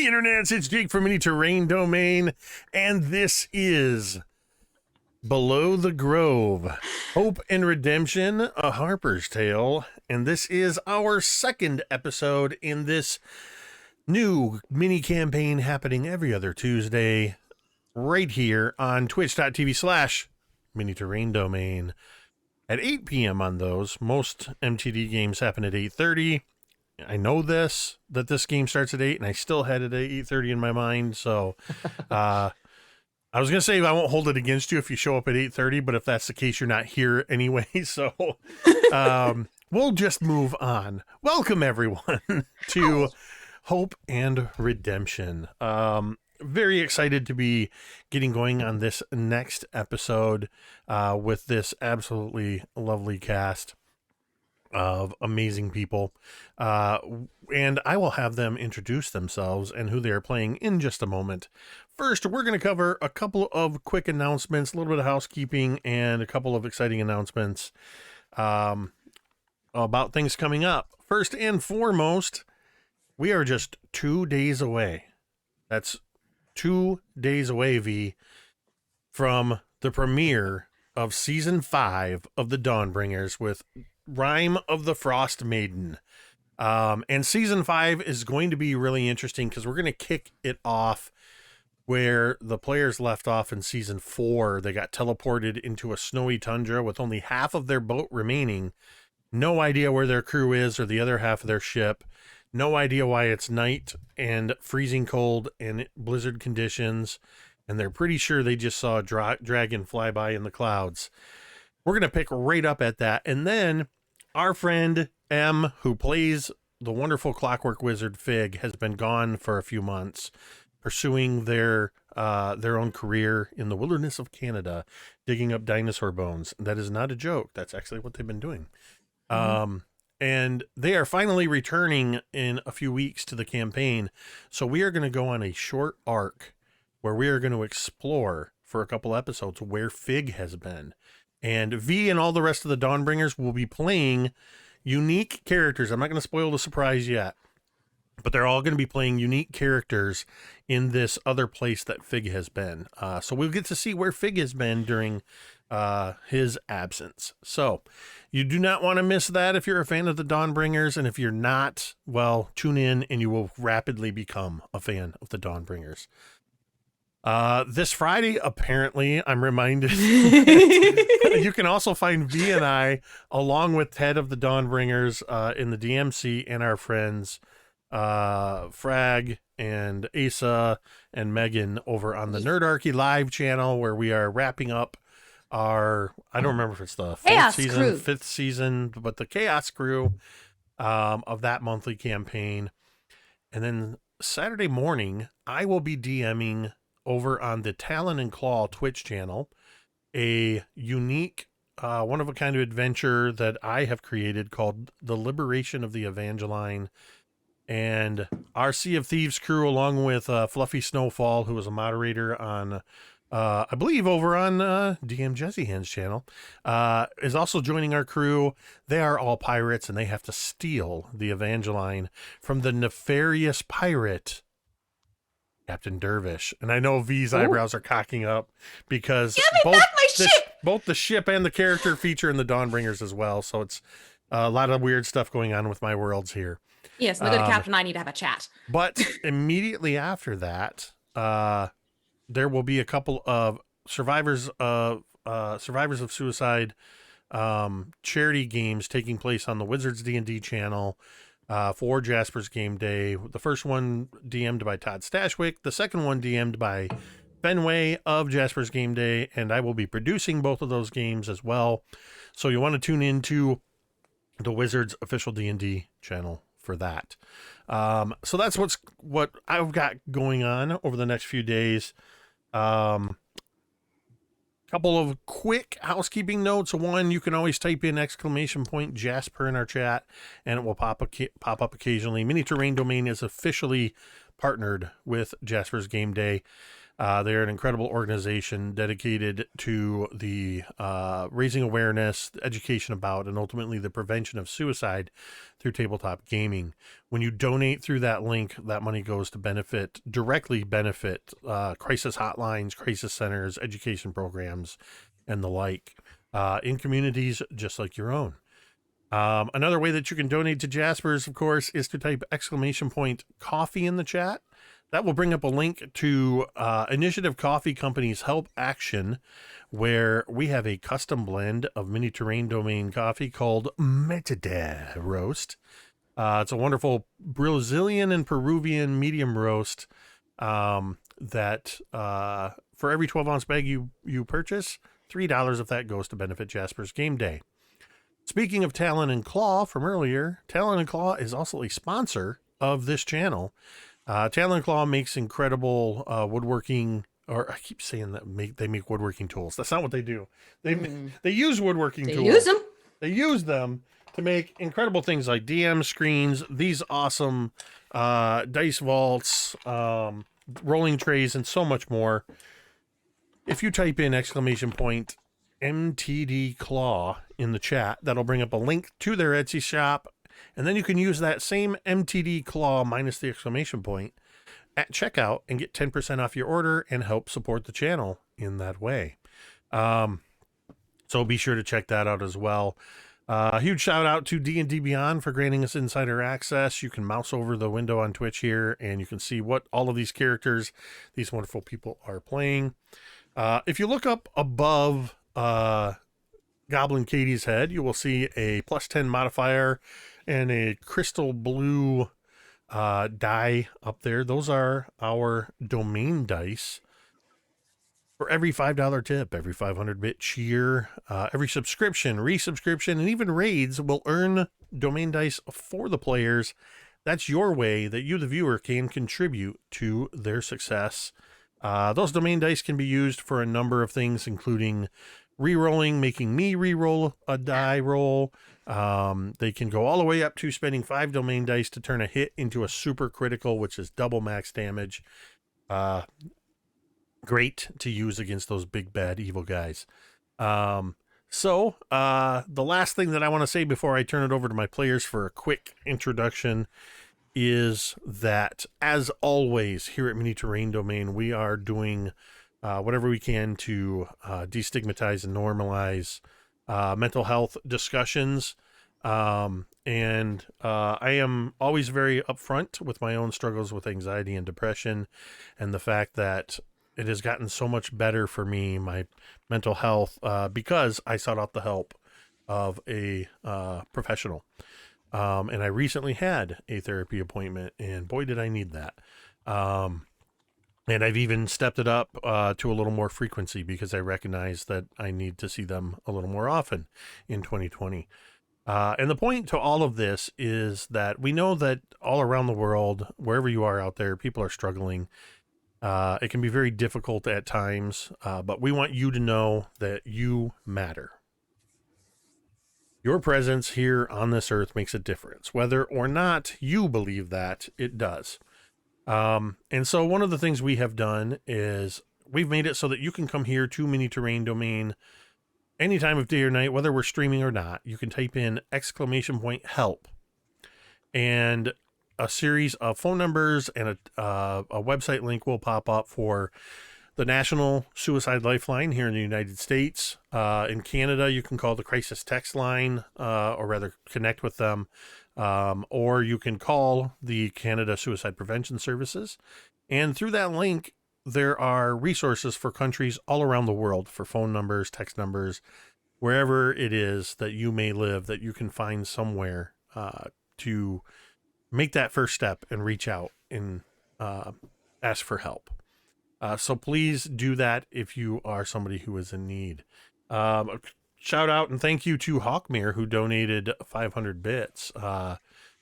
Hey internets, it's Jake from Mini Terrain Domain, and this is Below the Grove, Hope and Redemption, a Harper's Tale, and this is our second episode in this new mini campaign happening every other Tuesday, right here on twitch.tv/Mini Terrain Domain at 8 p.m. on those. Most MTD games happen at 8:30. I know that this game starts at 8, and I still had it at 8:30 in my mind, so I was going to say I won't hold it against you if you show up at 8:30, but if that's the case, you're not here anyway, so we'll just move on. Welcome, everyone, to Hope and Redemption. Very excited to be getting going on this next episode with this absolutely lovely cast of amazing people, and I will have them introduce themselves and who they are playing in just a moment. First, we're going to cover a couple of quick announcements, a little bit of housekeeping, and a couple of exciting announcements about things coming up. First and foremost, we are just 2 days away. That's 2 days away, V, from the premiere of Season 5 of The Dawnbringers with Rime of the Frost Maiden. And Season 5 is going to be really interesting because we're going to kick it off where the players left off in Season 4. They got teleported into a snowy tundra with only half of their boat remaining. No idea where their crew is or the other half of their ship. No idea why it's night and freezing cold and blizzard conditions. And they're pretty sure they just saw a dragon fly by in the clouds. We're going to pick right up at that. And then our friend M, who plays the wonderful Clockwork Wizard Fig, has been gone for a few months, pursuing their own career in the wilderness of Canada, digging up dinosaur bones. That is not a joke. That's actually what they've been doing. And they are finally returning in a few weeks to the campaign. So we are going to go on a short arc where we are going to explore for a couple episodes where Fig has been. And V and all the rest of the Dawnbringers will be playing unique characters. I'm not going to spoil the surprise yet, but they're all going to be playing unique characters in this other place that Fig has been. So we'll get to see where Fig has been during his absence. So you do not want to miss that if you're a fan of the Dawnbringers. And if you're not, well, tune in and you will rapidly become a fan of the Dawnbringers. This Friday, apparently, I'm reminded you can also find V and I, along with Ted of the Dawnbringers, in the DMC, and our friends Frag and Asa and Megan over on the Nerdarchy Live channel, where we are wrapping up our, I don't remember if it's the fifth season, but the Chaos Crew of that monthly campaign. And then Saturday morning, I will be DMing over on the Talon and Claw Twitch channel, a unique, one-of-a-kind adventure that I have created called The Liberation of the Evangeline. And our Sea of Thieves crew, along with Fluffy Snowfall, who was a moderator on, I believe, over on DM Jesse Hand's channel, is also joining our crew. They are all pirates, and they have to steal the Evangeline from the nefarious pirate Captain Dervish. And I know V's eyebrows are cocking up because both the ship and the character feature in the Dawnbringers as well. So it's a lot of weird stuff going on with my worlds here. Yes, the good captain and I need to have a chat. But immediately after that, there will be a couple of survivors of suicide charity games taking place on the Wizards D&D channel for Jasper's Game Day. The first one DM'd by Todd Stashwick, the second one DM'd by Fenway of Jasper's Game Day, and I will be producing both of those games as well. So you want to tune into the Wizards official D&D channel for that. So that's what I've got going on over the next few days. Couple of quick housekeeping notes. One, you can always type in !Jasper in our chat, and it will pop up occasionally. Mini Terrain Domain is officially partnered with Jasper's Game Day. They're an incredible organization dedicated to the raising awareness, education about, and ultimately the prevention of suicide through tabletop gaming. When you donate through that link, that money goes to directly benefit crisis hotlines, crisis centers, education programs, and the like in communities just like your own. Another way that you can donate to Jasper's, of course, is to type !coffee in the chat. That will bring up a link to Initiative Coffee Company's Help Action, where we have a custom blend of mini terrain domain coffee called Metade Roast. It's a wonderful Brazilian and Peruvian medium roast that for every 12-ounce bag you purchase, $3 of that goes to benefit Jasper's Game Day. Speaking of Talon and Claw from earlier, Talon and Claw is also a sponsor of this channel. Talon and Claw makes incredible woodworking, or I keep saying that they make woodworking tools. That's not what they do. They use woodworking tools. Use them. They use them to make incredible things like DM screens, these awesome dice vaults, rolling trays, and so much more. If you type in !MTD Claw in the chat, that'll bring up a link to their Etsy shop, and then you can use that same MTD Claw minus the exclamation point at checkout and get 10% off your order and help support the channel in that way. So be sure to check that out as well. Huge shout out to D&D Beyond for granting us insider access. You can mouse over the window on Twitch here and you can see what all of these characters, these wonderful people are playing. If you look up above GoblinKatie's head, you will see a +10 modifier and a crystal blue die up there. Those are our domain dice. For every $5 tip, every 500-bit cheer, every subscription, resubscription, and even raids will earn domain dice for the players. That's your way that you, the viewer, can contribute to their success. Those domain dice can be used for a number of things, including re-rolling, making me re-roll a die roll. They can go all the way up to spending 5 domain dice to turn a hit into a super critical, which is double max damage. Great to use against those big bad evil guys. So the last thing that I want to say before I turn it over to my players for a quick introduction is that, as always, here at Mini Terrain Domain, we are doing whatever we can to destigmatize and normalize mental health discussions. And I am always very upfront with my own struggles with anxiety and depression, and the fact that it has gotten so much better for me, my mental health, because I sought out the help of a professional. And I recently had a therapy appointment, and boy, did I need that. And I've even stepped it up to a little more frequency because I recognize that I need to see them a little more often in 2020. And the point to all of this is that we know that all around the world, wherever you are out there, people are struggling. It can be very difficult at times, but we want you to know that you matter. Your presence here on this earth makes a difference. Whether or not you believe that, it does. And so one of the things we have done is we've made it so that you can come here to Mini Terrain Domain any time of day or night, whether we're streaming or not. You can type in !help, and a series of phone numbers and a website link will pop up for the National Suicide Lifeline here in the United States. In Canada, you can call the Crisis Text Line, or rather connect with them, or you can call the Canada Suicide Prevention Services. And through that link, there are resources for countries all around the world for phone numbers, text numbers, wherever it is that you may live, that you can find somewhere to make that first step and reach out and ask for help. So please do that if you are somebody who is in need. Shout out and thank you to Hawkmere, who donated 500 bits,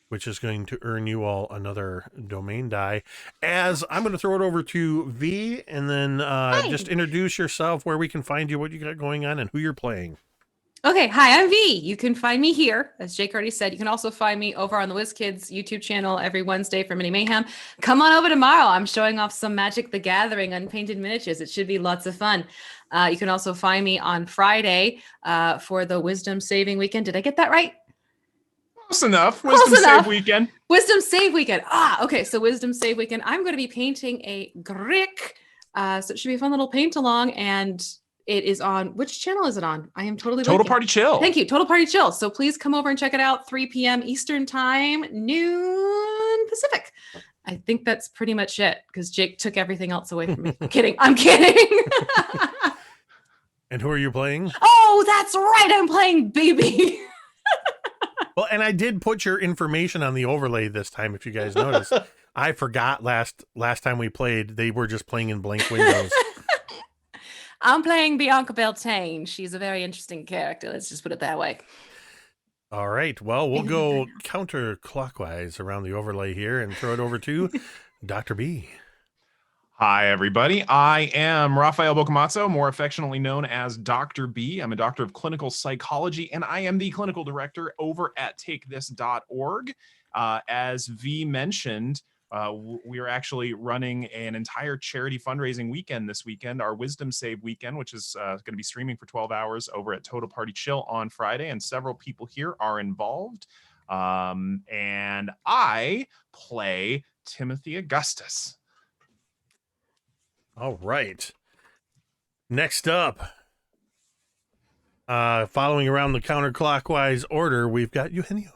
which is going to earn you all another domain die. As I'm going to throw it over to V, and then just introduce yourself, where we can find you, what you got going on, and who you're playing. Okay, hi, I'm V. You can find me here, as Jake already said. You can also find me over on the WizKids YouTube channel every Wednesday for Mini Mayhem. Come on over tomorrow. I'm showing off some Magic the Gathering unpainted miniatures. It should be lots of fun. You can also find me on Friday for the Wisdom Saving Weekend. Did I get that right? Close enough. Close Wisdom enough. Save Weekend. Wisdom Save Weekend. Okay. So Wisdom Save Weekend. I'm going to be painting a Grick. So it should be a fun little paint along. And it is on, which channel is it on? I am totally Total blanking. Party Chill. Thank you. Total Party Chill. So please come over and check it out. 3 p.m. Eastern time, noon Pacific. I think that's pretty much it because Jake took everything else away from me. I'm kidding. I'm kidding. And who are you playing? Oh, that's right. I'm playing Baby. Well, and I did put your information on the overlay this time, if you guys noticed. I forgot last time we played, they were just playing in blank windows. I'm playing Bianca Beltane. She's a very interesting character. Let's just put it that way. All right. Well, we'll go counterclockwise around the overlay here and throw it over to Dr. B. Hi, everybody. I am Rafael Bocamatzo, more affectionately known as Dr. B. I'm a doctor of clinical psychology, and I am the clinical director over at takethis.org. As V mentioned, we are actually running an entire charity fundraising weekend this weekend, our Wisdom Save weekend, which is going to be streaming for 12 hours over at Total Party Chill on Friday, and several people here are involved. And I play Timothy Augustus. All right. Next up, following around the counterclockwise order, we've got Eugenio.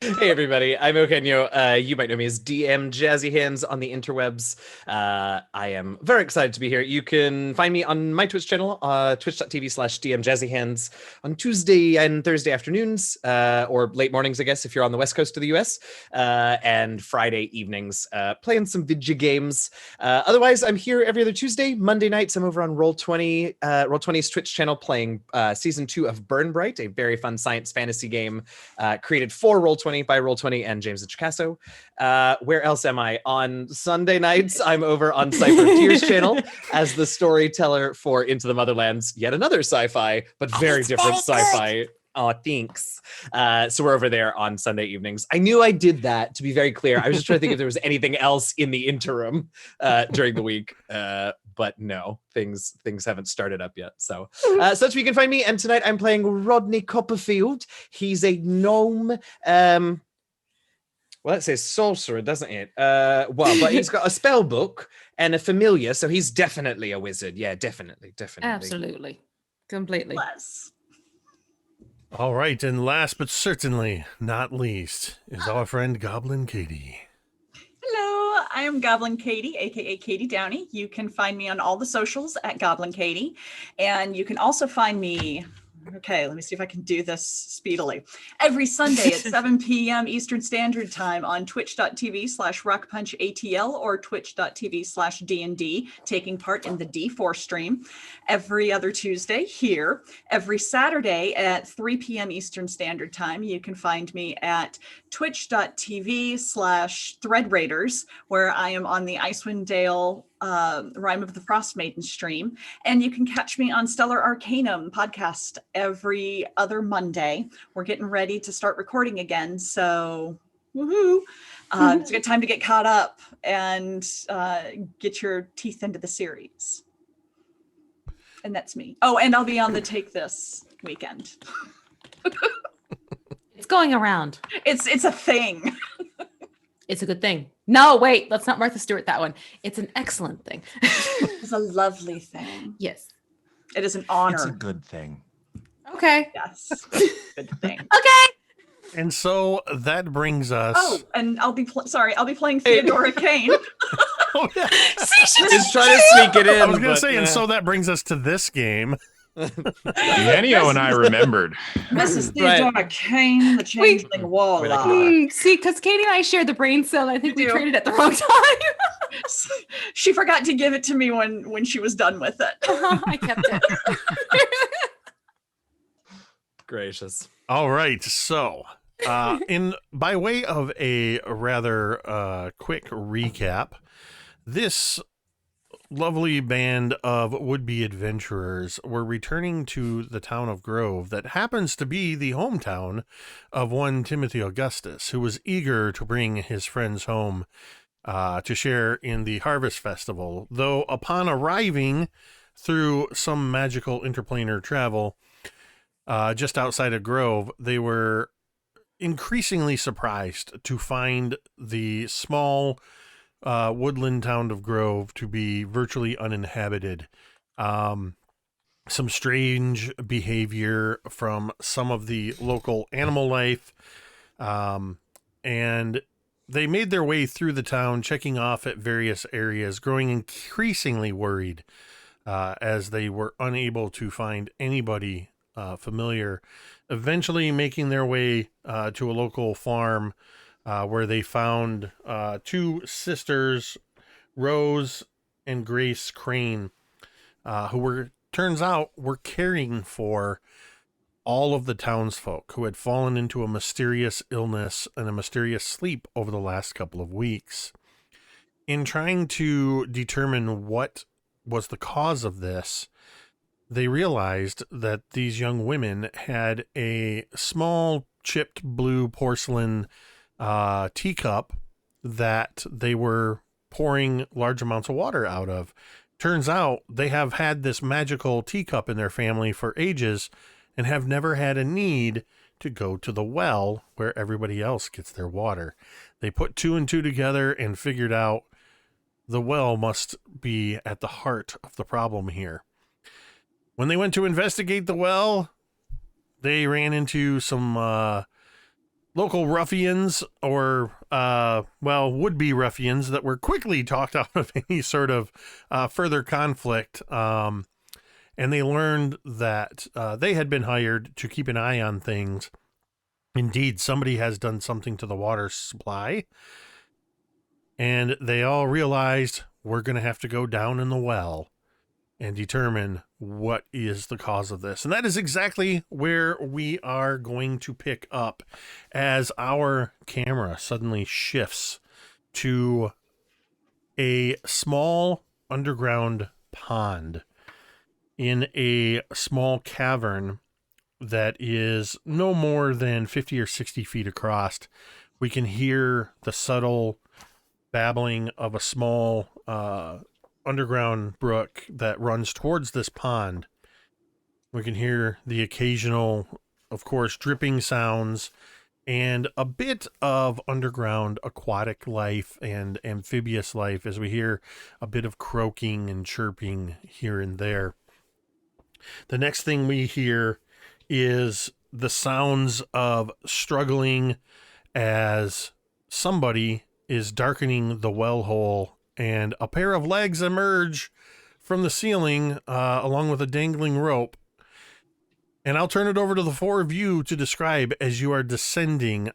Hey everybody, I'm Eugenio. You might know me as DM Jazzy Hands on the interwebs. I am very excited to be here. You can find me on my Twitch channel, twitch.tv/DM Jazzy Hands on Tuesday and Thursday afternoons, or late mornings, I guess, if you're on the west coast of the US, and Friday evenings, playing some video games. Otherwise, I'm here every other Tuesday. Monday nights, I'm over on Roll20, Roll20's Twitch channel playing Season 2 of Burn Bright, a very fun science fantasy game created for Roll20 by Roll20 and James Chicasso. Where else am I? On Sunday nights, I'm over on Cypher of Tears channel as the storyteller for Into the Motherlands, yet another sci-fi, but very different sci-fi. Oh, thanks. So we're over there on Sunday evenings. I knew I did that, to be very clear. I was just trying to think if there was anything else in the interim during the week. But no, things haven't started up yet. So that's where you can find me. And tonight I'm playing Rodney Copperfield. He's a gnome. Well, it says sorcerer, doesn't it? But he's got a spell book and a familiar, so he's definitely a wizard. Yeah, definitely. Absolutely. Completely. Bless. All right. And last but certainly not least is our friend GoblinKatie. Hello, I am GoblinKatie, aka Katie Downey. You can find me on all the socials at GoblinKatie, and you can also find me. Okay, let me see if I can do this speedily. Every Sunday at 7 p.m. Eastern Standard Time on twitch.tv/rockpunchatl or twitch.tv/DND, taking part in the D4 stream. Every other Tuesday here. Every Saturday at 3 p.m. Eastern Standard Time, you can find me at twitch.tv/threadraiders, where I am on the Icewind Dale Rime of the Frost Maiden stream. And you can catch me on Stellar Arcanum podcast every other Monday. We're getting ready to start recording again, so woohoo. It's a good time to get caught up and get your teeth into the series. And that's me. Oh, and I'll be on the Take This weekend. It's going around. It's a thing. It's a good thing. No, wait, let's not Martha Stewart that one. It's an excellent thing. It's a lovely thing. Yes. It is an honor. It's a good thing. Okay. Yes. Good thing. Okay. And so that brings us. Oh, and I'll be playing Theodora Cain. Oh, yeah. Just trying to sneak it in. I was going but, to say, and so that brings us to this game. Eugenio and I remembered. Mrs. Theodora Cain, the changeling warlock. See, because Katie and I shared the brain cell. I think we traded at the wrong time. She forgot to give it to me when she was done with it. I kept it. Gracious. All right. So, by way of a rather quick recap, this lovely band of would-be adventurers were returning to the town of Grove that happens to be the hometown of one Timothy Augustus, who was eager to bring his friends home to share in the Harvest Festival, though upon arriving through some magical interplanar travel just outside of Grove, they were increasingly surprised to find the small woodland town of Grove to be virtually uninhabited. Some strange behavior from some of the local animal life, and they made their way through the town, checking off at various areas, growing increasingly worried as they were unable to find anybody familiar, eventually making their way to a local farm where they found two sisters, Rose and Grace Crane, who turns out were caring for all of the townsfolk who had fallen into a mysterious illness and a mysterious sleep over the last couple of weeks. In trying to determine what was the cause of this, they realized that these young women had a small chipped blue porcelain teacup that they were pouring large amounts of water out of. Turns out they have had this magical teacup in their family for ages and have never had a need to go to the well where everybody else gets their water. They put two and two together and figured out the well must be at the heart of the problem here. When they went to investigate the well, they ran into some local ruffians, or would-be ruffians that were quickly talked out of any sort of further conflict. And they learned that they had been hired to keep an eye on things. Indeed, somebody has done something to the water supply. And they all realized we're going to have to go down in the well and determine what is the cause of this. And that is exactly where we are going to pick up as our camera suddenly shifts to a small underground pond in a small cavern that is no more than 50 or 60 feet across. We can hear the subtle babbling of a small underground brook that runs towards this pond. We can hear the occasional, of course, dripping sounds and a bit of underground aquatic life and amphibious life as we hear a bit of croaking and chirping here and there. The next thing we hear is the sounds of struggling as somebody is darkening the well hole, and a pair of legs emerge from the ceiling along with a dangling rope. And I'll turn it over to the four of you to describe as you are descending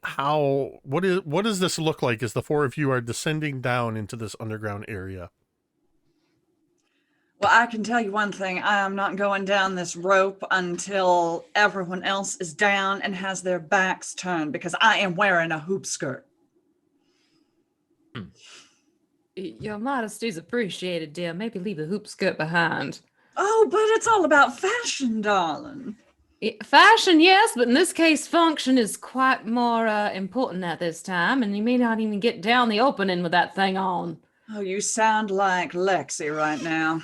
what does this look like as the four of you are descending down into this underground area? Well, I can tell you one thing. I am not going down this rope until everyone else is down and has their backs turned, because I am wearing a hoop skirt. Your modesty's appreciated, dear. Maybe leave the hoop skirt behind. Oh, but it's all about fashion, darling. Fashion, yes, but in this case, function is quite more important at this time, and you may not even get down the opening with that thing on. Oh, you sound like Lexi right now.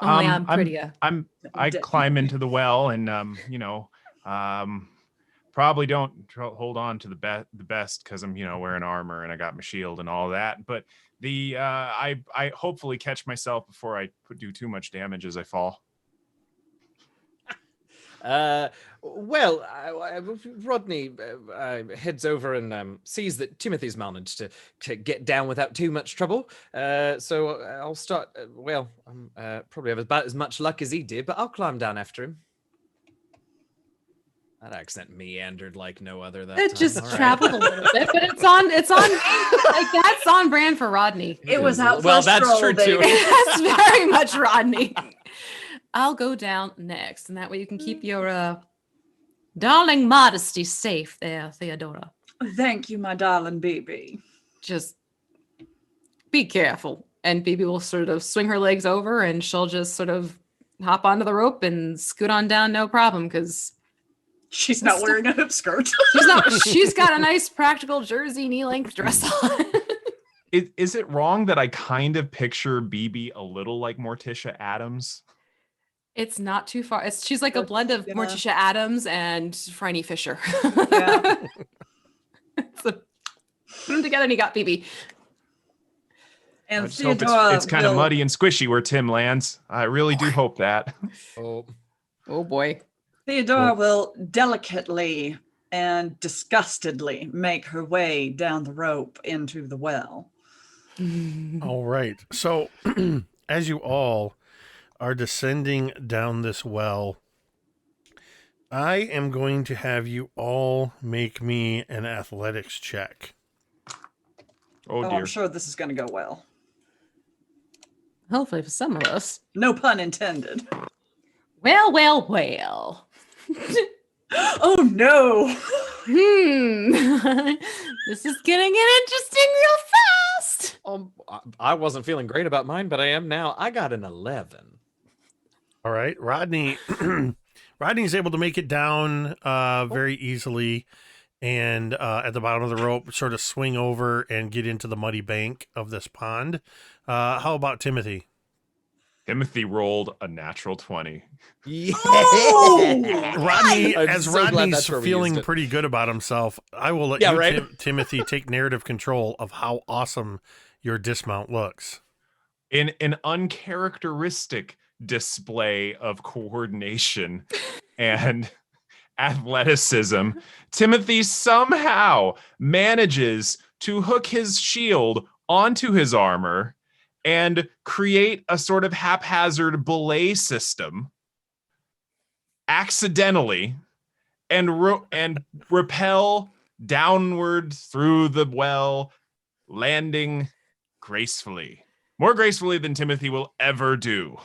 Only I'm prettier. I climb into the well and probably don't hold on to the best because I'm wearing armor and I got my shield and all that. But I hopefully catch myself before I do too much damage as I fall. Rodney heads over and sees that Timothy's managed to get down without too much trouble. So I'll start. Probably have about as much luck as he did, but I'll climb down after him. That accent meandered like no other. That It time. just All right. traveled a little bit, but it's on like that's on brand for Rodney. It was out. Well, that's true too. That's very much Rodney. I'll go down next, and that way you can keep your darling modesty safe there, Theodora. Thank you, my darling baby. Just be careful. And Phoebe will sort of swing her legs over and she'll just sort of hop onto the rope and scoot on down, no problem, because She's not wearing a hoop skirt. she's got a nice practical jersey knee-length dress on. Is it wrong that I kind of picture BB a little like Morticia Adams? It's not too far. She's like a blend of Morticia Adams and Franny Fisher. Yeah. So put them together and you got Phoebe. I And just hope Theodora it's kind of will- muddy and squishy where Tim lands. I really do hope that. Oh, Oh boy. Theodora will delicately and disgustedly make her way down the rope into the well. All right. So, as you all are descending down this well, I am going to have you all make me an athletics check. Oh, Oh, dear. I'm sure this is going to go well. Hopefully for some of us. No pun intended. Well, well, well. Oh no! This is getting interesting real fast. I wasn't feeling great about mine, but I am now. I got an 11. All right. Rodney. Rodney's able to make it down very easily and at the bottom of the rope sort of swing over and get into the muddy bank of this pond. How about Timothy? Timothy rolled a natural 20. Yeah. Rodney, I'm as so glad Rodney's that's where we feeling used it. pretty good about himself, I will let Yeah, you, right? Timothy, take narrative control of how awesome your dismount looks. In an uncharacteristic display of coordination and athleticism, Timothy somehow manages to hook his shield onto his armor and create a sort of haphazard belay system accidentally and repel downward through the well, landing gracefully. More gracefully than Timothy will ever do.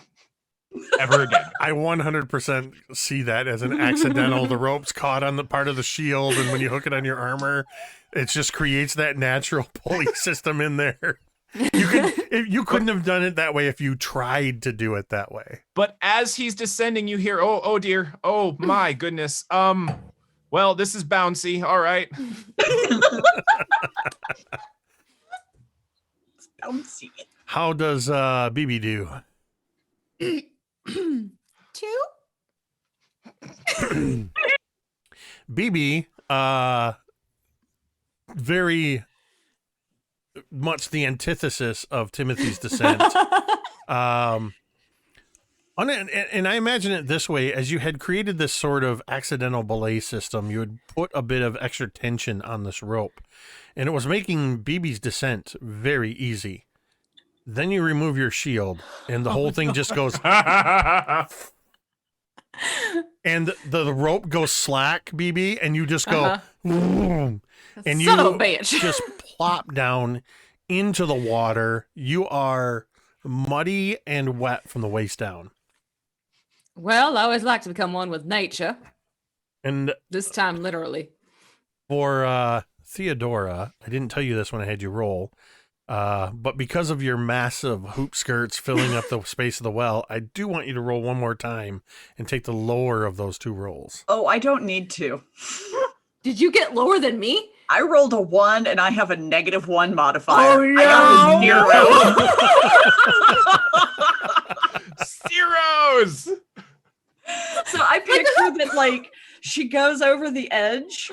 Ever again. I 100% see that as an accidental. The rope's caught on the part of the shield, and when you hook it on your armor, it just creates that natural pulley system in there. You couldn't have done it that way if you tried to do it that way. But as he's descending, you hear, oh dear, oh my goodness. Well, this is bouncy. All right. Bouncy. How does BB do? 2? BB, very much the antithesis of Timothy's descent. And I imagine it this way: as you had created this sort of accidental belay system, you had put a bit of extra tension on this rope, and it was making BB's descent very easy. Then you remove your shield, and the whole thing just goes, and the rope goes slack, BB, and you just go, and Son you of a bitch. just plop down into the water. You are muddy and wet from the waist down. Well, I always like to become one with nature. And This time, literally. for Theodora, I didn't tell you this when I had you roll, but because of your massive hoop skirts filling up the space of the well, I do want you to roll one more time and take the lower of those two rolls. Oh, I don't need to. Did you get lower than me? I rolled a 1 and I have a -1 modifier. Oh, I got a 0. Zeros! So I picture that like she goes over the edge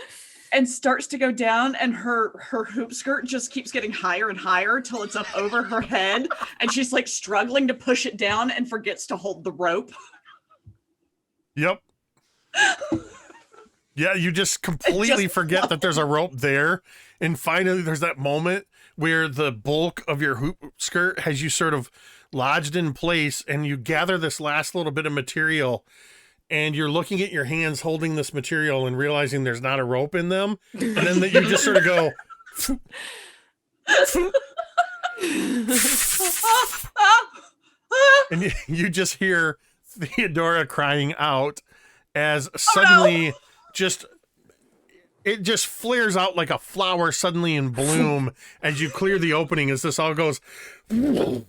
and starts to go down, and her hoop skirt just keeps getting higher and higher till it's up over her head, and she's like struggling to push it down and forgets to hold the rope. Yep. Yeah, you just completely forget that there's a rope there, and finally there's that moment where the bulk of your hoop skirt has you sort of lodged in place, and you gather this last little bit of material, and you're looking at your hands holding this material and realizing there's not a rope in them, and then that you just sort of go and you just hear Theodora crying out as suddenly just it just flares out like a flower suddenly in bloom as you clear the opening as this all goes. And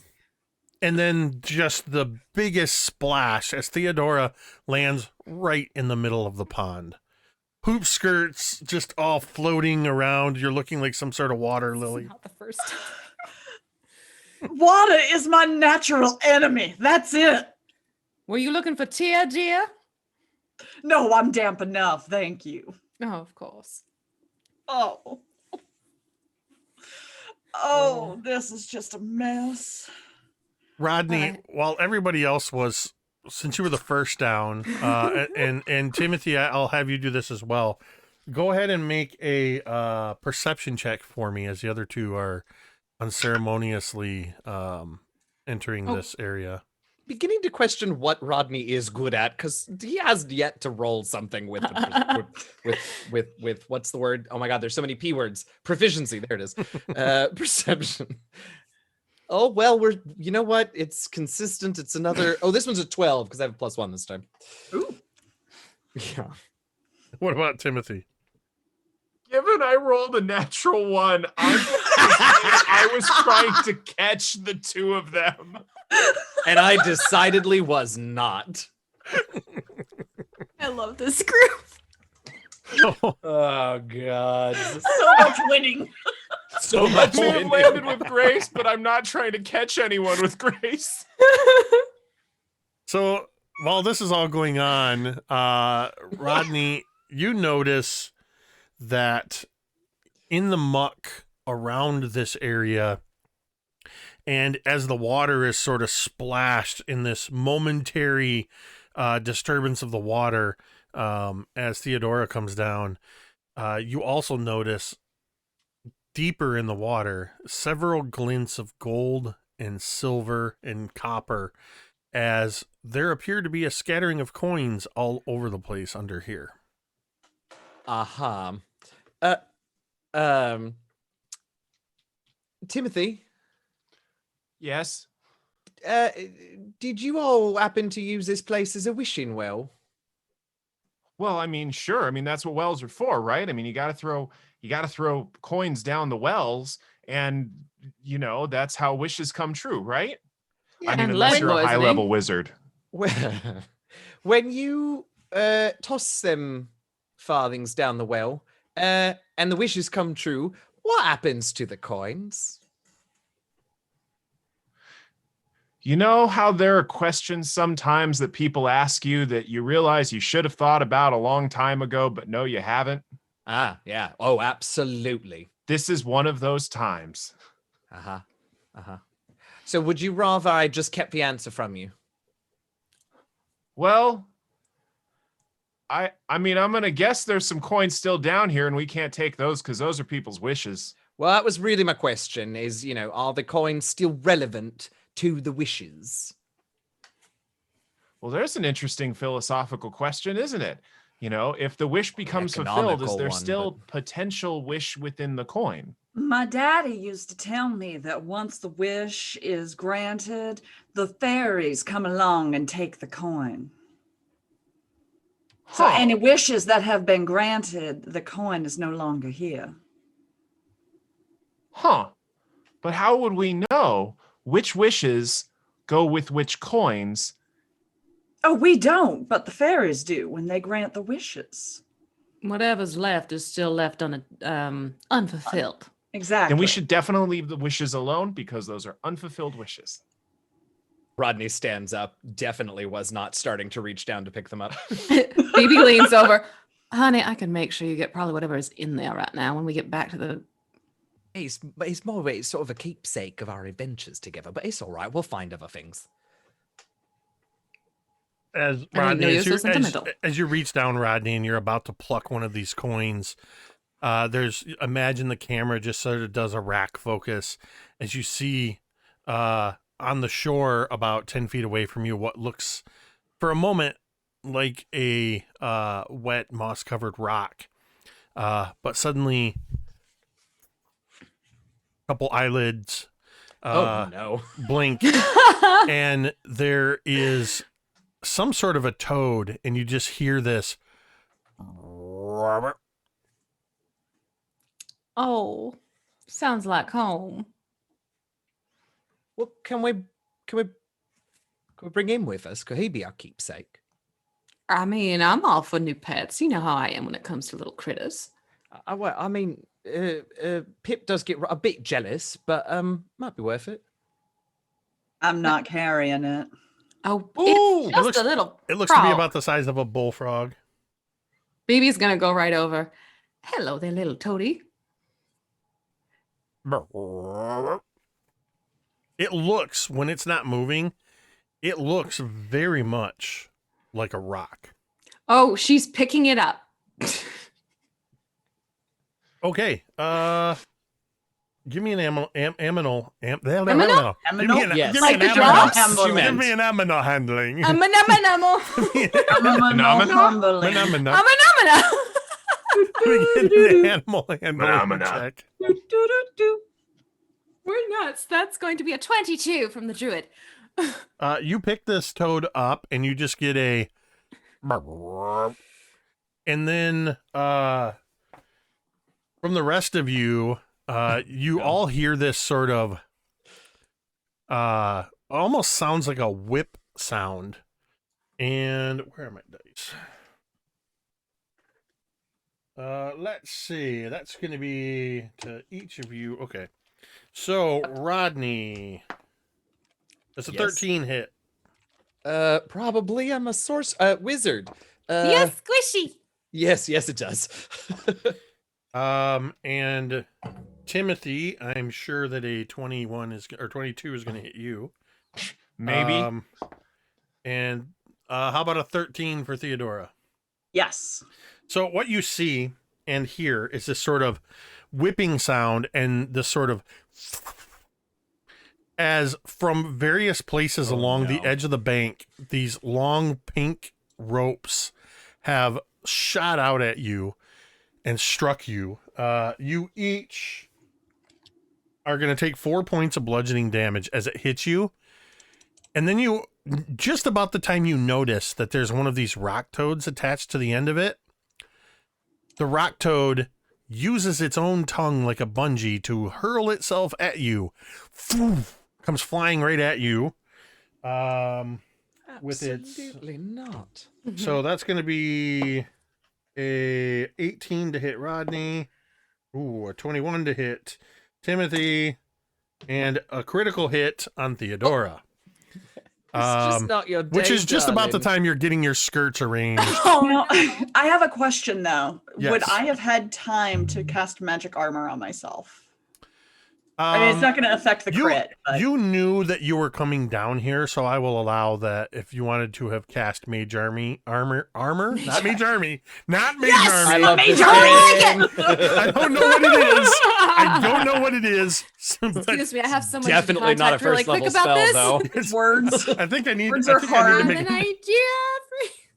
then just the biggest splash as Theodora lands right in the middle of the pond. Hoop skirts just all floating around. You're looking like some sort of water lily. Not the first. Water is my natural enemy. That's it. Were you looking for tear, dear? No, I'm damp enough. Thank you. Oh, of course. Oh. Oh, this is just a mess. Rodney, while everybody else was, since you were the first down, and Timothy, I'll have you do this as well. Go ahead and make a perception check for me as the other two are unceremoniously entering this area. Beginning to question what Rodney is good at, because he has yet to roll something with the, with what's the word? Oh my God, there's so many P words. Proficiency. There it is. Perception. Oh well, you know what? It's consistent. It's another. Oh, this one's a 12 because I have a +1 this time. Ooh. Yeah. What about Timothy? Given I rolled a natural 1, I was trying to catch the two of them. And I decidedly was not. I love this group. Oh God. So much winning. So I much may have winning. landed with grace, but I'm not trying to catch anyone with grace. So while this is all going on, Rodney, you notice that in the muck around this area, and as the water is sort of splashed in this momentary disturbance of the water as Theodora comes down, you also notice deeper in the water several glints of gold and silver and copper as there appear to be a scattering of coins all over the place under here. Uh-huh. Timothy, Yes. did you all happen to use this place as a wishing well? Well, I mean, sure. I mean, that's what wells are for, right? I mean, you got to throw coins down the wells, and that's how wishes come true, right? I mean, and unless lead you're a poisoning. high-level wizard. When you toss them farthings down the well, and the wishes come true, what happens to the coins? You know how there are questions sometimes that people ask you that you realize you should have thought about a long time ago, but no, you haven't? Ah, yeah. Oh, absolutely. This is one of those times. Uh-huh. Uh-huh. So would you rather I just kept the answer from you? Well, I mean, I'm going to guess there's some coins still down here and we can't take those because those are people's wishes. Well, that was really my question is, are the coins still relevant to the wishes? Well, there's an interesting philosophical question, isn't it? If the wish becomes fulfilled, is Economical there one, still but- potential wish within the coin? My daddy used to tell me that once the wish is granted, the fairies come along and take the coin. So Huh. any wishes that have been granted, the coin is no longer here. Huh. But how would we know which wishes go with which coins? Oh, we don't, but the fairies do when they grant the wishes. Whatever's left is still left unfulfilled. Exactly. And we should definitely leave the wishes alone because those are unfulfilled wishes. Rodney stands up, definitely was not starting to reach down to pick them up. Phoebe leans over. Honey, I can make sure you get probably whatever is in there right now when we get back to the... It's more of a sort of a keepsake of our adventures together, but it's all right. We'll find other things. As I didn't know Rodney, you were so sentimental. as you reach down, Rodney, and you're about to pluck one of these coins, imagine the camera just sort of does a rack focus as you see on the shore about 10 feet away from you what looks for a moment like a wet moss-covered rock. But suddenly, a couple eyelids Oh no. blink, and there is some sort of a toad, and you just hear this Oh, sounds like home. Well, can we bring him with us? Could he be our keepsake? I mean, I'm all for new pets. You know how I am when it comes to little critters. Well, I mean, Pip does get a bit jealous, but might be worth it. I'm not carrying it. Oh, Ooh, it's just a little. It looks to be frog. about the size of a bullfrog. BB's gonna go right over. Hello there, little toady. It looks, when it's not moving, it looks very much like a rock. Oh, she's picking it up. Okay. Give me an aminal. Aminal? Aminal? Give me an, Yes. give me Like an the aminal. dogs? She meant. Give me an aminal handling. Phenomenal. Phenomena. Amana. Let me get an animal handling Phenomena. check. We're nuts. That's going to be a 22 from the druid. You pick this toad up and you just get a, and then from the rest of you, you all hear this sort of almost sounds like a whip sound. And where are my dice? Let's see. That's going to be to each of you. Okay. So, Rodney, it's a Yes. 13 hit. Probably I'm a wizard. Yes, squishy. Yes, it does. And Timothy, I'm sure that a 21 is or 22 is going to hit you. Maybe. And how about a 13 for Theodora? Yes. So what you see and hear is this sort of whipping sound and this sort of as from various places along the edge of the bank, these long pink ropes have shot out at you and struck you. You each are going to take 4 points of bludgeoning damage as it hits you. And then you, just about the time you notice that there's one of these rock toads attached to the end of it, the rock toad uses its own tongue like a bungee to hurl itself at you. Comes flying right at you. With its, Absolutely not. so that's going to be a 18 to hit Rodney. Ooh, a 21 to hit Timothy, and a critical hit on Theodora. It's just not your day, Which is just about the darling. time you're getting your skirts arranged. Now, I have a question though. Yes. Would I have had time to cast magic armor on myself? I mean, it's not going to affect the crit. But... You knew that you were coming down here, so I will allow that if you wanted to have cast Mage Army armor, not Mage Army, not Mage Yes! I Army. love Mage this Army! game. I don't know what it is. I don't know what it is. But Excuse me, I have someone Definitely not a really first quick level about spell, this. though. It's words. I think I need. Words I are think I hard. need An to make, idea.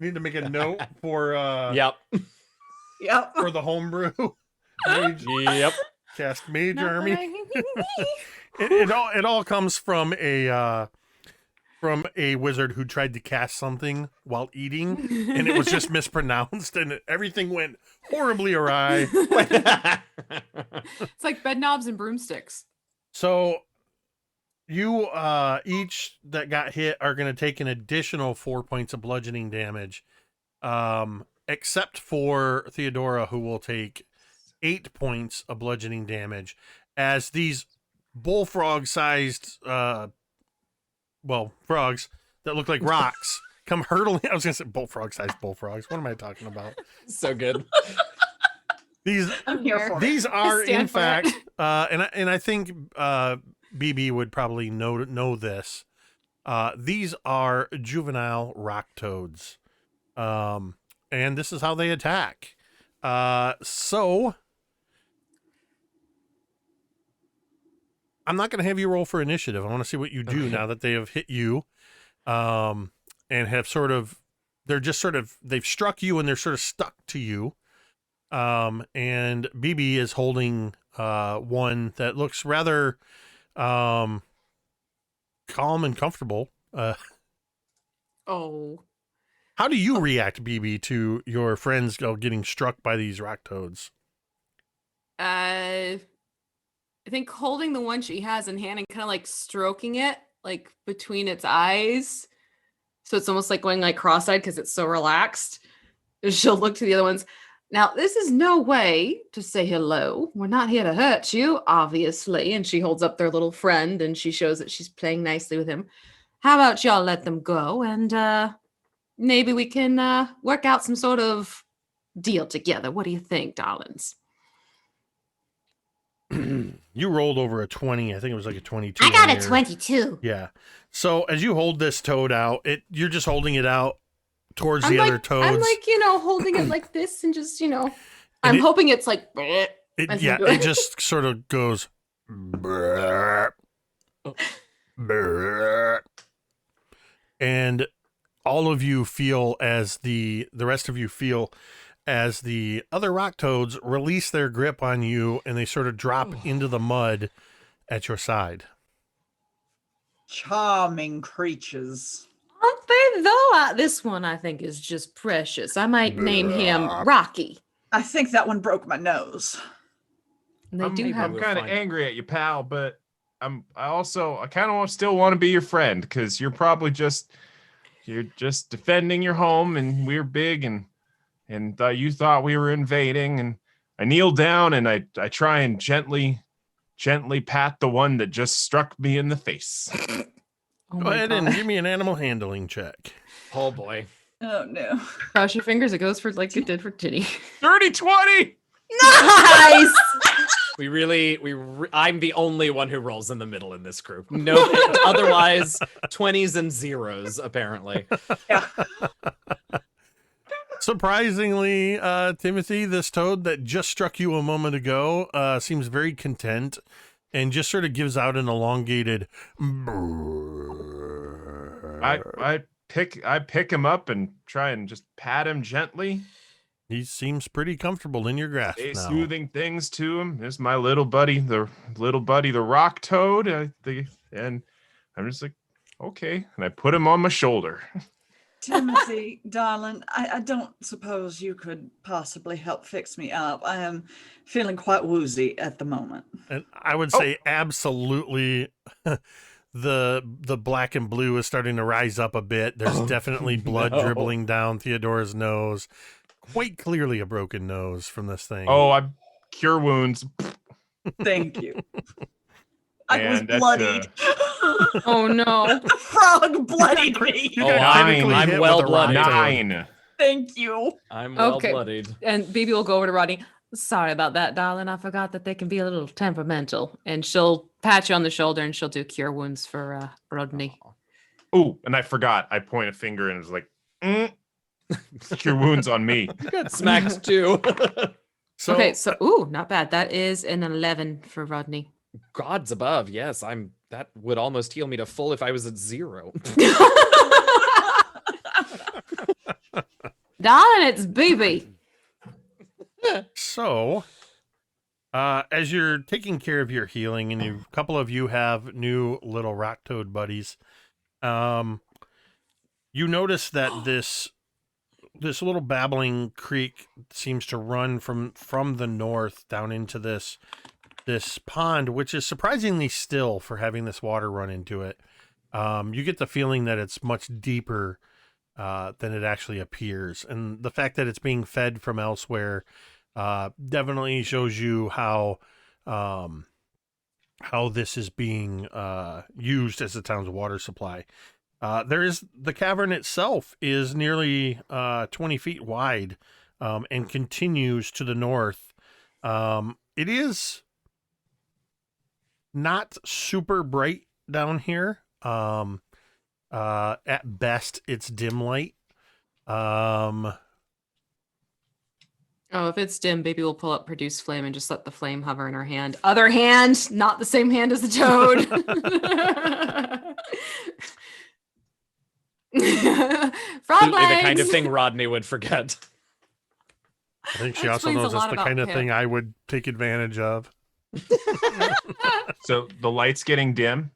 need to make a note for Yep. Yep. for the homebrew. Mage, Yep. cast Mage Not Army. that I- It all comes from a wizard who tried to cast something while eating, and it was just mispronounced, and everything went horribly awry. It's like bed knobs and broomsticks. So you each that got hit are going to take an additional 4 points of bludgeoning damage, except for Theodora, who will take 8 points of bludgeoning damage as these bullfrog-sized, frogs that look like rocks come hurtling. I was going to say bullfrog-sized bullfrogs. What am I talking about? So good. These I'm here for it. these are stand in for it. fact, and I think BB would probably know this. These are juvenile rock toads, and this is how they attack. So I'm not going to have you roll for initiative. I want to see what you do now that they have hit you, and have they've struck you and they're sort of stuck to you. And BB is holding one that looks rather calm and comfortable. Oh. How do you react, BB, to your friends getting struck by these rock toads? I think holding the one she has in hand and kind of like stroking it like between its eyes. So it's almost like going like cross-eyed because it's so relaxed. She'll look to the other ones. Now, this is no way to say hello. We're not here to hurt you, obviously. And she holds up their little friend and she shows that she's playing nicely with him. How about y'all let them go and maybe we can work out some sort of deal together. What do you think, darlings? You rolled over a 20. I think it was like a 22. I got on a your- 22. Yeah. So as you hold this toad out, you're just holding it out towards the other toads. I'm like, holding it like this and just, And hoping it's like, as you do it just sort of goes. And all of you feel as the rest of you feel as the other rock toads release their grip on you and they sort of drop into the mud at your side. Charming creatures. Aren't they though? This one I think is just precious. I might name him Rocky. I think that one broke my nose. And they do I'm have. we'll kind of find- angry at you, pal, but I kind of still want to be your friend because you're just defending your home and we're big and you thought we were invading, and I kneel down and I try and gently pat the one that just struck me in the face. Oh Go my ahead God. and give me an animal handling check. Oh boy. Oh no. Cross your fingers. It goes for like it did for Ginny. 30-20! Nice. I'm the only one who rolls in the middle in this group. No, otherwise 20s and zeros apparently. Yeah. Surprisingly, Timothy, this toad that just struck you a moment ago seems very content and just sort of gives out an elongated. I pick him up and try and just pat him gently. He seems pretty comfortable in your grasp Say now. soothing things to him. This is my little buddy, the rock toad. And I'm just like, okay. And I put him on my shoulder. Timothy, darling, I don't suppose you could possibly help fix me up. I am feeling quite woozy at the moment. And I would say absolutely the black and blue is starting to rise up a bit. There's definitely blood no. dribbling down Theodora's nose. Quite clearly a broken nose from this thing. Oh, I cure wounds. Thank you. I was And that's, bloodied. Oh no. The frog bloodied me. You Oh, got I'm- critically I'm hit well with a rock blooded. toad. 9. Thank you. I'm well Okay. bloodied. And BB will go over to Rodney. Sorry about that, darling. I forgot that they can be a little temperamental. And she'll pat you on the shoulder and she'll do cure wounds for Rodney. Oh, and I forgot. I point a finger and it's like, cure wounds on me. You got smacked too. So, Okay, so not bad. That is an 11 for Rodney. Gods above, yes. That would almost heal me to full if I was at 0. Darling, it's BB. So, as you're taking care of your healing, and a couple of you have new little rock toad buddies, you notice that this little babbling creek seems to run from the north down into this pond, which is surprisingly still for having this water run into it. You get the feeling that it's much deeper than it actually appears, and the fact that it's being fed from elsewhere definitely shows you how this is being used as the town's water supply. The cavern itself is nearly 20 feet wide and continues to the north. It is not super bright down here. At best, it's dim light. Oh, if it's dim, baby will pull up produce flame and just let the flame hover in her hand. Other hand, not the same hand as the toad. Frog Absolutely the kind of legs. thing Rodney would forget. I think she That also explains a knows that's lot the about kind of him. thing I would take advantage of. So the light's getting dim.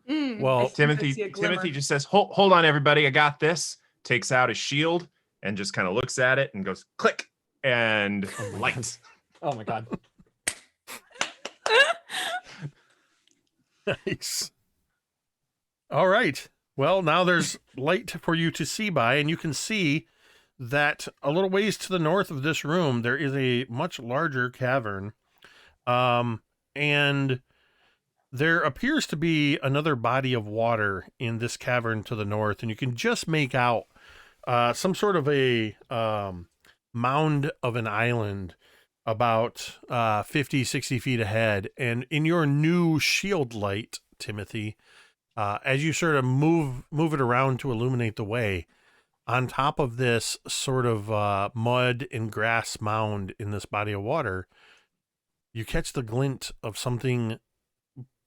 Mm. Well, Timothy see a glimmer. Timothy just says, hold on, everybody. I got this. Takes out his shield and just kind of looks at it and goes click and light. Oh my god. Nice. All right. Well, now there's light for you to see by, and you can see that a little ways to the north of this room, there is a much larger cavern. And there appears to be another body of water in this cavern to the north, and you can just make out some sort of a mound of an island about 50, 60 feet ahead. And in your new shield light, Timothy, as you sort of move it around to illuminate the way, on top of this sort of mud and grass mound in this body of water, you catch the glint of something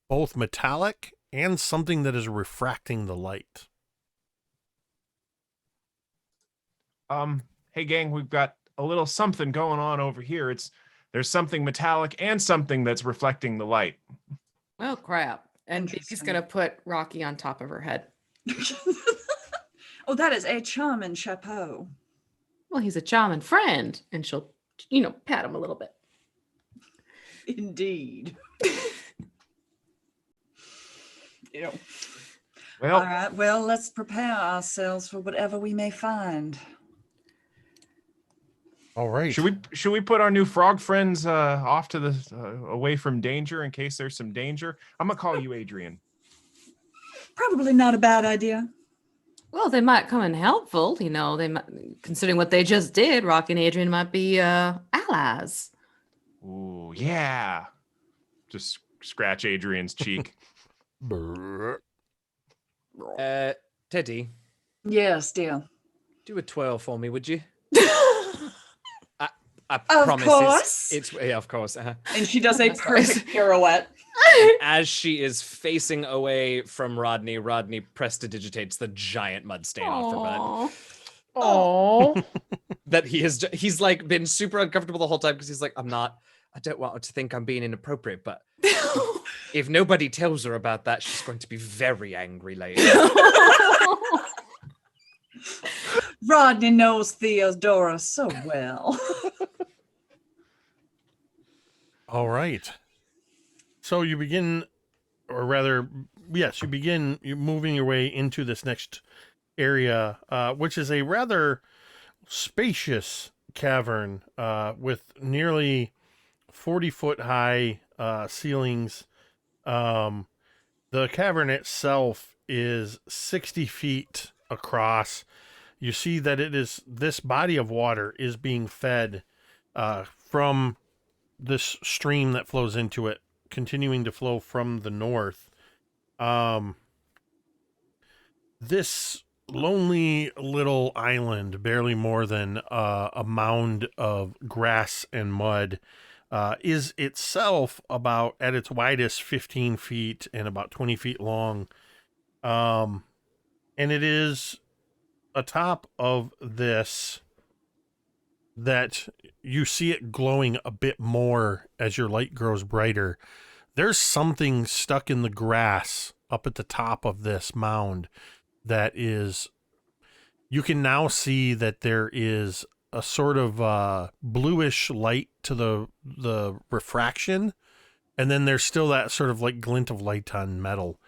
both metallic and something that is refracting the light. Hey gang, we've got a little something going on over here. There's something metallic and something that's reflecting the light. Oh crap. And he's Interesting. gonna put Rocky on top of her head. Oh, that is a charming chapeau. Well, he's a charming friend. And she'll, pat him a little bit. Indeed. Well, All right. Well, let's prepare ourselves for whatever we may find. All right. should we put our new frog friends off to the away from danger in case there's some danger? I'm gonna call you Adrian. Probably not a bad idea. Well, they might come in helpful. They might, considering what they just did, Rocky and Adrian might be allies. Ooh, yeah. Just scratch Adrian's cheek. Brrr. Teddy, Yes, dear. do a twirl for me, would you? I Of promise course. it's yeah, of course. And she does a That's nice. perfect pirouette. As she is facing away from Rodney, Rodney prestidigitates the giant mud stain off her butt. Oh. That he's like been super uncomfortable the whole time because he's like, I don't want her to think I'm being inappropriate, but if nobody tells her about that, she's going to be very angry later. Rodney knows Theodora so well. All right. So you begin, or rather, yes, you're moving your way into this next area, which is a rather spacious cavern with nearly 40-foot high ceilings. The cavern itself is 60 feet across. You see that this body of water is being fed from this stream that flows into it, continuing to flow from the north. This lonely little island, barely more than a mound of grass and mud, is itself about, at its widest, 15 feet and about 20 feet long. And it is atop of this that you see it glowing a bit more as your light grows brighter. There's something stuck in the grass up at the top of this mound that is, you can now see that there is a sort of bluish light to the refraction, and then there's still that sort of like glint of light on metal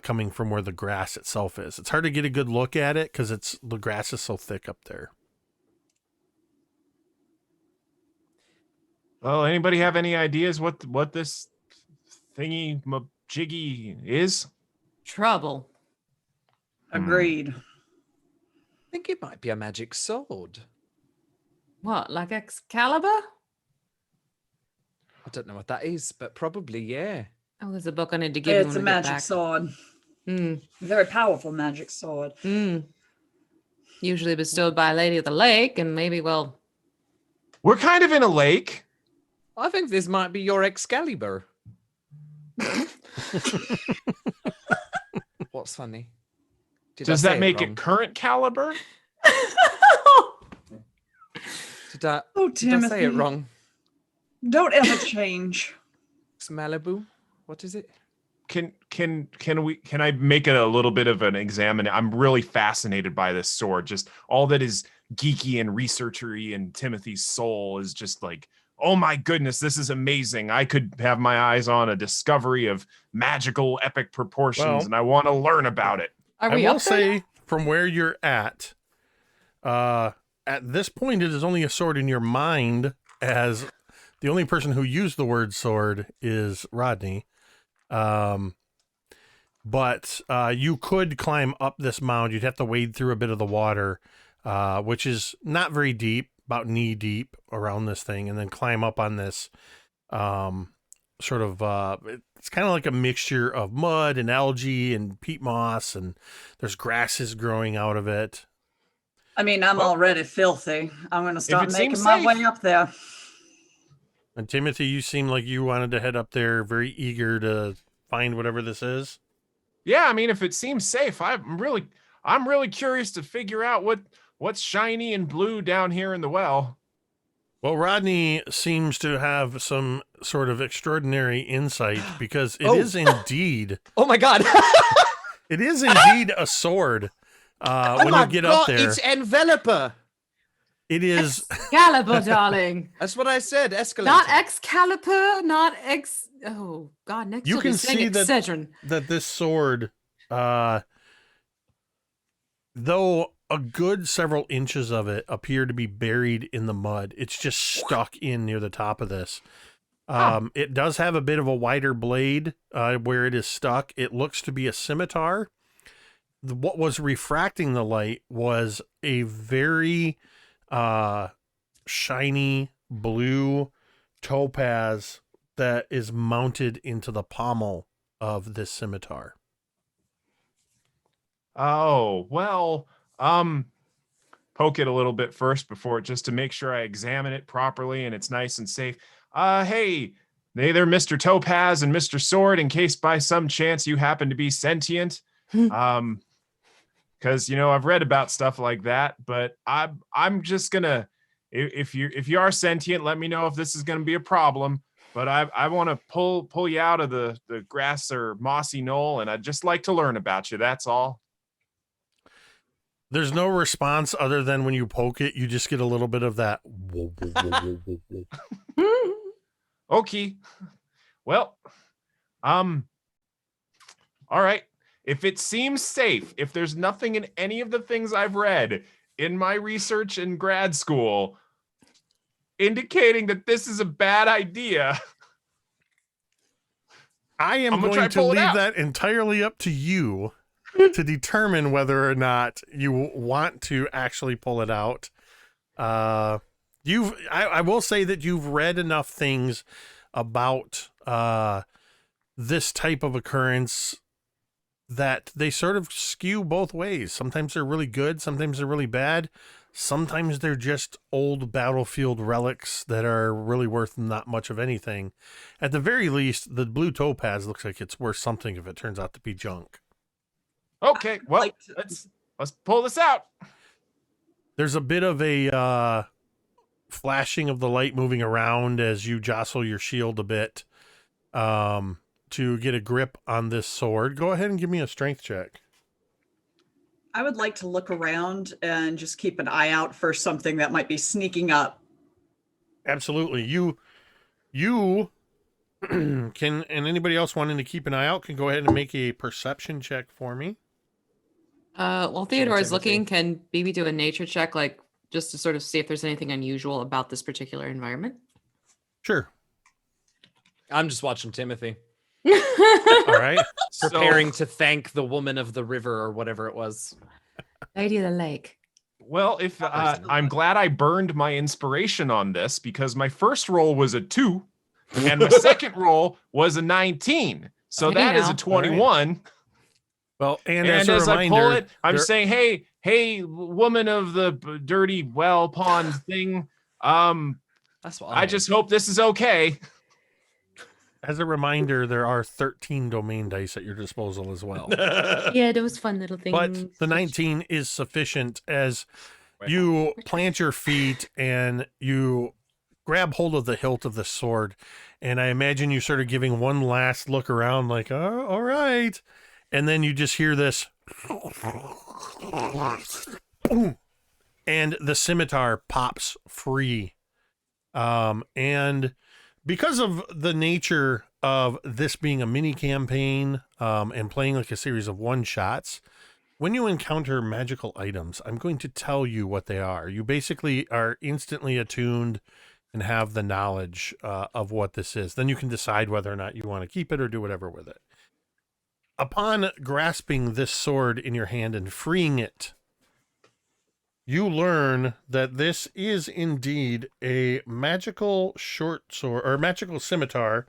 coming from where the grass itself is. It's hard to get a good look at it because the grass is so thick up there. Well, anybody have any ideas what this thingy jiggy is? Trouble. Agreed. I think it might be a magic sword. What, like Excalibur? I don't know what that is, but probably, yeah. Oh, there's a book I need to give you. It's a magic sword. Mm. Very powerful magic sword. Mm. Usually bestowed by a lady of the lake, and maybe, well, We're kind of in a lake. I think this might be your Excalibur. What's funny? Did I Does say that make wrong? it current caliber? Did I Oh, say it Timothy. wrong? Don't ever change. It's Malibu? What is it? Can I make it a little bit of an examine? I'm really fascinated by this sword. Just all that is geeky and researchery and Timothy's soul is just like oh my goodness, this is amazing. I could have my eyes on a discovery of magical epic proportions, Well, and I want to learn about it. Are I we will up there yet? say, from where you're at this point, it is only a sword in your mind, as the only person who used the word sword is Rodney. But you could climb up this mound. You'd have to wade through a bit of the water, which is not very deep, about knee deep around this thing, and then climb up on this sort of, it's kind of like a mixture of mud and algae and peat moss, and there's grasses growing out of it. I mean, I'm already filthy. I'm going to start it making seems my safe. way up there. And Timothy, you seem like you wanted to head up there, very eager to find whatever this is. Yeah, I mean, if it seems safe, I'm really curious to figure out what's shiny and blue down here in the well. Well, Rodney seems to have some sort of extraordinary insight, because it Oh. is indeed, Oh my god. it is indeed a sword. When you get up there, It's enveloper. it is. Excalibur, darling. That's what I said. Escalator. Not Excalibur, not Ex. Oh God! Next You you'll be can saying see that- Excedrin. That this sword, though a good several inches of it appear to be buried in the mud, it's just stuck in near the top of this. It does have a bit of a wider blade where it is stuck. It looks to be a scimitar. What was refracting the light was a very shiny blue topaz that is mounted into the pommel of this scimitar. Oh, well, poke it a little bit first before, just to make sure I examine it properly and it's nice and safe. Hey there, Mr. Topaz and Mr. Sword, in case by some chance you happen to be sentient. Because I've read about stuff like that, but I'm just gonna, if you are sentient, let me know if this is gonna be a problem. But I want to pull you out of the grass or mossy knoll, and I'd just like to learn about you. That's all. There's no response other than when you poke it, you just get a little bit of that. Okay. Well, all right. If it seems safe, if there's nothing in any of the things I've read in my research in grad school indicating that this is a bad idea, I am I'm gonna try going and to pull it leave out. that entirely up to you to determine whether or not you want to actually pull it out. I will say that you've read enough things about this type of occurrence that they sort of skew both ways. Sometimes they're really good, sometimes they're really bad. Sometimes they're just old battlefield relics that are really worth not much of anything. At the very least, the blue topaz looks like it's worth something if it turns out to be junk. okay, well, Like to- let's pull this out. There's a bit of a flashing of the light moving around as you jostle your shield a bit to get a grip on this sword. Go ahead and give me a strength check. I would like to look around and just keep an eye out for something that might be sneaking up. Absolutely. You can, and anybody else wanting to keep an eye out can go ahead and make a perception check for me. While Theodora is Timothy. looking, can BB do a nature check, like just to sort of see if there's anything unusual about this particular environment? Sure. I'm just watching Timothy, All right. preparing to thank the woman of the river or whatever it was. Lady of the Lake. Well, if I'm glad I burned my inspiration on this, because my first roll was a 2 and my second roll was a 19. So Okay, that is now. a 21. Well, and, And as a I reminder, pull it, I'm there- saying, hey, woman of the dirty well pond thing. That's what I just hope this is okay. as a reminder, there are 13 domain dice at your disposal as well. Yeah, those fun little things. But the 19 is sufficient as you plant your feet and you grab hold of the hilt of the sword. And I imagine you sort of giving one last look around like, oh, all right. And then you just hear this. And the scimitar pops free And because of the nature of this being a mini campaign and playing like a series of one-shots, when you encounter magical items, I'm going to tell you what they are. You basically are instantly attuned and have the knowledge of what this is. Then you can decide whether or not you want to keep it or do whatever with it. Upon grasping this sword in your hand and freeing it, you learn that this is indeed a magical short sword or magical scimitar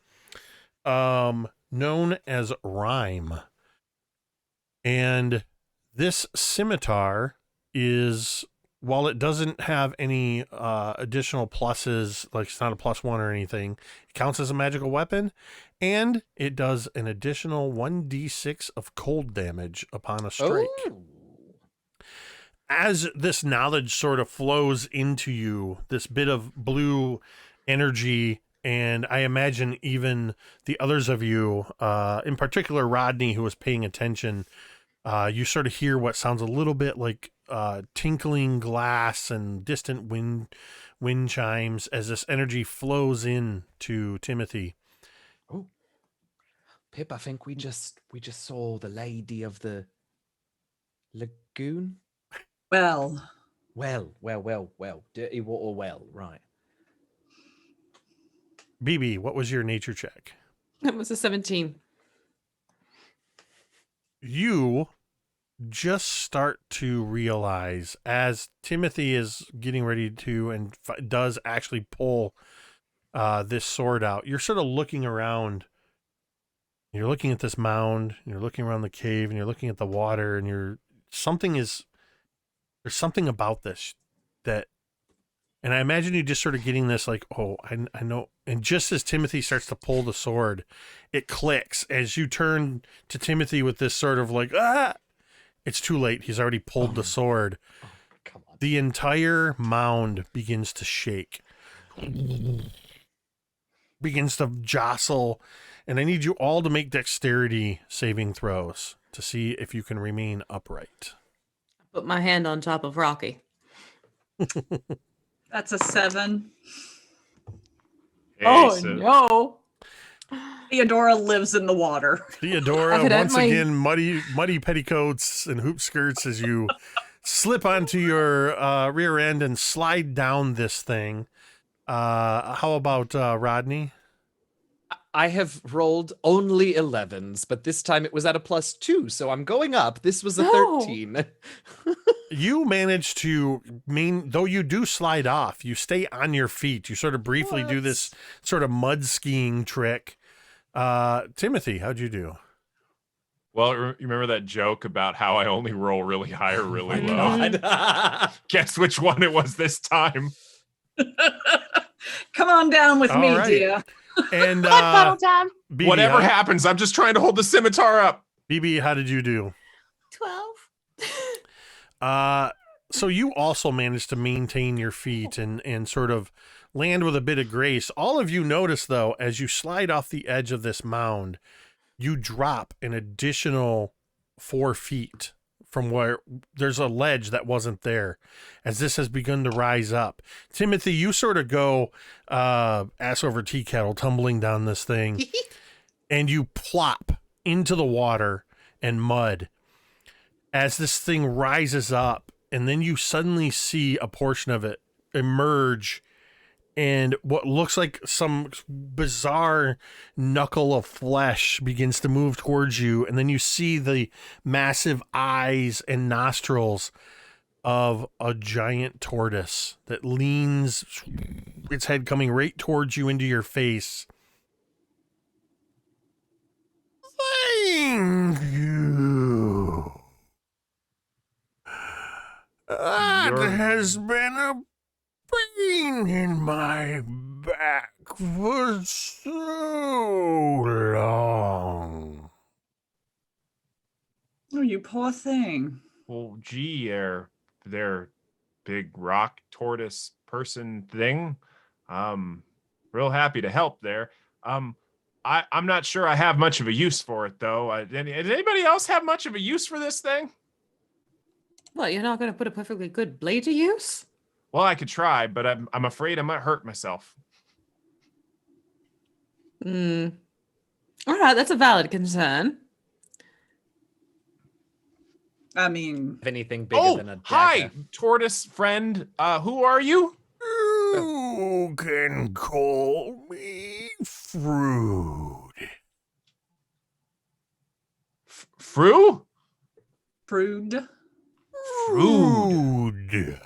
known as Rhyme. And this scimitar is, while it doesn't have any additional pluses, like it's not a +1 or anything, it counts as a magical weapon, and it does an additional 1d6 of cold damage upon a strike. Oh. As this knowledge sort of flows into you, this bit of blue energy, and I imagine even the others of you, in particular Rodney, who was paying attention, you sort of hear what sounds a little bit like tinkling glass and distant wind chimes as this energy flows in to Timothy. Oh, Pip, I think we just saw the lady of the lagoon. Well, Dirty water well, right. BB, what was your nature check? That was a 17. You just start to realize as Timothy is getting ready to and does actually pull this sword out, you're sort of looking around. You're looking at this mound, you're looking around the cave, and you're looking at the water, and there's something about this that, and I imagine you just sort of getting this like, oh, I know. And just as Timothy starts to pull the sword, it clicks as you turn to Timothy with this sort of like, ah, it's too late. He's already pulled the sword. Oh, come on. The entire mound begins to shake, begins to jostle. And I need you all to make dexterity saving throws to see if you can remain upright. Put my hand on top of Rocky. that's a 7. Hey, Oh, so- no. Theodora lives in the water. Theodora, once Evidently. again, muddy petticoats and hoop skirts as you slip onto your rear end and slide down this thing. How about Rodney? I have rolled only 11s, but this time it was at a +2, so I'm going up. This was a No. 13. You manage to, though you do slide off, you stay on your feet. You sort of briefly do this sort of mud skiing trick. Timothy, how'd you do? Well, you remember that joke about how I only roll really high or really low? God. Guess which one it was this time. Come on down with All me, right. dear. And Puddle time. BB, Whatever happens, I'm just trying to hold the scimitar up. BB, how did you do? 12. So you also managed to maintain your feet and sort of land with a bit of grace. All of you notice, though, as you slide off the edge of this mound, you drop an additional 4 feet from where there's a ledge that wasn't there as this has begun to rise up. Timothy, you sort of go ass over tea kettle tumbling down this thing and you plop into the water and mud as this thing rises up, and then you suddenly see a portion of it emerge and what looks like some bizarre knuckle of flesh begins to move towards you. And then you see the massive eyes and nostrils of a giant tortoise that leans, its head coming right towards you into your face. Thank you. That You're- has been a pain in my back for so long. Oh, you poor thing. Well, gee, their big rock tortoise person thing. Real happy to help there. I'm not sure I have much of a use for it though. Does anybody else have much of a use for this thing? Well, you're not going to put a perfectly good blade to use? Well, I could try, but I'm afraid I might hurt myself. All right, that's a valid concern. I mean, Anything bigger than a dagger. Hi, tortoise friend. Who are you? You can call me Fruit. Fru? Frood. Fruit. A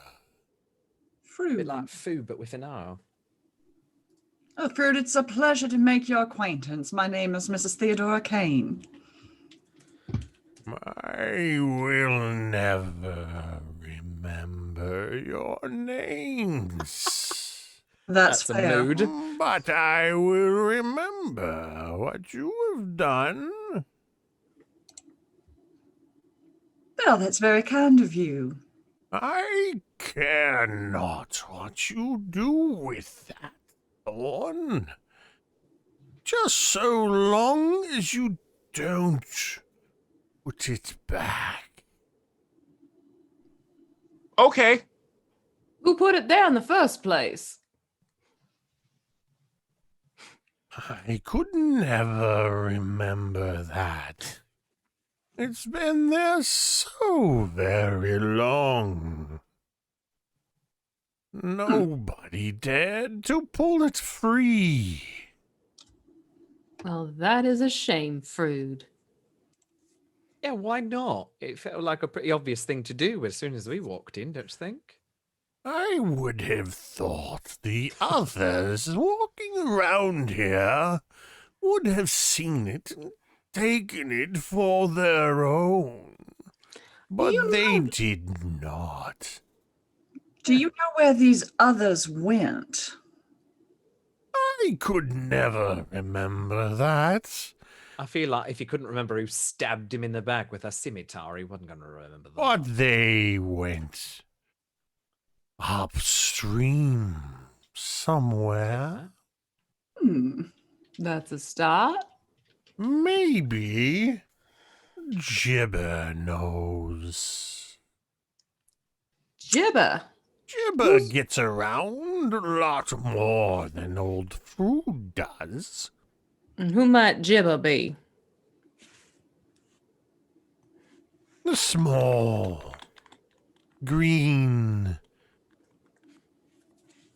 Frood. bit like food, but with an R. Oh, Frood, it's a pleasure to make your acquaintance. My name is Mrs. Theodora Cain. I will never remember your names. That's a fair. mood. But I will remember what you have done. Well, that's very kind of you. I care not what you do with that thorn. Just so long as you don't put it back. Okay. Who put it there in the first place? I could never remember that. It's been there so very long. Nobody dared to pull it free. Well, that is a shame, Frood. Yeah, why not? It felt like a pretty obvious thing to do as soon as we walked in, don't you think? I would have thought the others walking around here would have seen it and taken it for their own. But they did not. Do you know where these others went? I could never remember that. I feel like if he couldn't remember who stabbed him in the back with a scimitar, he wasn't going to remember that. But they went upstream somewhere. That's a start. Maybe Gibber knows. Gibber. Gibber gets around a lot more than old Fruit does. And who might Gibber be? The small, green,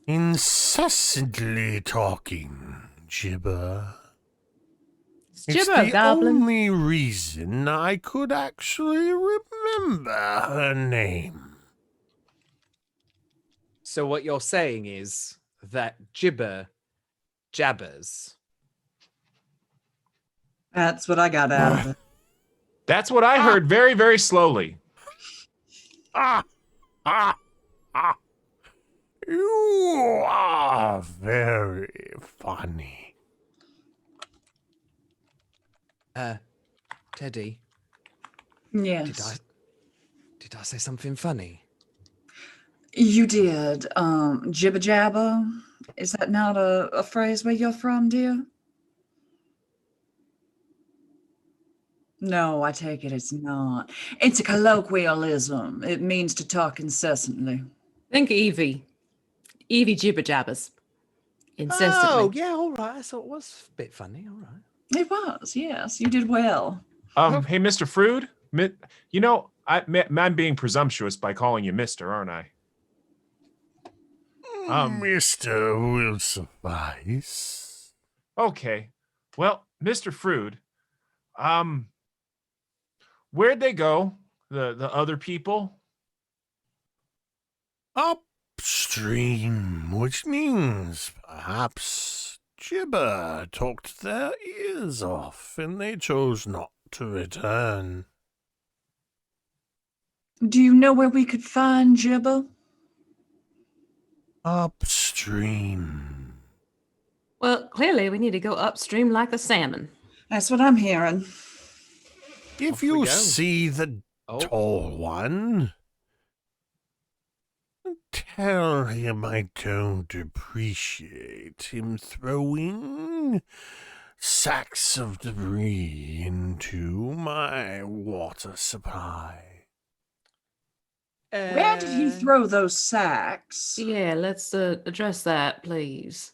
incessantly talking Gibber. Is It's Gibber a the goblin? only reason I could actually remember her name. So what you're saying is that Gibber jabbers. That's what I got out of it. That's what I heard very, very slowly. Ah! You are very funny. Teddy, Yes. did I say something funny? You did. Jibber jabber. Is that not a phrase where you're from, dear? No, I take it it's not. It's a colloquialism. It means to talk incessantly. Think Evie. Evie Jibber Jabbers. Incessantly. Oh, yeah, all right. I thought it was a bit funny. All right. It was, yes. You did well. Hey, Mr. Frood. You know, I'm being presumptuous by calling you Mister, aren't I? Mister will suffice. Okay. Well, Mr. Frood, where'd they go? The other people? Upstream, which means perhaps Gibber talked their ears off and they chose not to return. Do you know where we could find Jibber? Upstream. Well, clearly we need to go upstream like the salmon. That's what I'm hearing. If Off we you go. see the tall one, tell him I don't appreciate him throwing sacks of debris into my water supply. Where did he throw those sacks? Yeah, let's address that, please.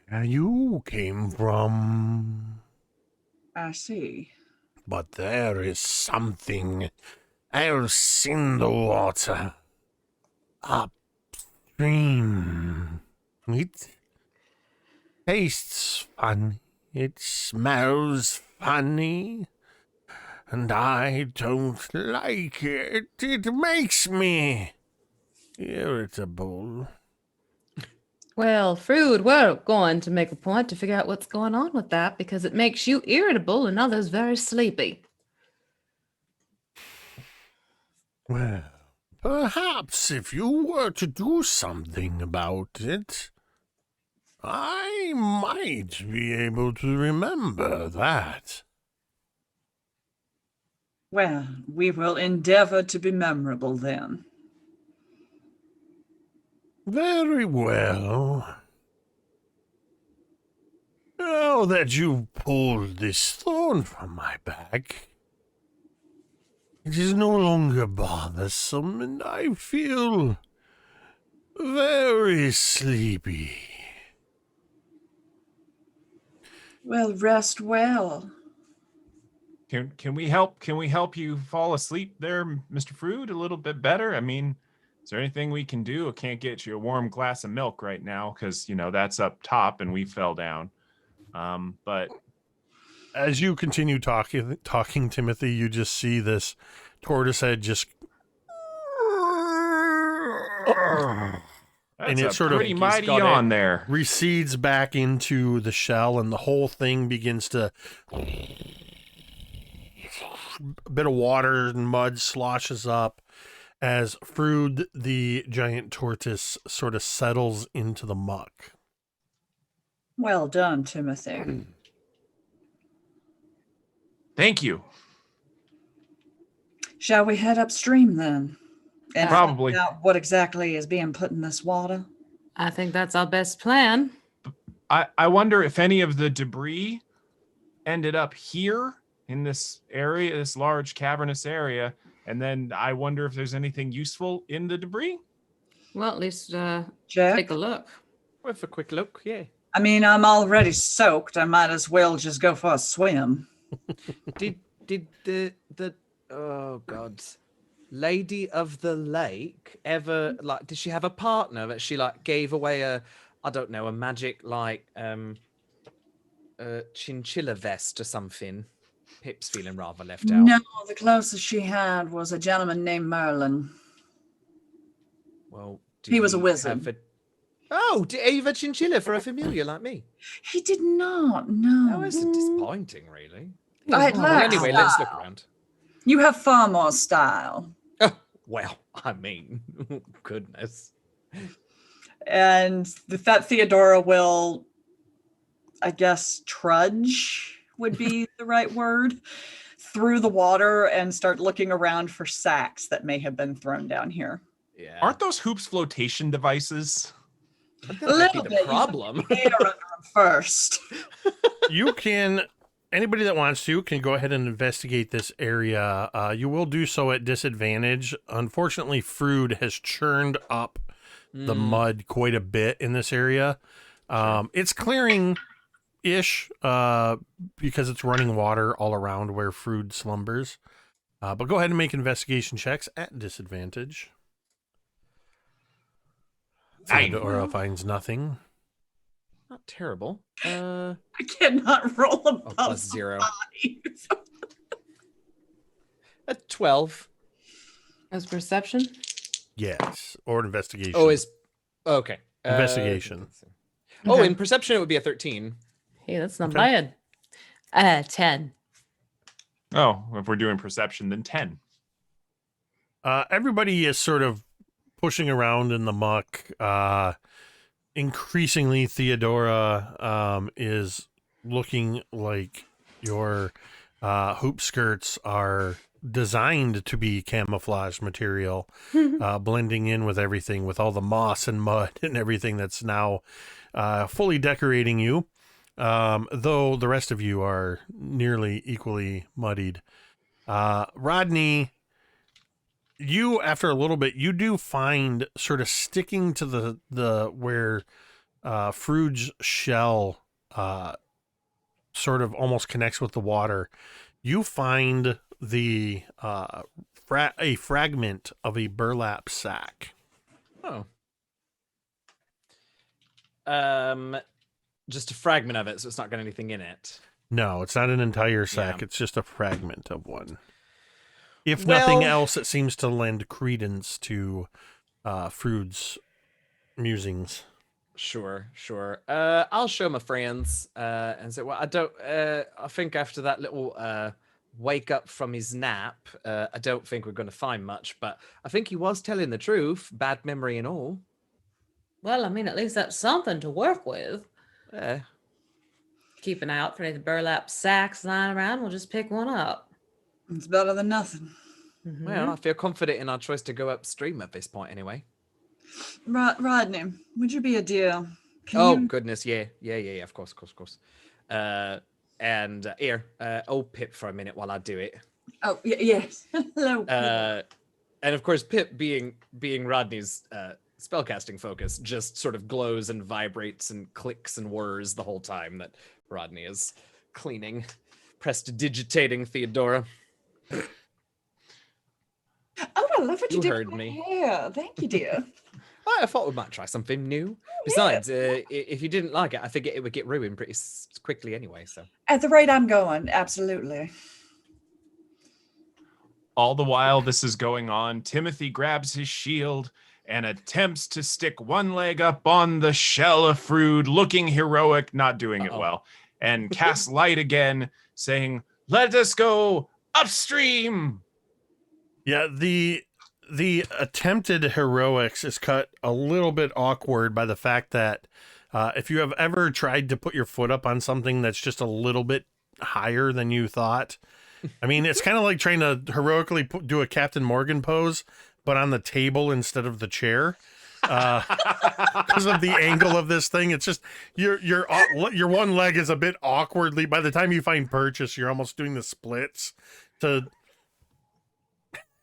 Where you came from. I see. But there is something else in the water. Upstream. It tastes funny. It smells funny. And I don't like it. It makes me irritable. Well, Frood, we're going to make a point to figure out what's going on with that because it makes you irritable and others very sleepy. Well, perhaps if you were to do something about it, I might be able to remember that. Well, we will endeavor to be memorable then. Very well. Now that you've pulled this thorn from my back, it is no longer bothersome, and I feel very sleepy. Well, rest well. Can we help you fall asleep there, Mr. Frood, a little bit better? I mean, is there anything we can do? I can't get you a warm glass of milk right now because that's up top and we fell down. But As you continue talking, Timothy, you just see this tortoise head just that's and a it sort of pretty mighty yawn there. recedes back into the shell, and the whole thing begins to. A bit of water and mud sloshes up as Frood, the giant tortoise, sort of settles into the muck. Well done, Timothy. Thank you. Shall we head upstream then? And Probably. find out what exactly is being put in this water? I think that's our best plan. I wonder if any of the debris ended up here in this area, this large cavernous area, and then I wonder if there's anything useful in the debris. Well, at least Jack? take a look. With a quick look, yeah. I mean, I'm already soaked. I might as well just go for a swim. Did the oh god, Lady of the Lake ever did she have a partner that she gave away a magic chinchilla vest or something? Pip's feeling rather left out. No, the closest she had was a gentleman named Merlin. Well, He was a wizard. Did you have a chinchilla for a familiar like me? He did not, no. That was disappointing, really. I'd Well, like Anyway, to. let's look around. You have far more style. Oh, well, I mean, goodness. And that Theodora will, I guess, trudge would be the right word, through the water and start looking around for sacks that may have been thrown down here. Yeah. Aren't those hoops flotation devices? That A might little be bit. the problem. Air under them first. You can, anybody that wants to, can go ahead and investigate this area. You will do so at disadvantage. Unfortunately, Frood has churned up the mud quite a bit in this area. It's clearing-ish because it's running water all around where Frood slumbers. But go ahead and make investigation checks at disadvantage. Theodora finds nothing. Not terrible. I cannot roll above Plus 0. 5. A 12. As perception? Yes, or investigation. Oh, is okay. Investigation. Oh, in perception it would be a 13. Hey, that's not Okay. bad. 10. Oh, if we're doing perception, then 10. Everybody is sort of pushing around in the muck. Increasingly, Theodora is looking like your hoop skirts are designed to be camouflage material, blending in with everything, with all the moss and mud and everything that's now fully decorating you, though the rest of you are nearly equally muddied. Rodney, you, after a little bit, you do find sort of sticking to the where Frood's shell sort of almost connects with the water. You find the a fragment of a burlap sack. Oh. Just a fragment of it, so it's not got anything in it. No, it's not an entire sack. Yeah. It's just a fragment of one. If nothing Well- else, it seems to lend credence to Frood's musings. Sure. I'll show my friends and say, well, I think after that little wake up from his nap, I don't think we're going to find much, but I think he was telling the truth, bad memory and all. Well, I mean, at least that's something to work with. Eh, Keep an eye out for any burlap sacks lying around. We'll just pick one up. It's better than nothing. Mhm. well, I feel confident in our choice to go upstream at this point anyway. Rodney, would you be a dear? Can you... Goodness, yeah, of course. Here, hold Pip for a minute while I do it. Oh, yes. Hello. And of course, Pip, being Rodney's spellcasting focus, just sort of glows and vibrates and clicks and whirs the whole time that Rodney is cleaning, prestidigitating Theodora. Oh, I love what you You did heard with my me. hair. Thank you, dear. I thought we might try something new. Besides, if you didn't like it, I figured it would get ruined pretty quickly anyway. So At the rate I'm going, absolutely. All the while this is going on, Timothy grabs his shield and attempts to stick one leg up on the shell of Frood, looking heroic, not doing it well, and casts light again, saying, "Let us go upstream." Yeah, the attempted heroics is cut a little bit awkward by the fact that if you have ever tried to put your foot up on something that's just a little bit higher than you thought, I mean, it's kind of like trying to heroically do a Captain Morgan pose, but on the table instead of the chair. Because of the angle of this thing, it's just your one leg is a bit awkwardly. By the time you find purchase, you're almost doing the splits.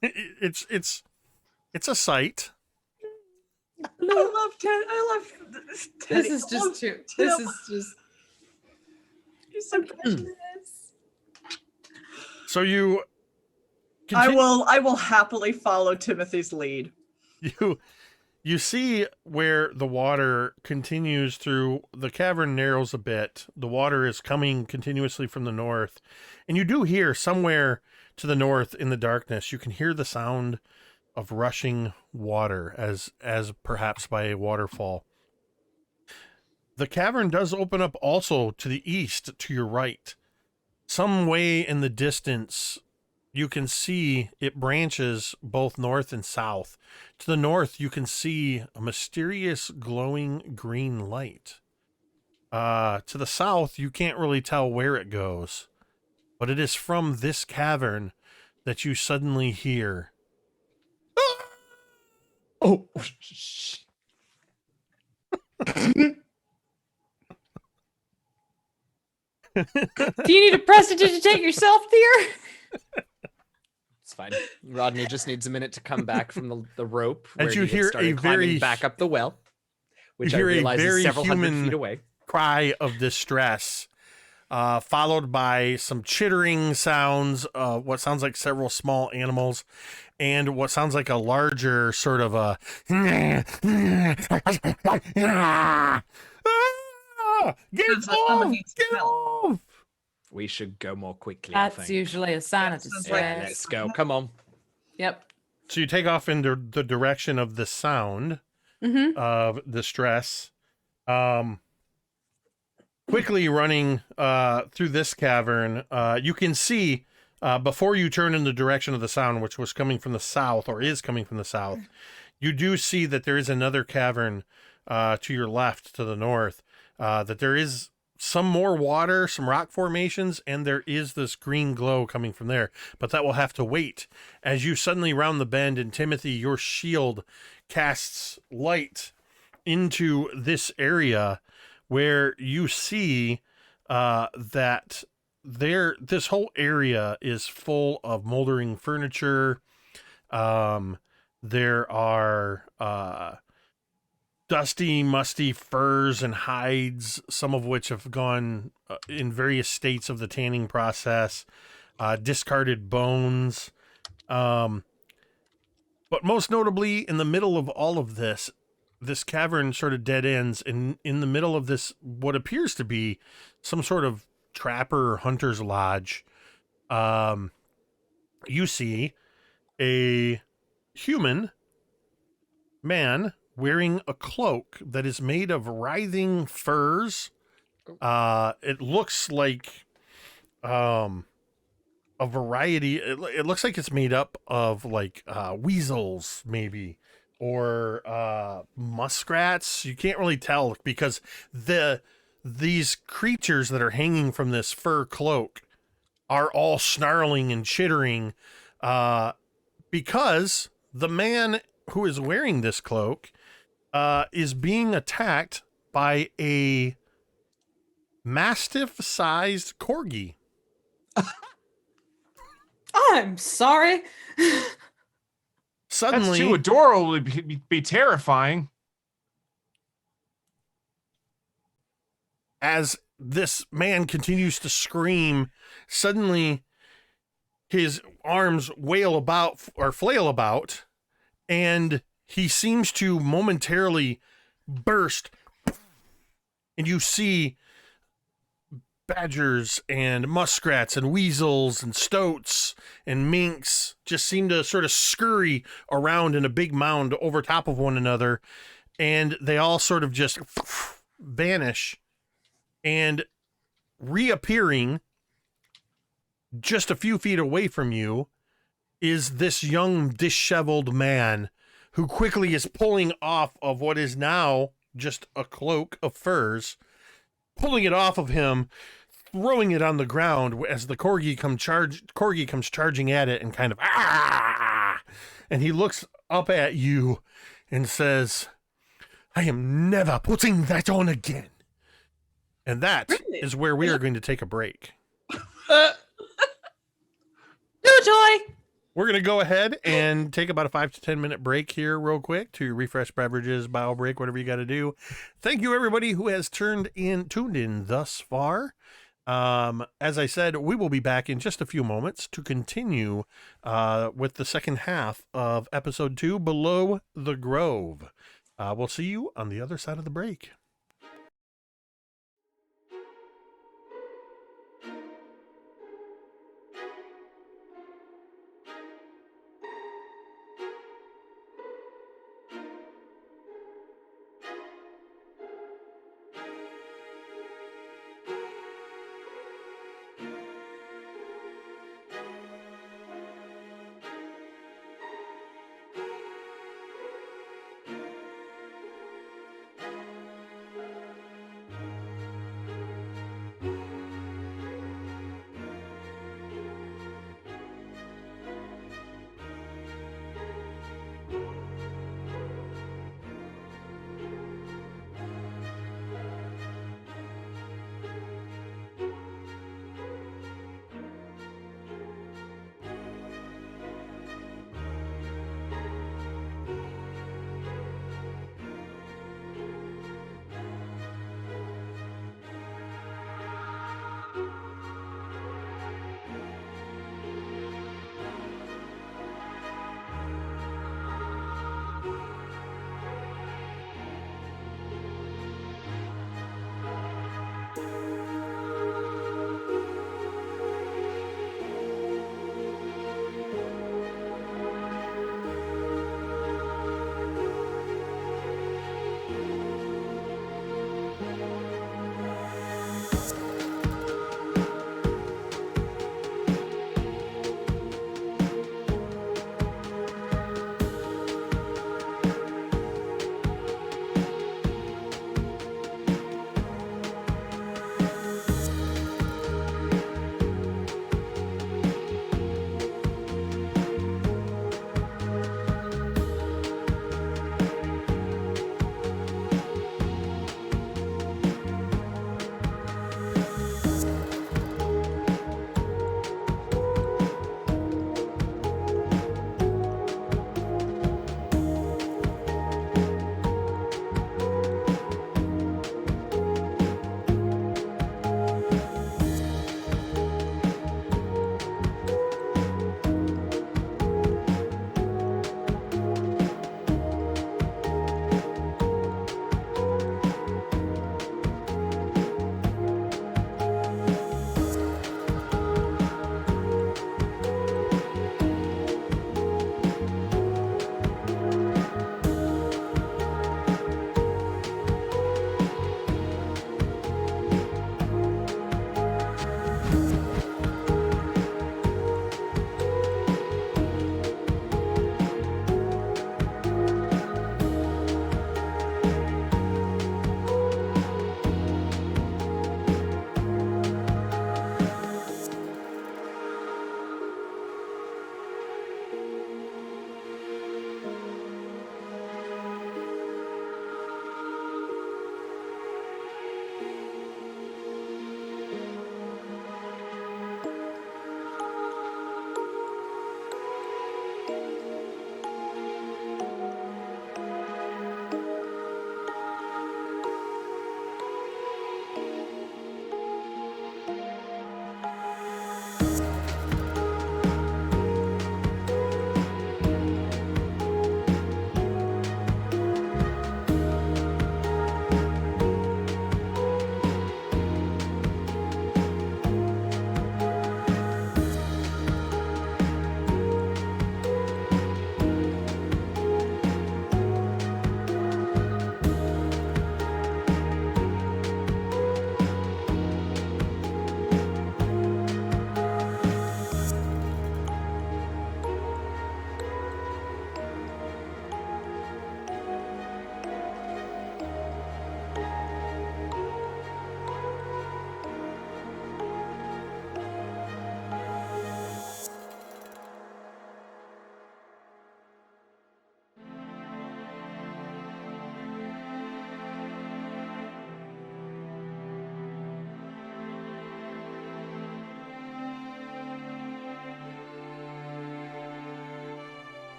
It's a sight. I love Ted. I love Teddy. This is I just love too. Tim. This is just. He's so precious. So you I will happily follow Timothy's lead. you see where the water continues through the cavern, narrows a bit. The water is coming continuously from the north, and you do hear somewhere to the north in the darkness, you can hear the sound of rushing water as perhaps by a waterfall. The cavern does open up also to the east, to your right. Some way in the distance, you can see it branches both north and south. To the north, you can see a mysterious glowing green light. To the south, you can't really tell where it goes, but it is from this cavern that you suddenly hear. Oh, Do you need to prestidigitate yourself, dear? it's fine. Rodney just needs a minute to come back from the rope. And where you he had hear started a climbing very- back up the well, which you I hear a realize very is several hundred human- feet away. Cry of distress, followed by some chittering sounds, what sounds like several small animals, and what sounds like a larger sort of a get Sounds like someone off! needs Get help. off! We should go more quickly. I That's think. usually a sign of sounds like- Yeah, distress. let's go. Come on. Yep. So you take off into the direction of the sound Mm-hmm. of distress. Quickly running through this cavern, you can see before you turn in the direction of the sound, which was coming from the south or is coming from the south, you do see that there is another cavern to your left, to the north, that there is some more water, some rock formations, and there is this green glow coming from there. But that will have to wait. As you suddenly round the bend, and Timothy, your shield casts light into this area where you see that this whole area is full of moldering furniture, There are dusty, musty furs and hides, some of which have gone in various states of the tanning process, discarded bones. But most notably, in the middle of all of this, this cavern sort of dead ends, and in the middle of this, what appears to be some sort of trapper or hunter's lodge, you see a human man wearing a cloak that is made of writhing furs. It looks like a variety. It looks like it's made up of like weasels, maybe, or muskrats. You can't really tell because these creatures that are hanging from this fur cloak are all snarling and chittering, because the man who is wearing this cloak is being attacked by a mastiff-sized corgi. I'm sorry. That's Suddenly, too adorable to be terrifying. as this man continues to scream, suddenly his arms wail about or flail about, and he seems to momentarily burst, and you see badgers and muskrats and weasels and stoats and minks just seem to sort of scurry around in a big mound over top of one another, and they all sort of just vanish, and reappearing just a few feet away from you is this young disheveled man who quickly is pulling off of what is now just a cloak of furs, pulling it off of him, throwing it on the ground as the corgi comes charging at it, and kind of and he looks up at you and says, "I am never putting that on again." And that is where we are going to take a break. No joy. We're going to go ahead and take about a 5 to 10 minute break here real quick to refresh beverages, bio break, whatever you got to do. Thank you, everybody who has tuned in thus far. As I said, we will be back in just a few moments to continue with the second half of episode 2, Below the Grove. We'll see you on the other side of the break.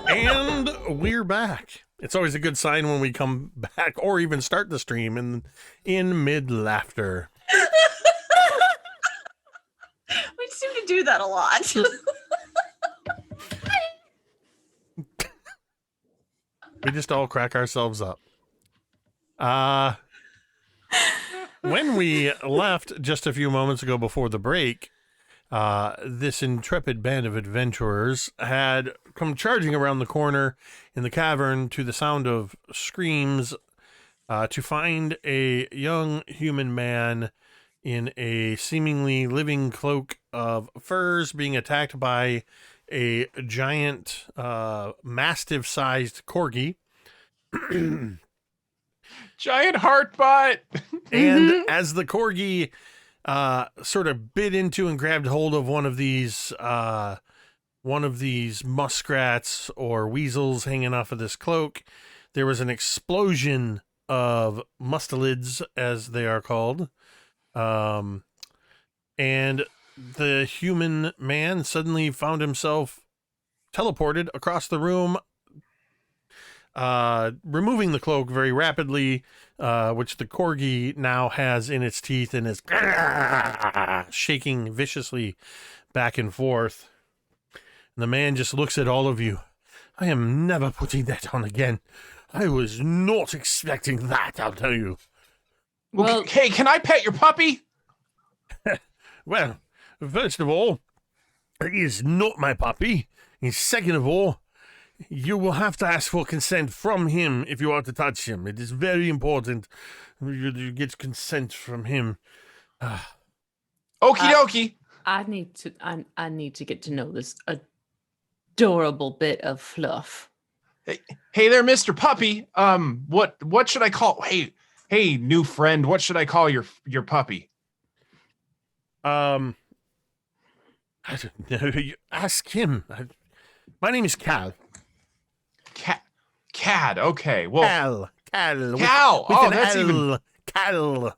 And we're back. It's always a good sign when we come back or even start the stream in mid laughter. We seem to do that a lot. We just all crack ourselves up. When we left just a few moments ago before the break, this intrepid band of adventurers had come charging around the corner in the cavern to the sound of screams to find a young human man in a seemingly living cloak of furs being attacked by a giant mastiff-sized corgi. Giant heart butt. And as the corgi sort of bit into and grabbed hold of one of these muskrats or weasels hanging off of this cloak, there was an explosion of mustelids, as they are called. And the human man suddenly found himself teleported across the room, removing the cloak very rapidly, which the corgi now has in its teeth and is shaking viciously back and forth. And the man just looks at all of you. I am never putting that on again. I was not expecting that, I'll tell you. Well, Hey, can I pet your puppy? Well, first of all, he is not my puppy. And second of all, you will have to ask for consent from him if you are to touch him. It is very important you get consent from him. Okie dokie. I need to get to know this adorable bit of fluff. Hey there, Mr. Puppy. What should I call? Hey, new friend. What should I call your puppy? I don't know. You ask him. My name is Cal. Cad. Okay. Well, Cal. Cal. With Oh, an that's L. even. Cal.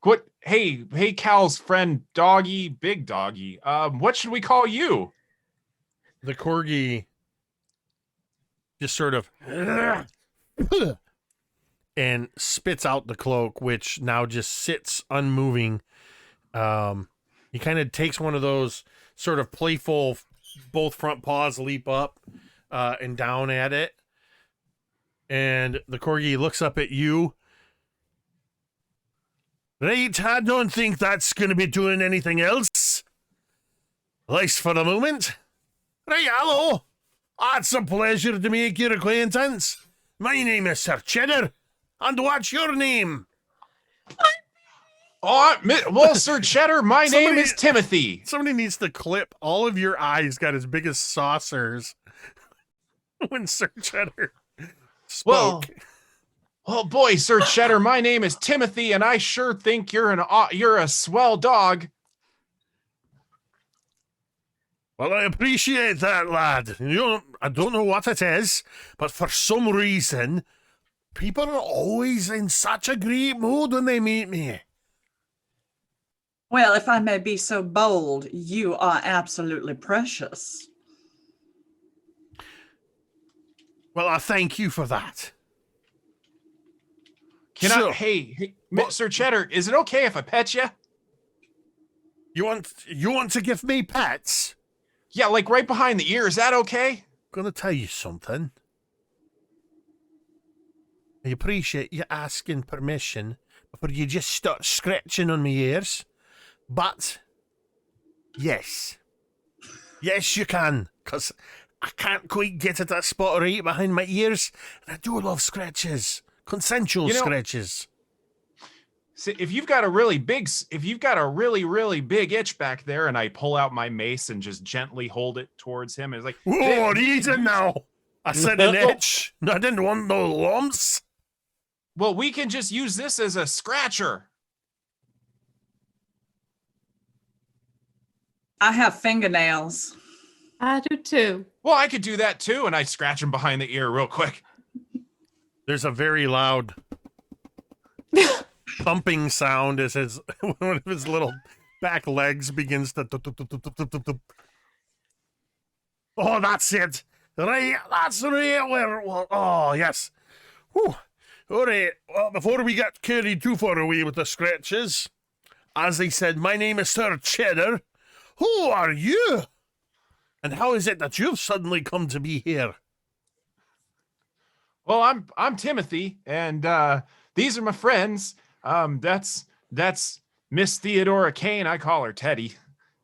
What? Hey, Cal's friend, Doggy, Big Doggy. What should we call you? The corgi just sort of and spits out the cloak, which now just sits unmoving. He kind of takes one of those sort of playful, both front paws leap up and down at it. And the corgi looks up at you. Right, I don't think that's going to be doing anything else. At least for the moment. Right, hello. It's a pleasure to make your acquaintance. My name is Sir Cheddar. And what's your name? Well, Sir Cheddar, my name is Timothy. Somebody needs to clip all of your eyes got as big as saucers when Sir Cheddar spoke. Well, boy, Sir Cheddar, my name is Timothy, and I sure think you're a swell dog. Well, I appreciate that, lad. I don't know what it is, but for some reason, people are always in such a great mood when they meet me. Well, if I may be so bold, you are absolutely precious. Well, I thank you for that. Hey, Sir Cheddar, is it okay if I pet you? You want to give me pets? Yeah, like right behind the ear. Is that okay? I'm gonna tell you something. I appreciate you asking permission before you just start scratching on my ears. But, yes, you can, because I can't quite get at that spot right behind my ears, and I do love scratches, consensual scratches. See, if you've got a really, really big itch back there, and I pull out my mace and just gently hold it towards him, it's like, whoa, easy now. I said an itch. I didn't want no lumps. Well, we can just use this as a scratcher. I have fingernails. I do too. Well, I could do that too, and I scratch him behind the ear real quick. There's a very loud thumping sound as one of his little back legs begins to. Oh, that's it. Right, that's right. Oh, yes. Whew. All right. Well, before we get carried too far away with the scratches, as I said, my name is Sir Cheddar. Who are you? And how is it that you've suddenly come to be here? Well, I'm Timothy, and these are my friends. That's Miss Theodora Cain. I call her Teddy.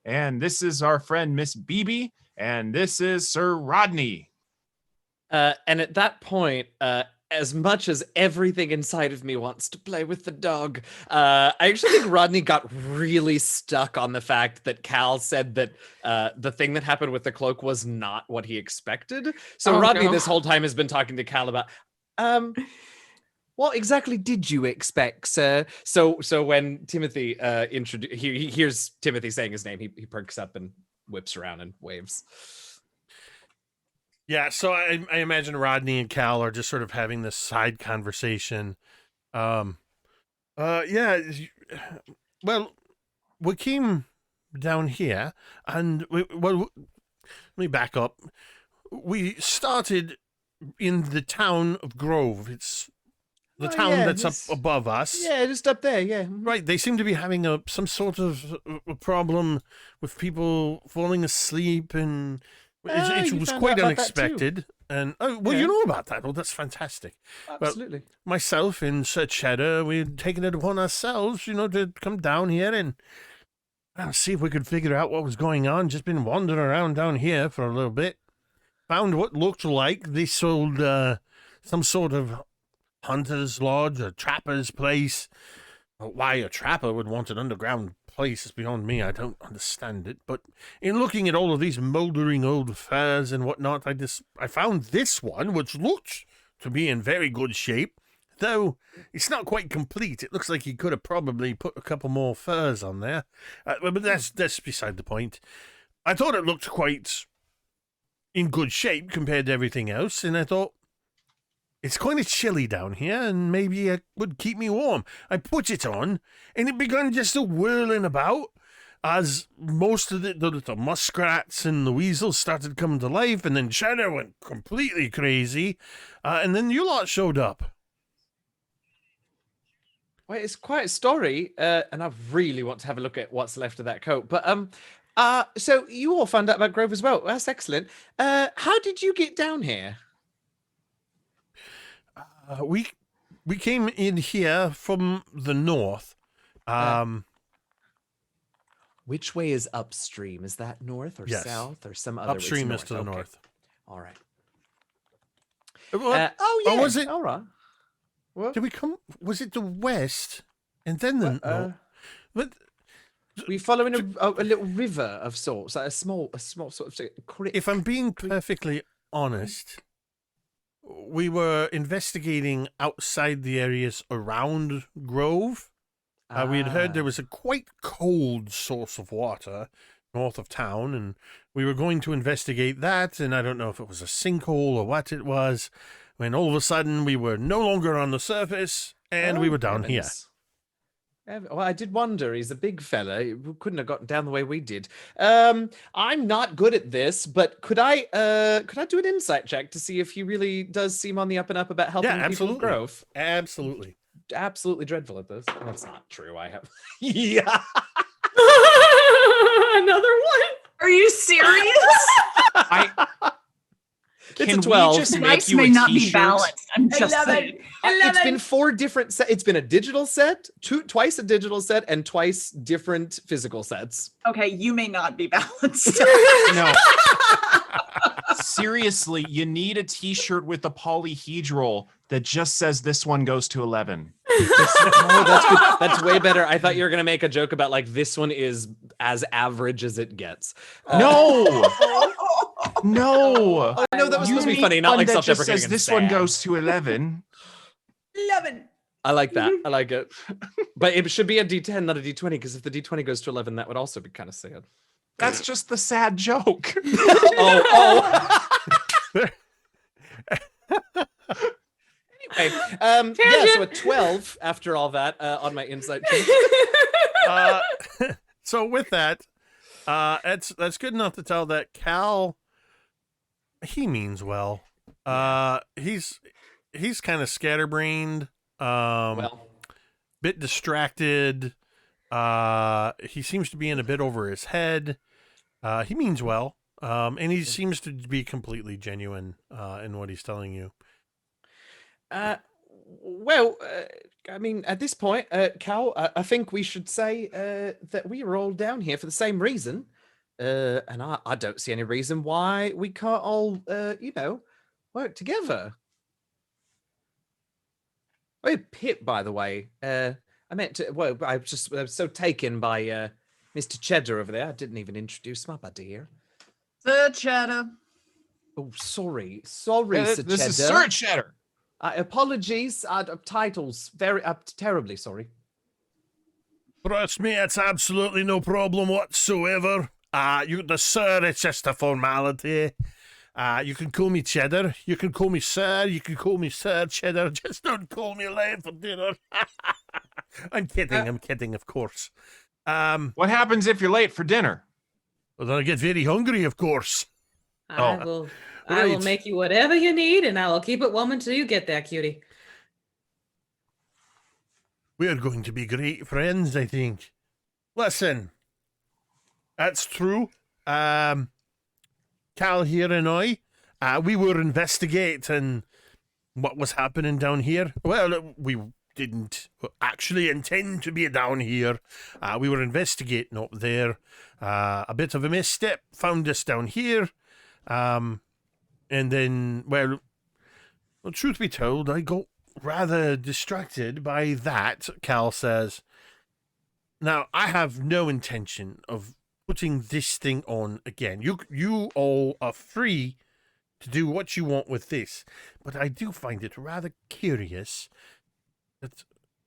And this is our friend Miss Beebe, and this is Sir Rodney. And at that point, as much as everything inside of me wants to play with the dog, I actually think Rodney got really stuck on the fact that Cal said that the thing that happened with the cloak was not what he expected. So Oh, Rodney no. this whole time has been talking to Cal about, what exactly did you expect, sir? So when Timothy he hears Timothy saying his name, he perks up and whips around and waves. Yeah, so I imagine Rodney and Cal are just sort of having this side conversation. Yeah, well, we came down here, and let me back up. We started in the town of Grove. It's the town that's up above us. Yeah, just up there, yeah. Right, they seem to be having some sort of a problem with people falling asleep, and it you was found quite out about that too. unexpected. And well, Yeah. you know about that. Well, that's fantastic. Absolutely. Myself and Sir Cheddar, we'd taken it upon ourselves, to come down here and see if we could figure out what was going on. Just been wandering around down here for a little bit. Found what looked like they sold some sort of hunter's lodge, a trapper's place. Why a trapper would want an underground place is beyond me. I don't understand it. But in looking at all of these moldering old furs and whatnot, I found this one, which looked to be in very good shape, though it's not quite complete. It looks like he could have probably put a couple more furs on there. But that's beside the point. I thought it looked quite in good shape compared to everything else, and I thought, it's kind of chilly down here, and maybe it would keep me warm. I put it on, and it began just to whirling about as most of the muskrats and the weasels started coming to life, and then Cheddar went completely crazy, and then you lot showed up. Well, it's quite a story, and I really want to have a look at what's left of that coat. But so you all found out about Grove as well. That's excellent. How did you get down here? We came in here from the north. Which way is upstream? Is that north or Yes. south or some other? Upstream It's is to the okay. north. All right. What? Oh yeah. was it? All right. What? Did we come? Was it the west and then the north? But We following a little river of sorts, like a small sort of creek. if I'm being perfectly honest, we were investigating outside the areas around Grove. We had heard there was a quite cold source of water north of town, and we were going to investigate that, and I don't know if it was a sinkhole or what it was, when all of a sudden we were no longer on the surface, and we were down here. Well, I did wonder. He's a big fella. He couldn't have gotten down the way we did. I'm not good at this, but could I do an insight check to see if he really does seem on the up and up about helping Yeah, people absolutely. with Grove? Absolutely. Absolutely dreadful at this. That's not true. I have. Yeah. Another one. Are you serious? It's Can a 12. we just make Dice you may a not be t-shirt? balanced. I'm just 11. saying. It's been 4 different sets. It's been a digital set, twice a digital set, and twice different physical sets. Okay, you may not be balanced. No. Seriously, you need a t-shirt with a polyhedral that just says this one goes to 11. Oh, that's good. That's way better. I thought you were gonna make a joke about like this one is as average as it gets. No. No. Oh, no, that was You supposed to be need funny, not one like that just self-deprecating. says and this one sad. goes to 11. 11. I like that. I like it. But it should be a D10, not a D20, because if the D20 goes to 11, that would also be kind of sad. That's just the sad joke. Oh. Anyway, yeah, so a 12 after all that on my insight check. So with that, that's good enough to tell that Cal He means well. He's kind of scatterbrained. Well, Bit distracted. He seems to be in a bit over his head. He means well. And he seems to be completely genuine in what he's telling you. well, I mean, at this point, Cal, I think we should say that we are all down here for the same reason. And I don't see any reason why we can't all, work together. Oh, Pip, by the way. I meant to, well, I was so taken by Mr. Cheddar over there. I didn't even introduce my buddy here. The Cheddar. Oh, sorry, Yeah, Sir this Cheddar. is Sir Cheddar. Apologies, titles. Very terribly sorry. Trust me, it's absolutely no problem whatsoever. The sir, it's just a formality. You can call me Cheddar. You can call me Sir. You can call me Sir Cheddar. Just don't call me late for dinner. I'm kidding, of course. What happens if you're late for dinner? Well, then I get very hungry, of course. I will right. make you whatever you need, and I will keep it warm until you get there, cutie. We are going to be great friends, I think. Listen, that's true. Cal here and I, we were investigating what was happening down here. Well, we didn't actually intend to be down here. We were investigating up there. A bit of a misstep found us down here. And then, well, truth be told, I got rather distracted by that, Cal says. Now, I have no intention of putting this thing on again. You all are free to do what you want with this, but I do find it rather curious that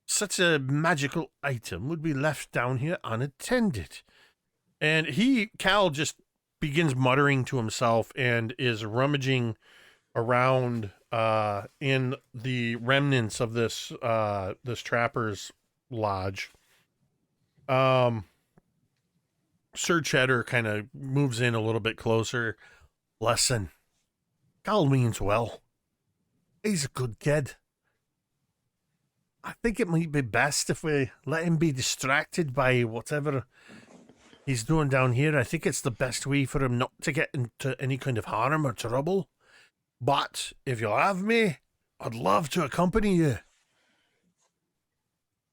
such a magical item would be left down here unattended. And Cal just begins muttering to himself and is rummaging around in the remnants of this trapper's lodge. Sir Cheddar kind of moves in a little bit closer. Listen, Cal means well. He's a good kid. I think it might be best if we let him be distracted by whatever he's doing down here. I think it's the best way for him not to get into any kind of harm or trouble. But if you'll have me, I'd love to accompany you.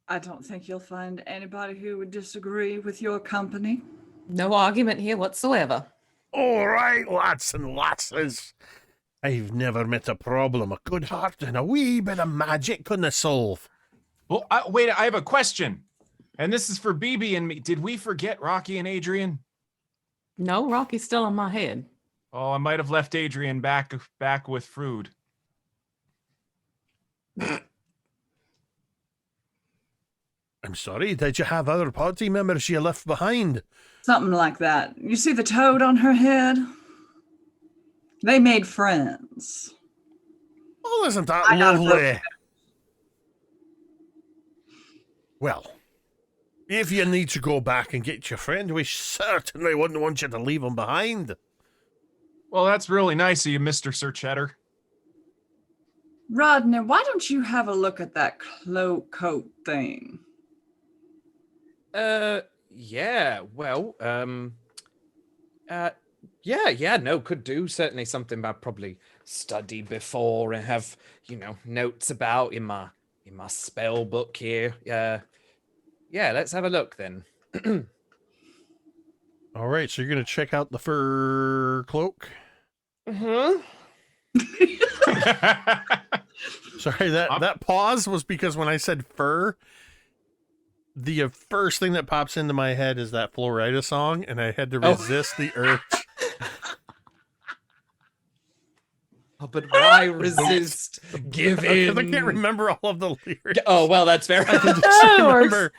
I don't think you'll find anybody who would disagree with your company. No argument here whatsoever. All right, lads and lasses. I've never met a problem a good heart and a wee bit of magic couldn't solve. Well, wait, I have a question. And this is for BB and me. Did we forget Rocky and Adrian? No, Rocky's still on my head. Oh, I might have left Adrian back with Frood. I'm sorry, did you have other party members you left behind? Something like that. You see the toad on her head? They made friends. Oh, isn't that I got a lovely? Well, if you need to go back and get your friend, we certainly wouldn't want you to leave him behind. Well, that's really nice of you, Mr. Sir Cheddar. Rodney, why don't you have a look at that cloak coat thing? Yeah, well, yeah, no, could do. Certainly something I've probably studied before and have, notes about in my spell book here. Yeah, let's have a look then. All right, so you're going to check out the fur cloak? Mm-hmm. Sorry, that pause was because when I said fur, the first thing that pops into my head is that Florida song, and I had to resist the urge. Oh, but why resist? Give in. Because I can't remember all of the lyrics. Oh, well, that's fair. I can just remember.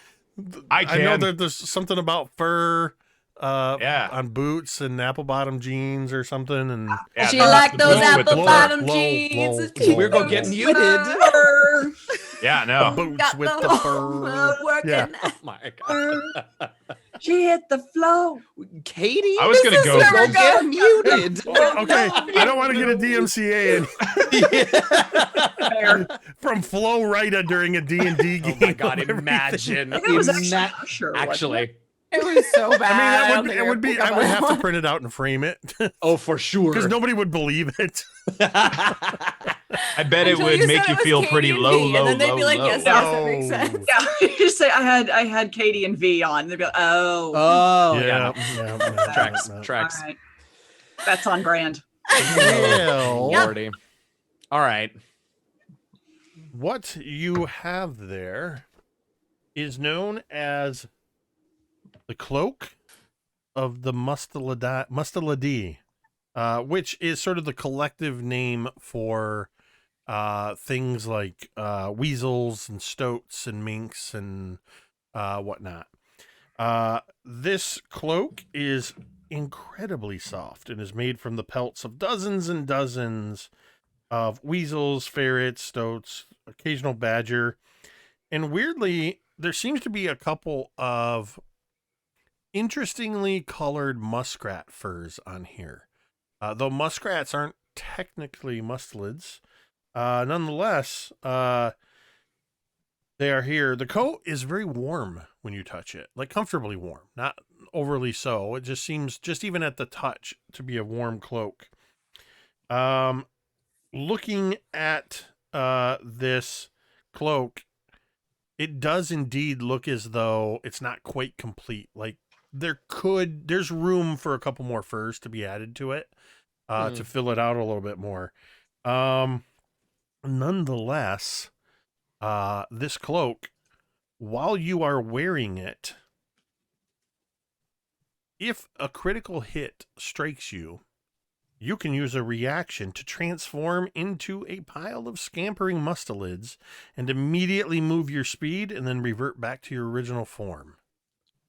I know can. that there's something about fur Yeah. on boots and apple bottom jeans or something. And Yeah, She that's like the those boot with the apple fur. bottom Low, jeans. low. We're gonna get muted. Yeah, the no. boots Got with the the fur. working. Yeah. Oh my god. She hit the floor. Katie? I was gonna go. where we're Don't get going. muted. Okay, I don't want to get a DMCA in from Flo Rida during a D&D game. Oh my god, of everything. imagine. I think it was actually Ima- Usher, wasn't it? actually. It was so bad. I don't mean, think it would be. pick up I would on have that to one. print it out and frame it Oh, for sure. because nobody would believe it. I bet it Until would said make it you was feel Katie pretty and low, V, low, and then they'd low, be like, low. yes, that makes No. sense. Yeah, you just say I had Katie and V on. They'd be like, oh, Oh, yeah, yeah. Tracks. all Tracks. right. That's on brand. Well, Lordy. All right. what you have there is known as the cloak of the Musteladae, which is sort of the collective name for things like weasels and stoats and minks and whatnot. This cloak is incredibly soft and is made from the pelts of dozens and dozens of weasels, ferrets, stoats, occasional badger, and weirdly, there seems to be a couple of interestingly colored muskrat furs on here. Though muskrats aren't technically mustelids, nonetheless, they are here. The coat is very warm when you touch it, like comfortably warm, not overly so. It just seems, just even at the touch, to be a warm cloak. Looking at this cloak, it does indeed look as though it's not quite complete. Like there's room for a couple more furs to be added to it, to fill it out a little bit more. Nonetheless, this cloak, while you are wearing it, if a critical hit strikes you, you can use a reaction to transform into a pile of scampering mustelids and immediately move your speed and then revert back to your original form.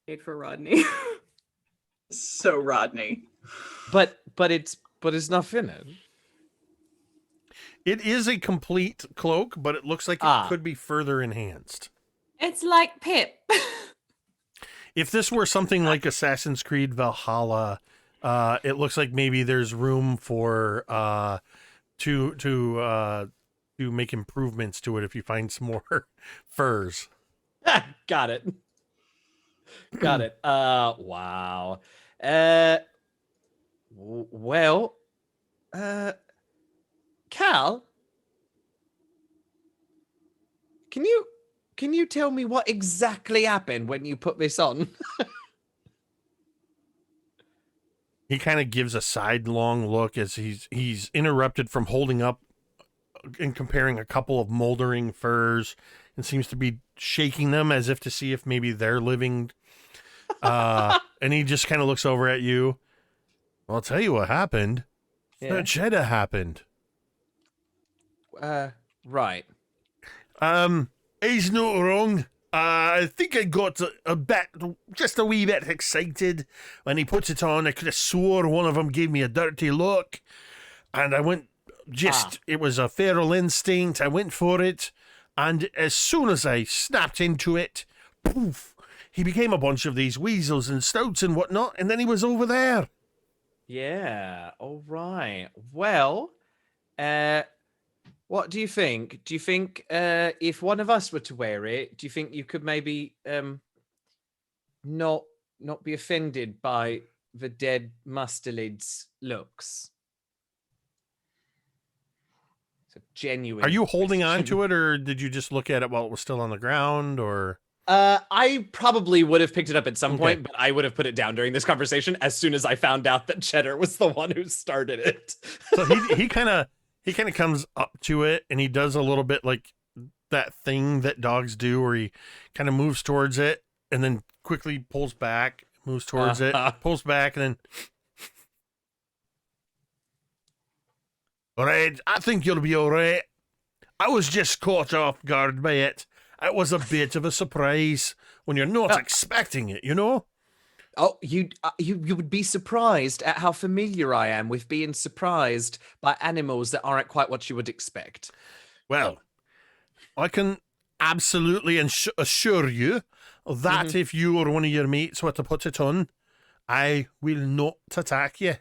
Wait for Rodney. So Rodney. But it's not finished. It is a complete cloak, but it looks like it could be further enhanced. It's like Pip. If this were something like Assassin's Creed Valhalla, it looks like maybe there's room for to make improvements to it if you find some more furs. Got it. Got it. Wow. Well, Cal, can you tell me what exactly happened when you put this on? He kind of gives a sidelong look as he's interrupted from holding up and comparing a couple of moldering furs and seems to be shaking them as if to see if maybe they're living. And he just kind of looks over at you. Well, I'll tell you what happened. Yeah. Cheddar happened. Right. He's not wrong. I think I got just a wee bit excited when he puts it on. I could have swore one of them gave me a dirty look, and I went it was a feral instinct. I went for it, and as soon as I snapped into it, poof, he became a bunch of these weasels and stouts and whatnot, and then he was over there. Yeah. All right. Well, what do you think? Do you think if one of us were to wear it, do you think you could maybe not be offended by the dead mustelid's looks? It's a genuine. Are you holding on to it, or did you just look at it while it was still on the ground, or? I probably would have picked it up at some Okay. point, but I would have put it down during this conversation as soon as I found out that Cheddar was the one who started it. So he kind of comes up to it, and he does a little bit like that thing that dogs do where he kind of moves towards it and then quickly pulls back, moves towards it, pulls back, and then all right, I think you'll be all right. I was just caught off guard by it. It was a bit of a surprise when you're not expecting it, you know? Oh, you would be surprised at how familiar I am with being surprised by animals that aren't quite what you would expect. Well, I can absolutely assure you that if you or one of your mates were to put it on, I will not attack you.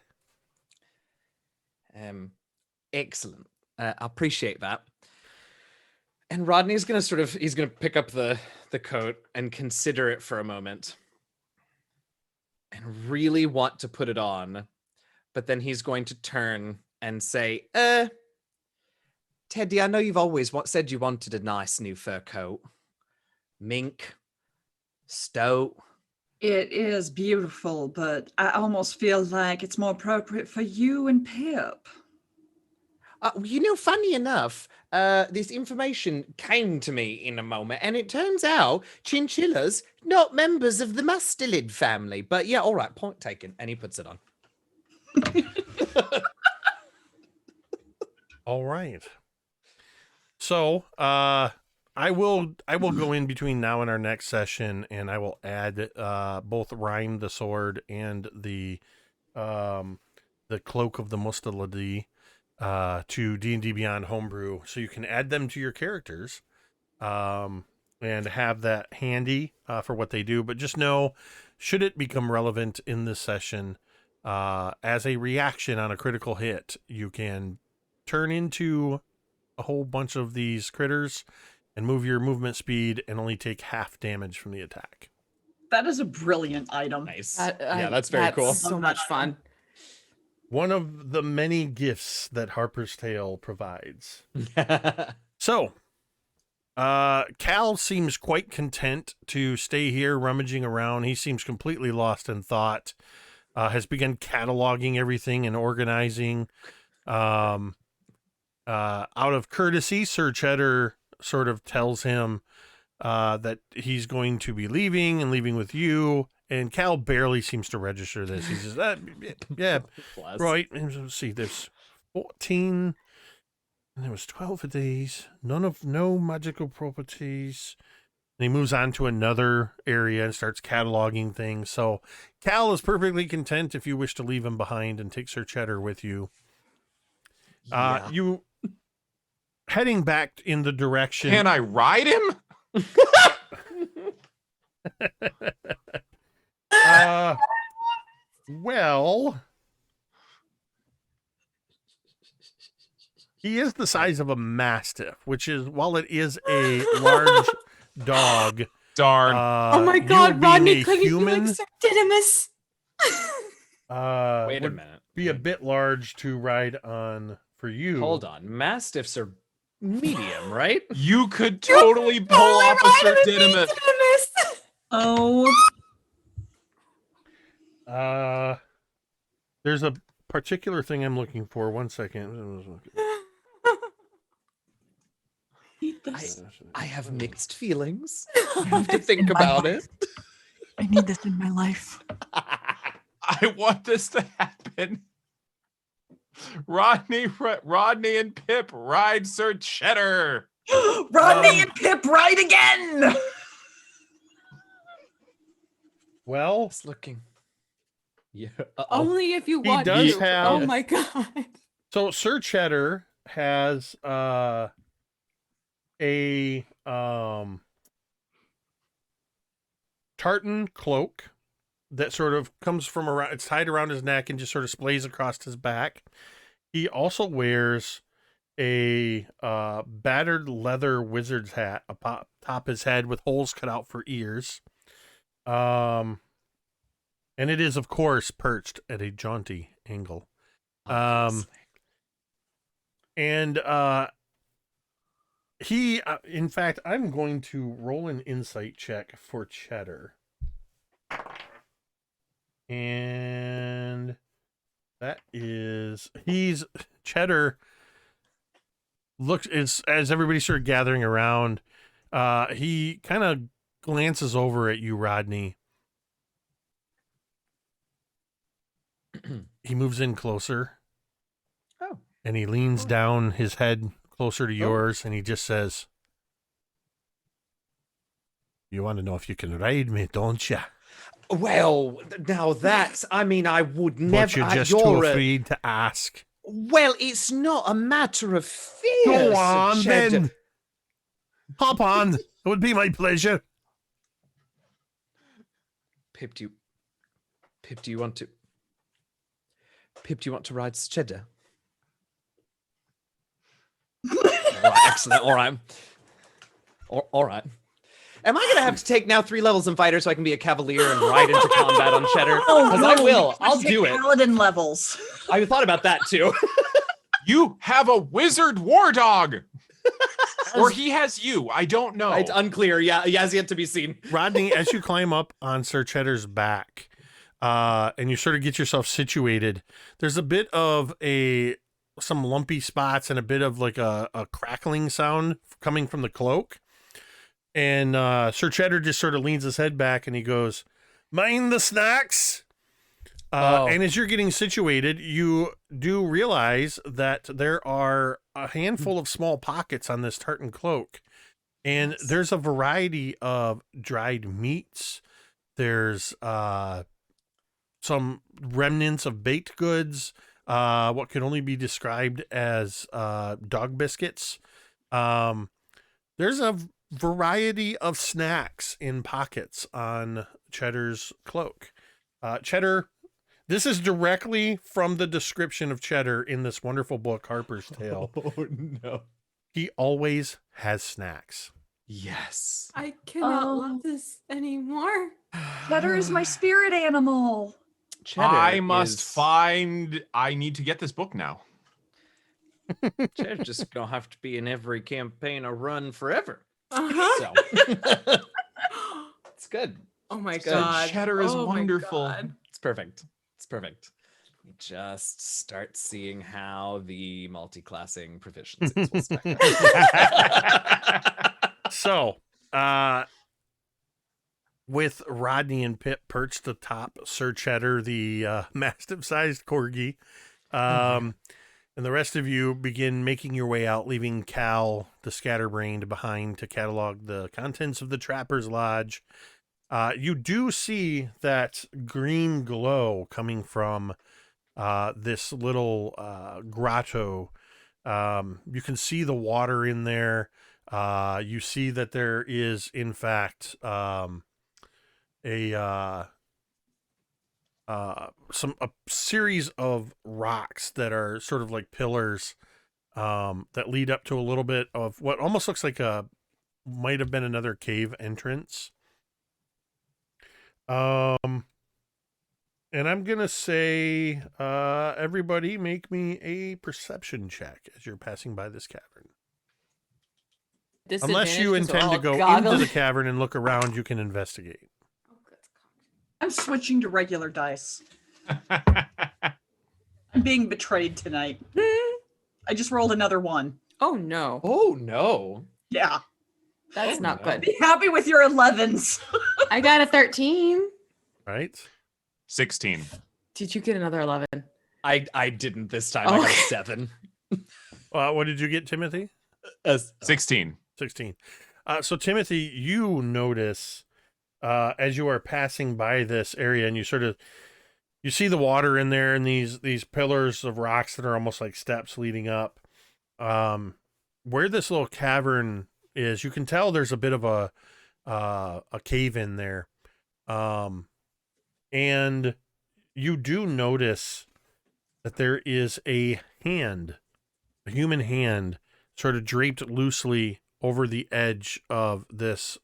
Excellent. I appreciate that. And Rodney's gonna he's gonna pick up the coat and consider it for a moment. And really want to put it on. But then he's going to turn and say, Teddy, I know you've always said you wanted a nice new fur coat. Mink, stoat. It is beautiful, but I almost feel like it's more appropriate for you and Pip. Funny enough, this information came to me in a moment, and it turns out chinchillas not members of the mustelid family. But yeah, all right, point taken. And he puts it on. All right. So, I will go in between now and our next session, and I will add both Rhyme the Sword and the Cloak of the Mustelid to D&D Beyond Homebrew, so you can add them to your characters and have that handy for what they do. But just know, should it become relevant in this session, as a reaction on a critical hit, you can turn into a whole bunch of these critters and move your movement speed and only take half damage from the attack. That is a brilliant item. Nice. That's very cool. So much fun. One of the many gifts that Harper's Tale provides. So, Cal seems quite content to stay here rummaging around. He seems completely lost in thought, has begun cataloging everything and organizing. Out of courtesy, Sir Cheddar sort of tells him that he's going to be leaving with you. And Cal barely seems to register this. He says, yeah, right. And let's see, there's 14, and there was 12 of these. No magical properties. And he moves on to another area and starts cataloging things. So Cal is perfectly content if you wish to leave him behind and take Sir Cheddar with you. You heading back in the direction. Can I ride him? Well, he is the size of a mastiff, which is, while it is a large dog. Darn. Oh my God, Rodney, couldn't you accept Didymus? Wait a minute. Be a bit large to ride on for you. Hold on. Mastiffs are medium, right? You could totally pull off a Sir Didymus. Oh. There's a particular thing I'm looking for. 1 second. Eat this. I have mixed feelings. I have to think about it. I need this in my life. I want this to happen. Rodney and Pip ride Sir Cheddar. Rodney and Pip ride again. Well, It's looking. Yeah. Only if you He want does to. have- Oh my God. so Sir Cheddar has a tartan cloak that sort of comes from around, it's tied around his neck and just sort of splays across his back. He also wears a battered leather wizard's hat atop his head with holes cut out for ears. And it is, of course, perched at a jaunty angle. And he, in fact, I'm going to roll an insight check for Cheddar. And that is, Cheddar looks, as everybody's sort of gathering around, he kind of glances over at you, Rodney. He moves in closer. Oh. And he leans down his head closer to yours, and he just says, "You want to know if you can ride me, don't you? Well, now that's, I mean, I would never. But you're just too afraid to ask." Well, it's not a matter of fear. Go Sir on, Cheddar. then. Hop on. It would be my pleasure. Pip, Pip, do you want to? Pip, do you want to ride Cheddar? All right, excellent. All right. All right. Am I gonna have to take now 3 levels in fighter so I can be a cavalier and ride into combat on Cheddar? Because I will. I'll do it. Paladin levels. I thought about that too. You have a wizard war dog. Or he has you. I don't know. It's unclear. Yeah, he has yet to be seen. Rodney, as you climb up on Sir Cheddar's back, and you sort of get yourself situated, there's a bit of some lumpy spots and a bit of like a crackling sound coming from the cloak. And Sir Cheddar just sort of leans his head back and he goes, "Mind the snacks." And as you're getting situated, you do realize that there are a handful of small pockets on this tartan cloak. And there's a variety of dried meats. There's some remnants of baked goods, what can only be described as dog biscuits. There's a variety of snacks in pockets on Cheddar's cloak. Cheddar, this is directly from the description of Cheddar in this wonderful book, Harper's Tale. Oh no. He always has snacks. Yes. I cannot Oh. love this anymore. Cheddar is my spirit animal. I need to get this book now. Cheddar's just gonna have to be in every campaign I run forever. Uh-huh. So it's good. Oh my So god. Cheddar is Oh my wonderful. God. It's perfect. It's perfect. We just start seeing how the multi-classing proficiencies will stack up. So, with Rodney and Pip perched atop Sir Cheddar, the mastiff-sized corgi, and the rest of you begin making your way out, leaving Cal, the scatterbrained, behind to catalog the contents of the Trapper's Lodge. You do see that green glow coming from this little grotto. You can see the water in there. You see that there is, in fact, a series of rocks that are sort of like pillars that lead up to a little bit of what almost looks like might have been another cave entrance. And I'm gonna say, everybody make me a perception check as you're passing by this cavern. Unless you Disadvantage 'cause we're intend to all go goggling. into the cavern and look around, you can investigate. I'm switching to regular dice. I'm being betrayed tonight. I just rolled another 1. Oh no. Oh no. Yeah. That's not good. Be happy with your 11s. I got a 13. Right? 16. Did you get another 11? I didn't this time. I got a 7. What did you get, Timothy? 16. 16. So Timothy, you notice as you are passing by this area, and you see the water in there, and these pillars of rocks that are almost like steps leading up. Where this little cavern is, you can tell there's a bit of a cave in there, and you do notice that there is a human hand, sort of draped loosely over the edge of this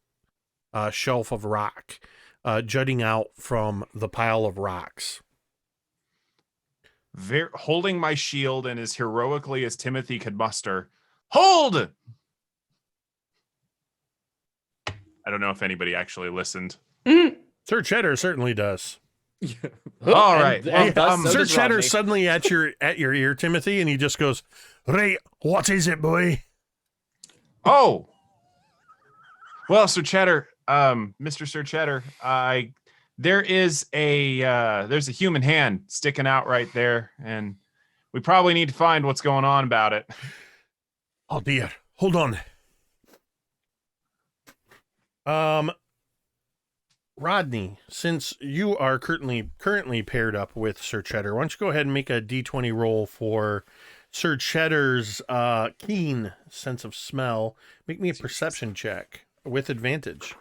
shelf of rock, jutting out from the pile of rocks. Holding my shield and as heroically as Timothy could muster, hold! I don't know if anybody actually listened. Sir Cheddar certainly does. All right. Sir Cheddar suddenly at your ear, Timothy, and he just goes, "Right, what is it, boy?" Oh, well, Sir Cheddar, Mr. Sir Cheddar, there's a human hand sticking out right there, and we probably need to find what's going on about it. Oh dear, hold on. Rodney, since you are currently paired up with Sir Cheddar, why don't you go ahead and make a D20 roll for Sir Cheddar's keen sense of smell. Make me a perception check with advantage.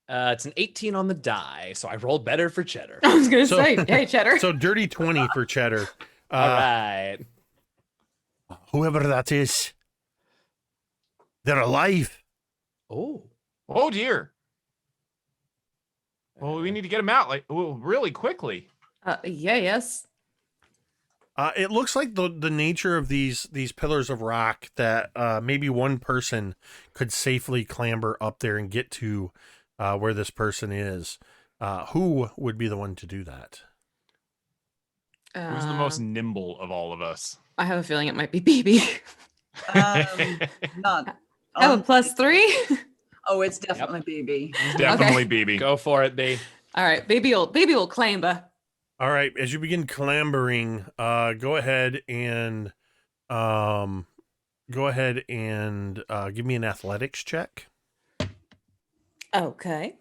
It's an 18 on the die, so I rolled better for cheddar. I was gonna So- say, hey, Cheddar. So dirty 20 for Cheddar. All right. Whoever that is, they're alive. Oh. Oh dear. Well, we need to get him out really quickly. Yes. It looks like the nature of these pillars of rock that maybe one person could safely clamber up there and get to where this person is. Who would be the one to do that? Who's the most nimble of all of us? I have a feeling it might be BB. Not. I have a +3. Oh, it's definitely BB. Definitely BB. Go for it, B. All right, baby will clamber. All right, as you begin clambering, go ahead and give me an athletics check. Okay.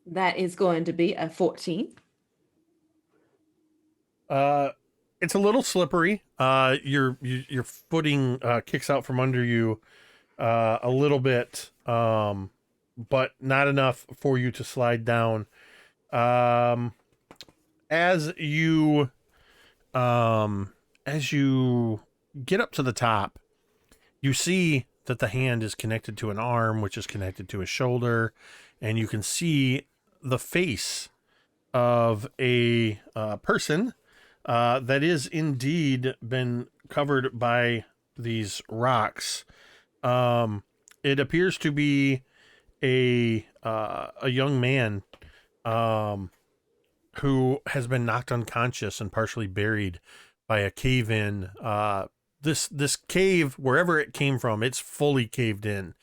That is going to be a 14. It's a little slippery. Your footing kicks out from under you a little bit, but not enough for you to slide down. As you get up to the top, you see that the hand is connected to an arm, which is connected to a shoulder, and you can see the face of a person that is indeed been covered by these rocks. It appears to be a young man who has been knocked unconscious and partially buried by a cave-in. This cave, wherever it came from, it's fully caved in.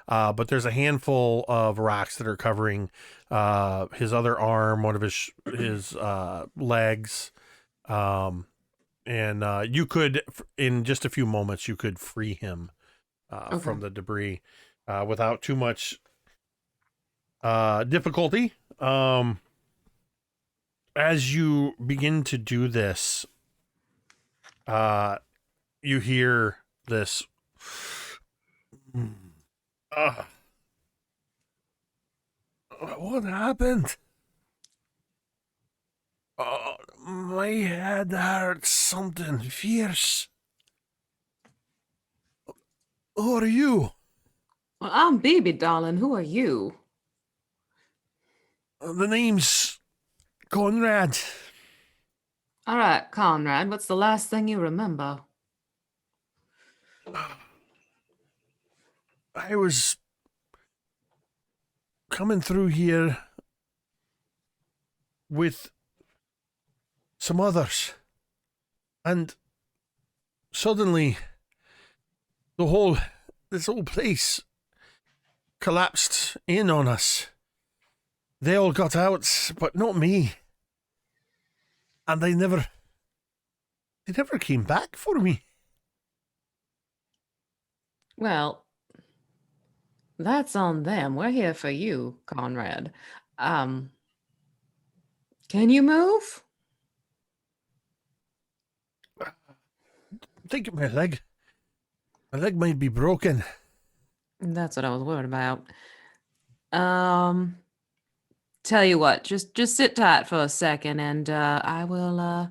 But there's a handful of rocks that are covering his other arm, one of his legs. And you could, in just a few moments, you could free him from the debris without too much difficulty. As you begin to do this, you hear this. What happened? My head hurts something fierce. Who are you? Well, I'm baby, darling. Who are you? The name's Conrad. All right, Conrad. What's the last thing you remember? I was coming through here with some others, and suddenly this whole place collapsed in on us. They all got out, but not me. And they never came back for me. Well, that's on them. We're here for you, Conrad. Can you move? I think my leg might be broken. That's what I was worried about. Tell you what, just sit tight for a second, and I will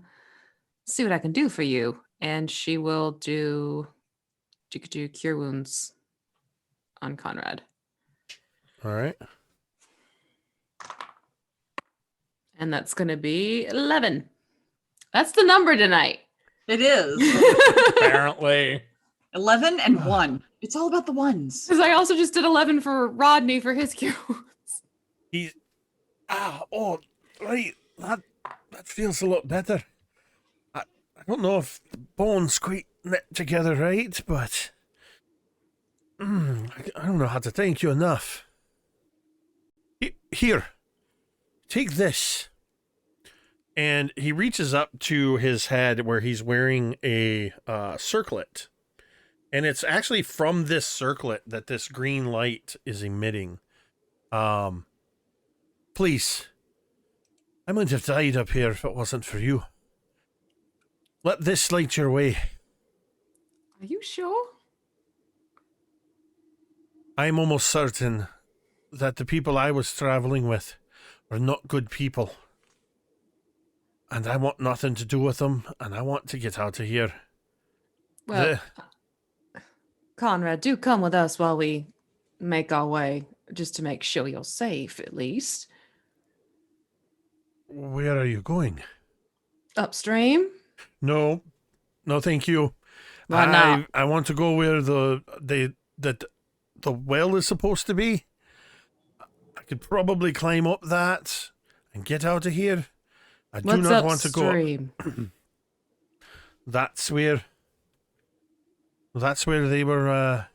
see what I can do for you. And she will do cure wounds on Conrad. All right. And that's going to be 11. That's the number tonight. It is. Apparently. 11 and 1. It's all about the ones. Because I also just did 11 for Rodney for his cure wounds. He's right. That feels a lot better. I don't know if the bones quite knit together right, but I don't know how to thank you enough. Here, take this. And he reaches up to his head where he's wearing a circlet. And it's actually from this circlet that this green light is emitting. Please, I might have died up here if it wasn't for you. Let this light your way. Are you sure? I'm almost certain that the people I was traveling with are not good people. And I want nothing to do with them, and I want to get out of here. Well, Conrad, do come with us while we make our way, just to make sure you're safe, at least. Where are you going? Upstream? No, thank you. Why not? I want to go where the well is supposed to be. I could probably climb up that and get out of here. I do What's not want to go. upstream? That's where they were.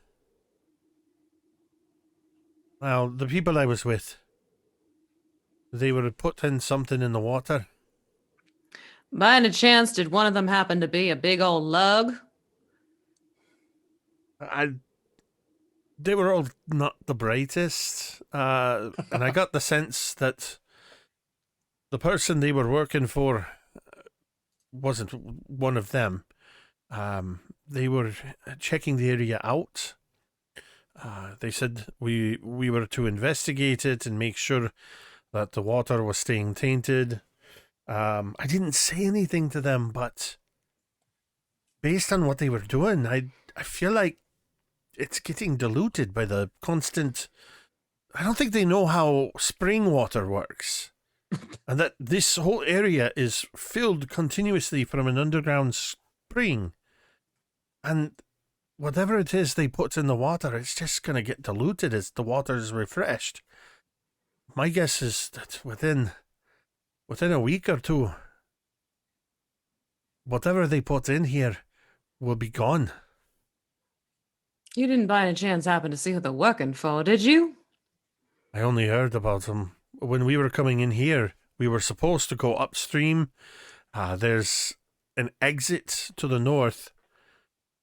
Well, the people I was with, they were putting something in the water. By any chance, did one of them happen to be a big old lug? They were all not the brightest, and I got the sense that the person they were working for wasn't one of them. They were checking the area out. They said we were to investigate it and make sure that the water was staying tainted. I didn't say anything to them, but based on what they were doing, I feel like it's getting diluted by the constant. I don't think they know how spring water works, and that this whole area is filled continuously from an underground spring, and whatever it is they put in the water, it's just going to get diluted as the water is refreshed. My guess is that within a week or two, whatever they put in here will be gone. You didn't by any chance happen to see who they're working for, did you? I only heard about them. When we were coming in here, we were supposed to go upstream. There's an exit to the north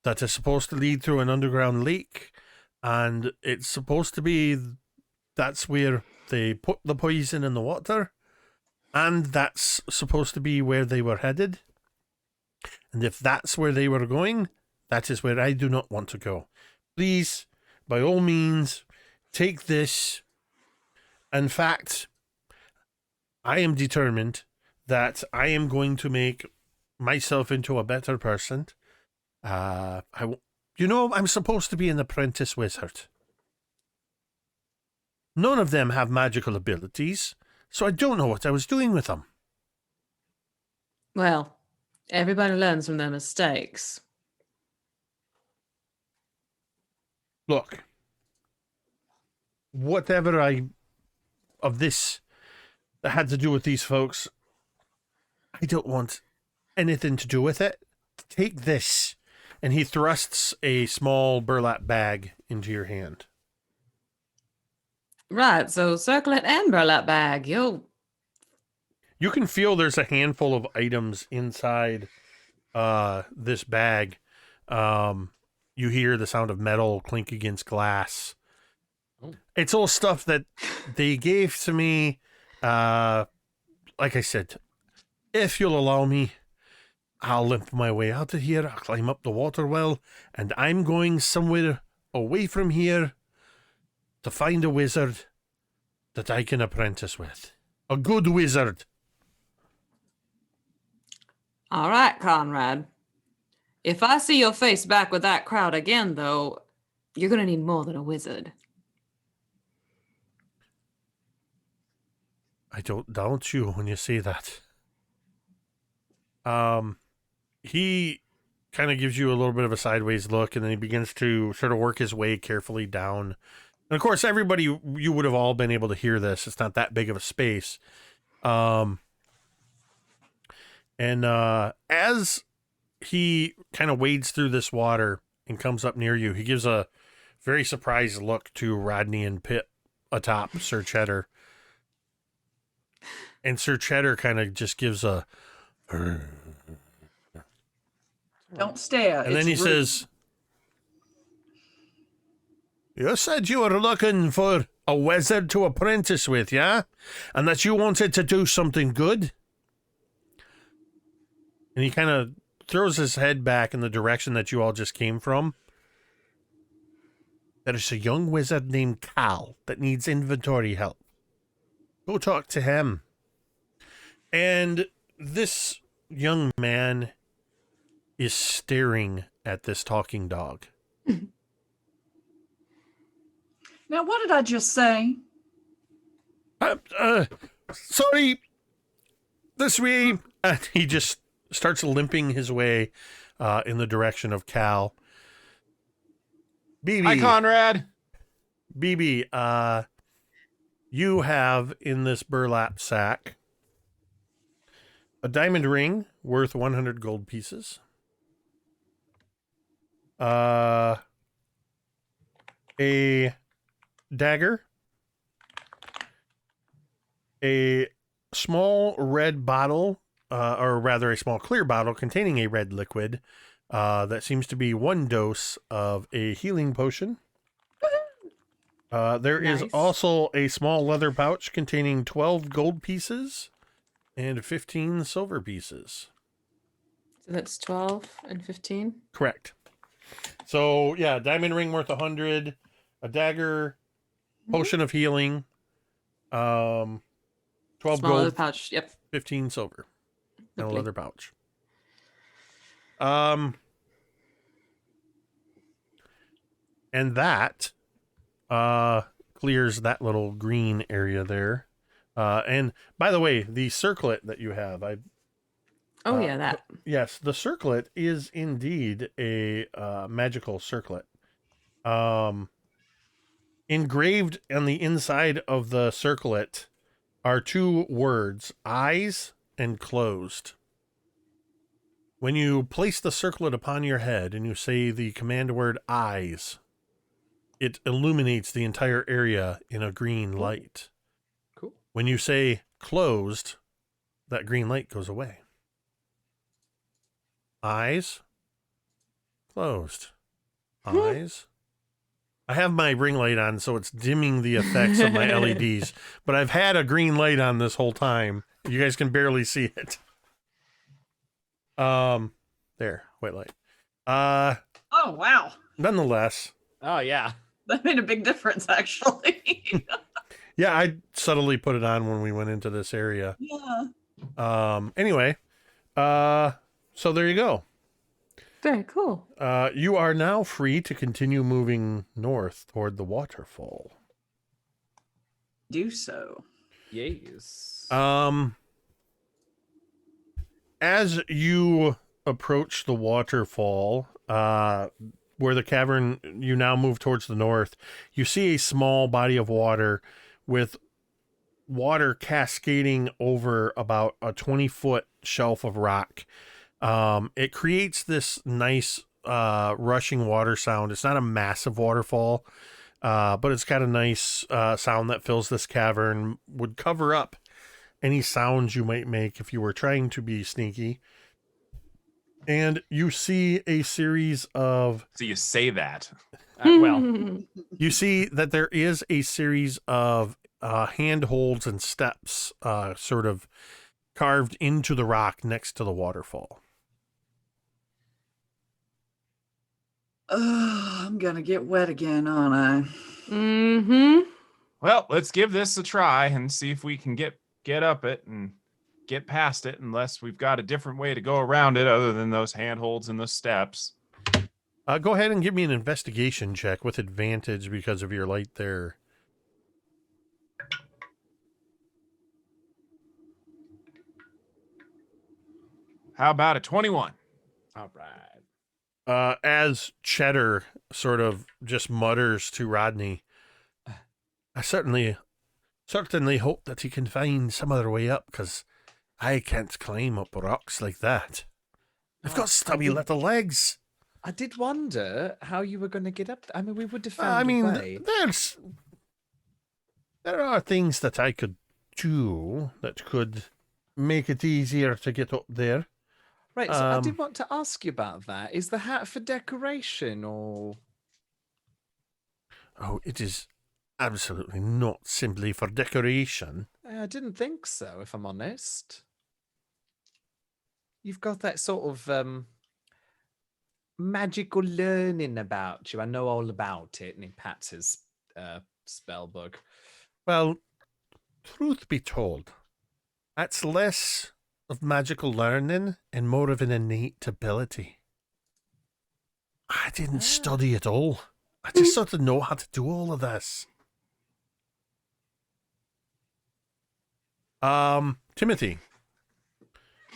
that is supposed to lead through an underground lake, and it's supposed to be that's where they put the poison in the water, and that's supposed to be where they were headed. And if that's where they were going, that is where I do not want to go. Please, by all means, take this. In fact, I am determined that I am going to make myself into a better person. I'm supposed to be an apprentice wizard. None of them have magical abilities, so I don't know what I was doing with them. Well, everybody learns from their mistakes. Look, whatever of this that had to do with these folks, I don't want anything to do with it. Take this. And he thrusts a small burlap bag into your hand. Right, so circlet and burlap bag. You can feel there's a handful of items inside this bag. You hear the sound of metal clink against glass. Oh. It's all stuff that they gave to me. Like I said, if you'll allow me, I'll limp my way out of here. I'll climb up the water well, and I'm going somewhere away from here to find a wizard that I can apprentice with. A good wizard. All right, Conrad. If I see your face back with that crowd again, though, you're going to need more than a wizard. I don't doubt you when you say that. He kind of gives you a little bit of a sideways look, and then he begins to sort of work his way carefully down. And of course, everybody, you would have all been able to hear this. It's not that big of a space. And as he kind of wades through this water and comes up near you, he gives a very surprised look to Rodney and Pip atop Sir Cheddar. And Sir Cheddar kind of just gives a... Don't stare. And then he says, "You said you were looking for a wizard to apprentice with, yeah? And that you wanted to do something good?" And he kind of throws his head back in the direction that you all just came from. There's a young wizard named Cal that needs inventory help. Go talk to him. And this young man is staring at this talking dog. Now, what did I just say? Sorry. This way. And he just starts limping his way in the direction of Cal. BB. Hi, Conrad. BB, you have in this burlap sack a diamond ring worth 100 gold pieces. A dagger. A small red bottle, or rather a small clear bottle containing a red liquid that seems to be 1 dose of a healing potion. There is Nice. also a small leather pouch containing 12 gold pieces and 15 silver pieces. So that's 12 and 15. Correct. So, yeah, diamond ring worth 100, a dagger, potion of healing, 12 Small leather gold, pouch. Yep. 15 silver, and a Lovely. leather pouch. And that clears that little green area there. And by the way, the circlet that you have, Oh, yeah, that. yes, the circlet is indeed a magical circlet. Engraved on the inside of the circlet are 2 words, eyes and closed. When you place the circlet upon your head and you say the command word eyes, it illuminates the entire area in a green light. Cool. When you say closed, that green light goes away. Eyes closed. Eyes. I have my ring light on, so it's dimming the effects of my LEDs, but I've had a green light on this whole time. You guys can barely see it. There, white light. Oh, wow. Nonetheless, Oh yeah. That made a big difference, actually. yeah, I subtly put it on when we went into this area. Yeah. Anyway, so there you go. Very cool. You are now free to continue moving north toward the waterfall. Do so. Yes. As you approach the waterfall, where the cavern, you now move towards the north, you see a small body of water with water cascading over about a 20-foot shelf of rock. It creates this nice rushing water sound. It's not a massive waterfall, but it's got a nice sound that fills this cavern, would cover up any sounds you might make if you were trying to be sneaky. And you see a series of... So you say that. Well, You see that there is a series of handholds and steps sort of carved into the rock next to the waterfall. I'm gonna get wet again, aren't I? Mm-hmm. Well, let's give this a try and see if we can get up it and get past it, unless we've got a different way to go around it other than those handholds and the steps. Go ahead and give me an investigation check with advantage because of your light there. How about a 21? all right. As Cheddar sort of just mutters to Rodney, I certainly hope that he can find some other way up, because I can't climb up rocks like that. I've got stubby little legs. I did wonder how you were going to get up. I mean, we would have found I mean, a way. there are things that I could do that could make it easier to get up there. Right, so I did want to ask you about that. Is the hat for decoration or... Oh, it is absolutely not simply for decoration. I didn't think so, if I'm honest. You've got that sort of magical learning about you. I know all about it. And he pats his spell book. Well, truth be told, that's less of magical learning and more of an innate ability. I didn't study at all. I just sort of know how to do all of this. Timothy,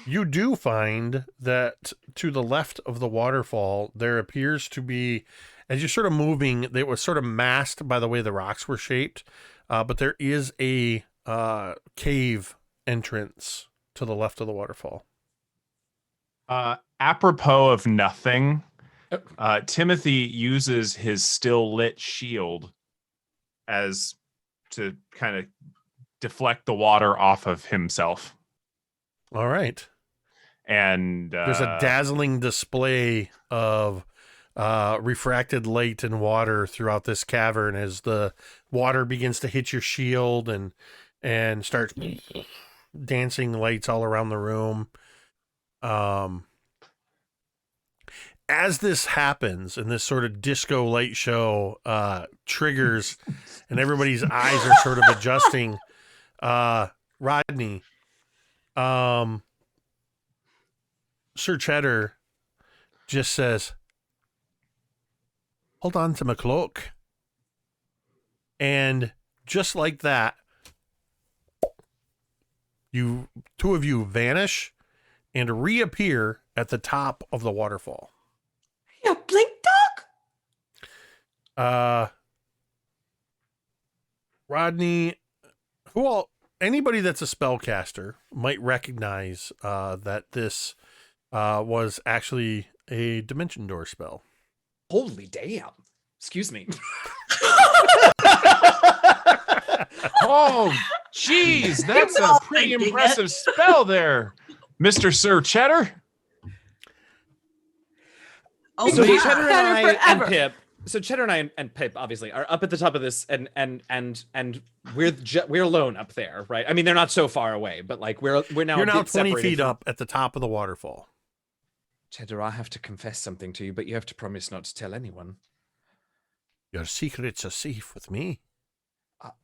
you do find that to the left of the waterfall, there appears to be, as you're sort of moving, they were sort of masked by the way the rocks were shaped, but there is a cave entrance to the left of the waterfall. Apropos of nothing, Timothy uses his still lit shield as to kind of deflect the water off of himself. All right. And there's a dazzling display of refracted light and water throughout this cavern as the water begins to hit your shield and starts dancing lights all around the room. As this happens and this sort of disco light show triggers and everybody's eyes are sort of adjusting, Rodney, Sir Cheddar just says, "Hold on to my cloak." And just like that, two of you vanish and reappear at the top of the waterfall. Yeah, blink dog. Rodney, anybody that's a spellcaster might recognize that this was actually a dimension door spell. Holy damn. Excuse me. Oh, geez, that's a pretty impressive spell there, Mr. Sir Cheddar. Oh, So yeah. Cheddar and I and Forever. Pip. So Cheddar and I and Pip obviously are up at the top of this, and we're alone up there, right? I mean, they're not so far away, but like we're now You're a now bit 20 separated feet from- up at the top of the waterfall. Cheddar, I have to confess something to you, but you have to promise not to tell anyone. Your secrets are safe with me.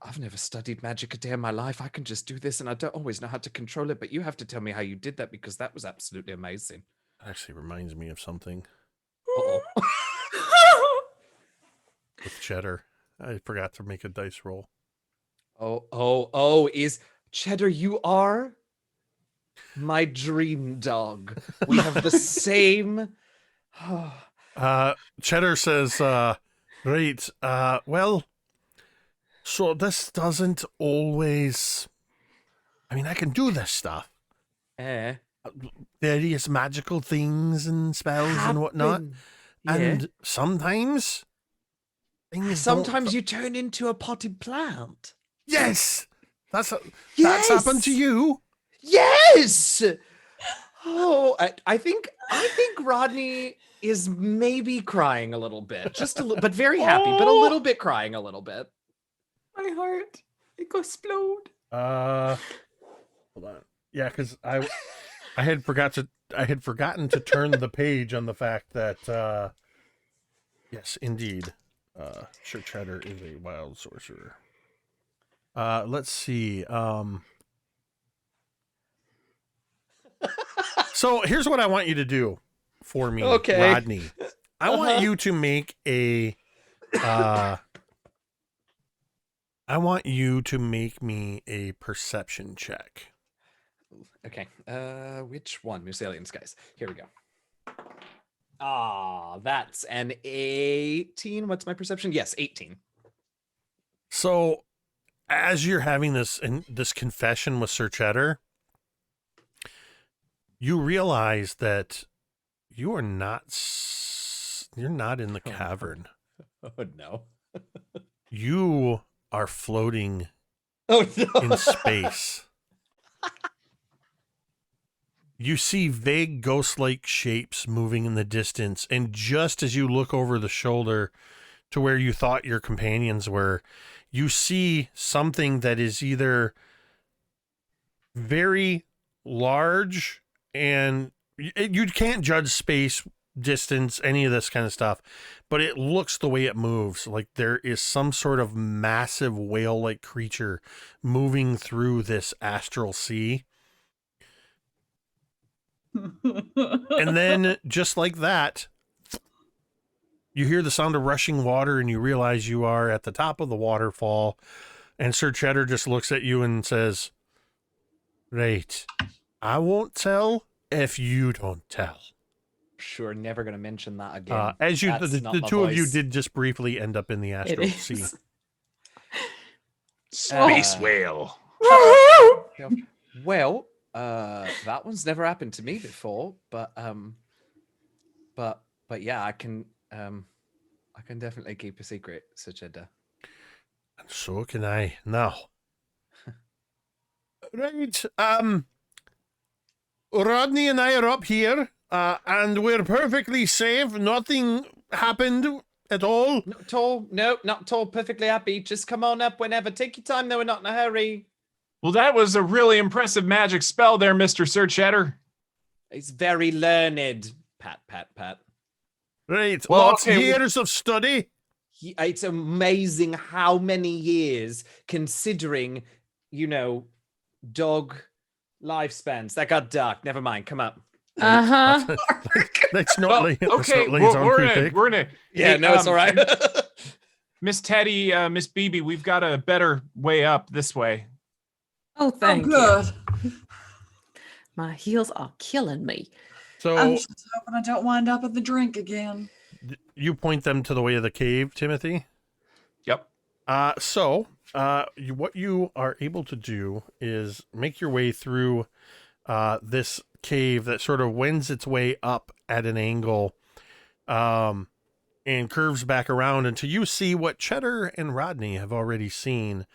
I've never studied magic a day in my life. I can just do this, and I don't always know how to control it. But you have to tell me how you did that, because that was absolutely amazing. It actually reminds me of something Uh-oh. with Cheddar. I forgot to make a dice roll. Is Cheddar, you are my dream dog. We have the same. Cheddar says, right, well, so this doesn't always, I mean, I can do this stuff. Various magical things and spells and whatnot. Yeah. And sometimes things Sometimes you turn into a potted plant. Yes! That's Yes! happened to you. Yes. Oh, I think Rodney is maybe crying a little bit, just a little, but very happy, but a little bit crying a little bit. My heart, it goes explode. Hold on. Yeah, because I had forgotten to turn the page on the fact that yes, indeed, Sir Cheddar is a wild sorcerer. Let's see. So here's what I want you to do for me, Okay. Rodney. I want you to make a. I want you to make me a perception check. Okay. Which one? Musalians, guys. Here we go. Ah, that's an 18. What's my perception? Yes, 18. So, as you're having this confession with Sir Cheddar, you realize that you are not. You're not in the cavern. Oh no. You are floating Oh no. in space. You see vague ghost-like shapes moving in the distance, and just as you look over the shoulder to where you thought your companions were, you see something that is either very large, and you can't judge space distance, any of this kind of stuff, but it looks the way it moves. Like there is some sort of massive whale-like creature moving through this astral sea. And then just like that, you hear the sound of rushing water and you realize you are at the top of the waterfall. And Sir Cheddar just looks at you and says, right, I won't tell if you don't tell. Sure, never going to mention that again. As you, That's not the my two of you voice. did just briefly end up in the astral is. sea. Space whale. Well, that one's never happened to me before, but yeah, I can definitely keep a secret, such a. And so can I now. Right. Rodney and I are up here, and we're perfectly safe. Nothing happened at all. Not at all. No, not at all. Perfectly happy. Just come on up whenever. Take your time, though. We're not in a hurry. Well, that was a really impressive magic spell there, Mr. Sir Cheddar. It's very learned. Pat, pat, pat. Right. Well, Lots okay, years of study. It's amazing how many years, considering, dog lifespans. That got dark. Never mind. Come up. Uh-huh. Let's not Well, lay, okay, let's not lay it on too thick. we're gonna. Yeah, Hey, no, it's all right. Miss Teddy, Miss BB, we've got a better way up this way. Oh, thank you. good. My heels are killing me. So I'm just hoping I don't wind up at the drink again. you point them to the way of the cave, Timothy. Yep. What you are able to do is make your way through this cave that sort of wends its way up at an angle and curves back around until you see what Cheddar and Rodney have already seen.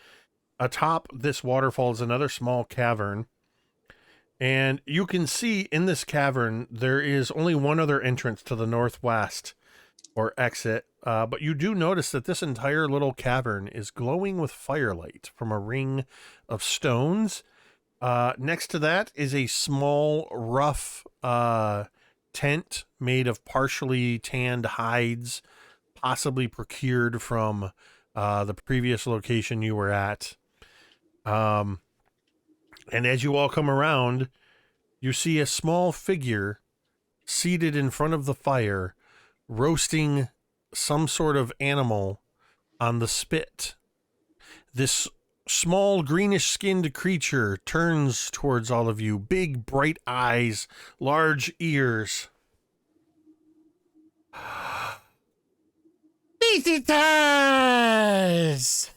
Atop this waterfall is another small cavern. And you can see in this cavern, there is only one other entrance to the northwest or exit. But you do notice that this entire little cavern is glowing with firelight from a ring of stones. Next to that is a small, rough tent made of partially tanned hides, possibly procured from the previous location you were at. And as you all come around, you see a small figure seated in front of the fire, roasting some sort of animal on the spit. This small greenish-skinned creature turns towards all of you, big bright eyes, large ears. Visitors!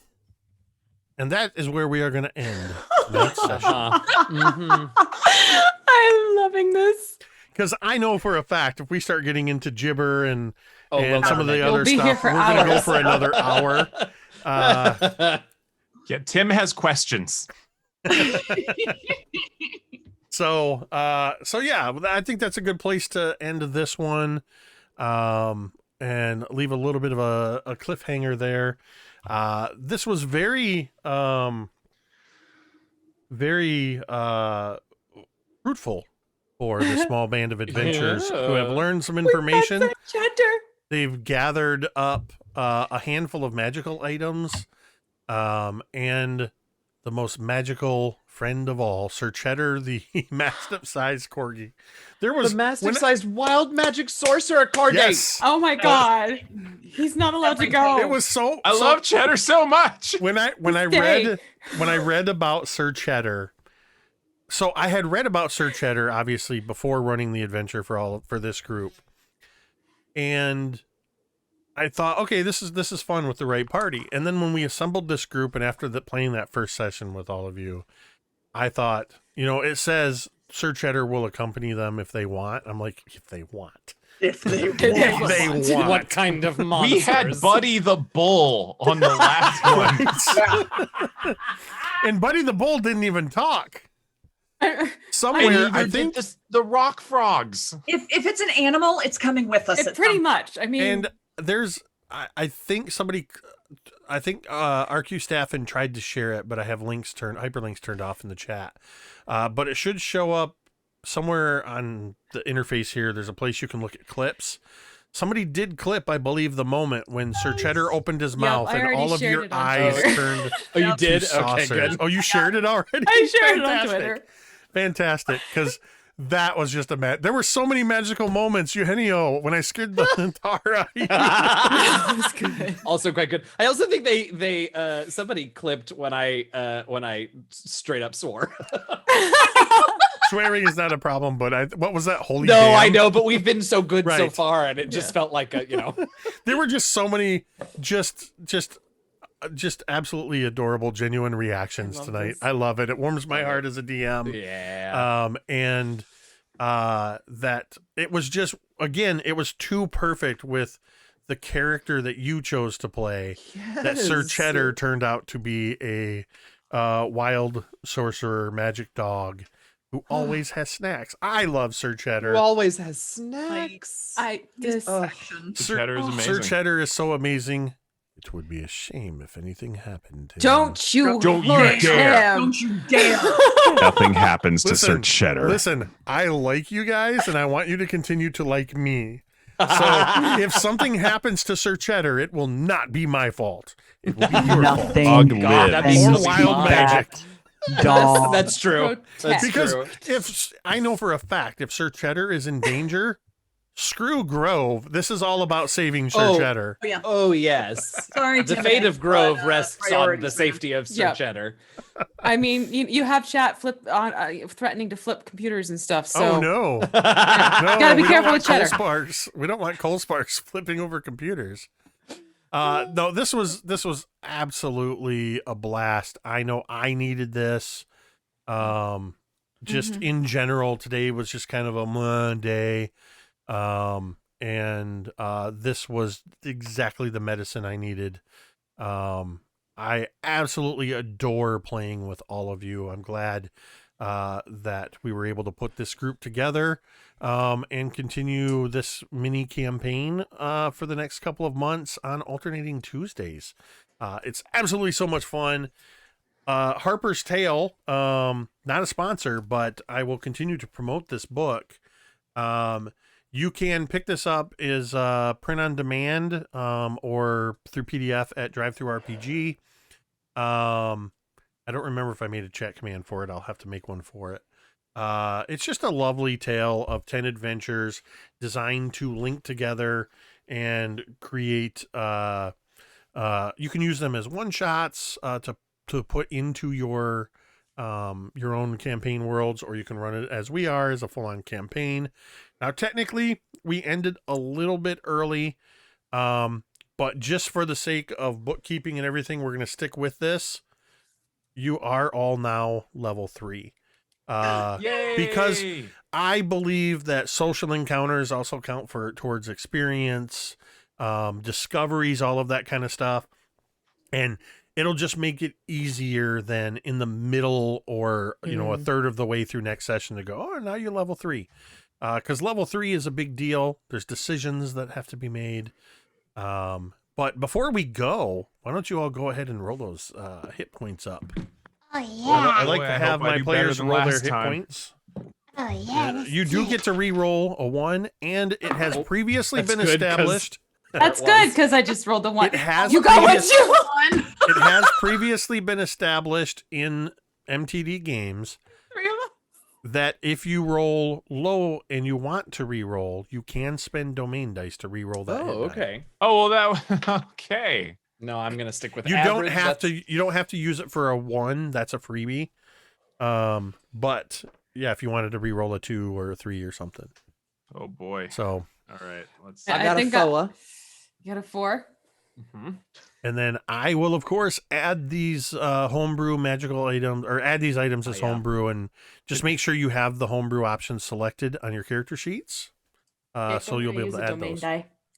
And that is where we are going to end tonight's session. I'm loving this. Because I know for a fact if we start getting into gibber and some of the We'll other be here stuff, for we're going to go hours. for another hour. Yeah, Tim has questions. So yeah, I think that's a good place to end this one, and leave a little bit of a cliffhanger there. This was very fruitful for the small band of adventurers who have learned some information. Cheddar. They've gathered up a handful of magical items, and the most magical friend of all, Sir Cheddar, the mastiff-sized corgi. There was The mastiff-sized wild magic sorcerer card yes, Oh my god. He's not allowed to go. it was so. I love Cheddar so much. when I Stay. read about Sir Cheddar. So I had read about Sir Cheddar obviously before running the adventure for this group, and I thought, okay, this is fun with the right party. And then when we assembled this group, and after playing that first session with all of you, I thought, it says Sir Cheddar will accompany them if they want. I'm like, if they want. If they If they want. What kind of monsters? We had Buddy the Bull on the last one. And Buddy the Bull didn't even talk. And Somewhere, neither I did think. the rock frogs. If it's an animal, it's coming with us. It at pretty some- much. I mean, And there's, I think RQ Staffin tried to share it, but I have hyperlinks turned off in the chat. But it should show up somewhere on the interface here, there's a place you can look at clips. Somebody did clip, I believe, the moment when Sir Cheddar opened his mouth I and already all of shared your it on eyes Twitter. turned Oh, you Yep. did? to Okay, saucers. good. Oh, you shared it already? I shared it on Fantastic. Twitter. Fantastic, because that was just there were so many magical moments, Eugenio, when I scared the Tara. That's good. Also quite good. I also think they somebody clipped when I straight up swore. Swearing is not a problem, but what was that? Holy No, damn. I know, but we've been so good so Right. far, and it just felt like a. There were just so many just absolutely adorable, genuine reactions tonight. this. I love it. It warms my heart as a DM. Yeah. And that it was just, again, it was too perfect with the character that you chose to play. That Sir Yes. Cheddar turned out to be a wild sorcerer magic dog who always has snacks. I love Sir Cheddar. Who always has snacks. Section. The cheddar is amazing. Sir Cheddar is so amazing. It would be a shame if anything happened to him. Don't you Don't you hurt dare. him. Don't you dare. Nothing happens to Listen, Sir Cheddar. Listen, I like you guys, and I want you to continue to like me. So if something happens to Sir Cheddar, it will not be my fault. It will be your fault. Nothing. Dog God, lives. that'd be Or so wild smart. magic. Dog. That's true. That's Because true. if I know for a fact, if Sir Cheddar is in danger, screw Grove. This is all about saving Sir Oh. Cheddar. Oh, yeah. Oh yes. Sorry, The Timothy, fate of Grove but, rests on priorities, the man. safety of Sir Yeah. Cheddar. I mean, you have chat flip on threatening to flip computers and stuff. So Oh no. No, Gotta be we don't careful want with Cheddar. Cole Sparks. We don't want Cole Sparks flipping over computers. No, this was absolutely a blast. I know I needed this. Just in general, today was just kind of a Monday. And this was exactly the medicine I needed. I absolutely adore playing with all of you. I'm glad that we were able to put this group together and continue this mini campaign for the next couple of months on alternating Tuesdays. It's absolutely so much fun. Harper's Tale, not a sponsor, but I will continue to promote this book. You can pick this up as print on demand or through PDF at DriveThruRPG. I don't remember if I made a chat command for it. I'll have to make one for it. It's just a lovely tale of 10 adventures designed to link together and create. You can use them as one shots to put into your own campaign worlds, or you can run it as we are as a full-on campaign. Now, technically, we ended a little bit early, but just for the sake of bookkeeping and everything, we're going to stick with this. You are all now level 3. Yay! Because I believe that social encounters also count towards experience, discoveries, all of that kind of stuff. And it'll just make it easier than in the middle or, a third of the way through next session to go, oh, now you're level 3. Because level 3 is a big deal. There's decisions that have to be made. But before we go, why don't you all go ahead and roll those hit points up? Oh I yeah. like Boy, to I have hope I my do players better than roll their last hit time. points. Oh yeah. You do get to re-roll a 1, and it has previously That's been good, 'cause- established. that's good because I just rolled a 1. It has You go with you. It has previously been established in MTD games that if you roll low and you want to re-roll, you can spend domain dice to re-roll that. hit die. Okay. Oh, well, that okay. No, I'm gonna stick with You average. don't have That's- to. You don't have to use it for a 1. That's a freebie. But yeah, if you wanted to re-roll a 2 or a 3 or something. Oh boy. So, All right. Let's. Yeah. I got a think FOA. You got a 4. and then I will of course add these homebrew magical items, or add these items as yeah. homebrew, and just make sure you have the homebrew options selected on your character sheets. So you'll be able to add those.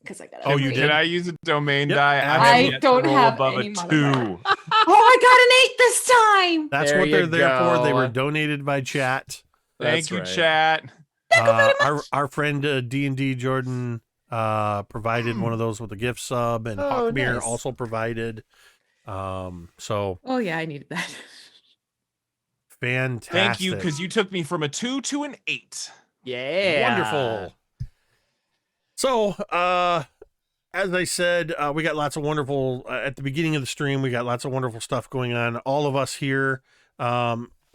Because I got Oh, you Can did? I use a domain Yep, die? absolutely. have yet to don't roll have above any a modifier. 2. Oh, I got an 8 this time. That's There what they're you there for. They were go. donated by chat. Thank That's you, right. chat. Our friend D&D Jordan provided one of those with a gift sub, and Oh, Hawkmere nice. also provided. So Oh yeah, I needed that. Fantastic. Thank you, because you took me from a 2 to an 8. Yeah. Wonderful. So, as I said, we got lots of wonderful, at the beginning of the stream, we got lots of wonderful stuff going on. All of us here,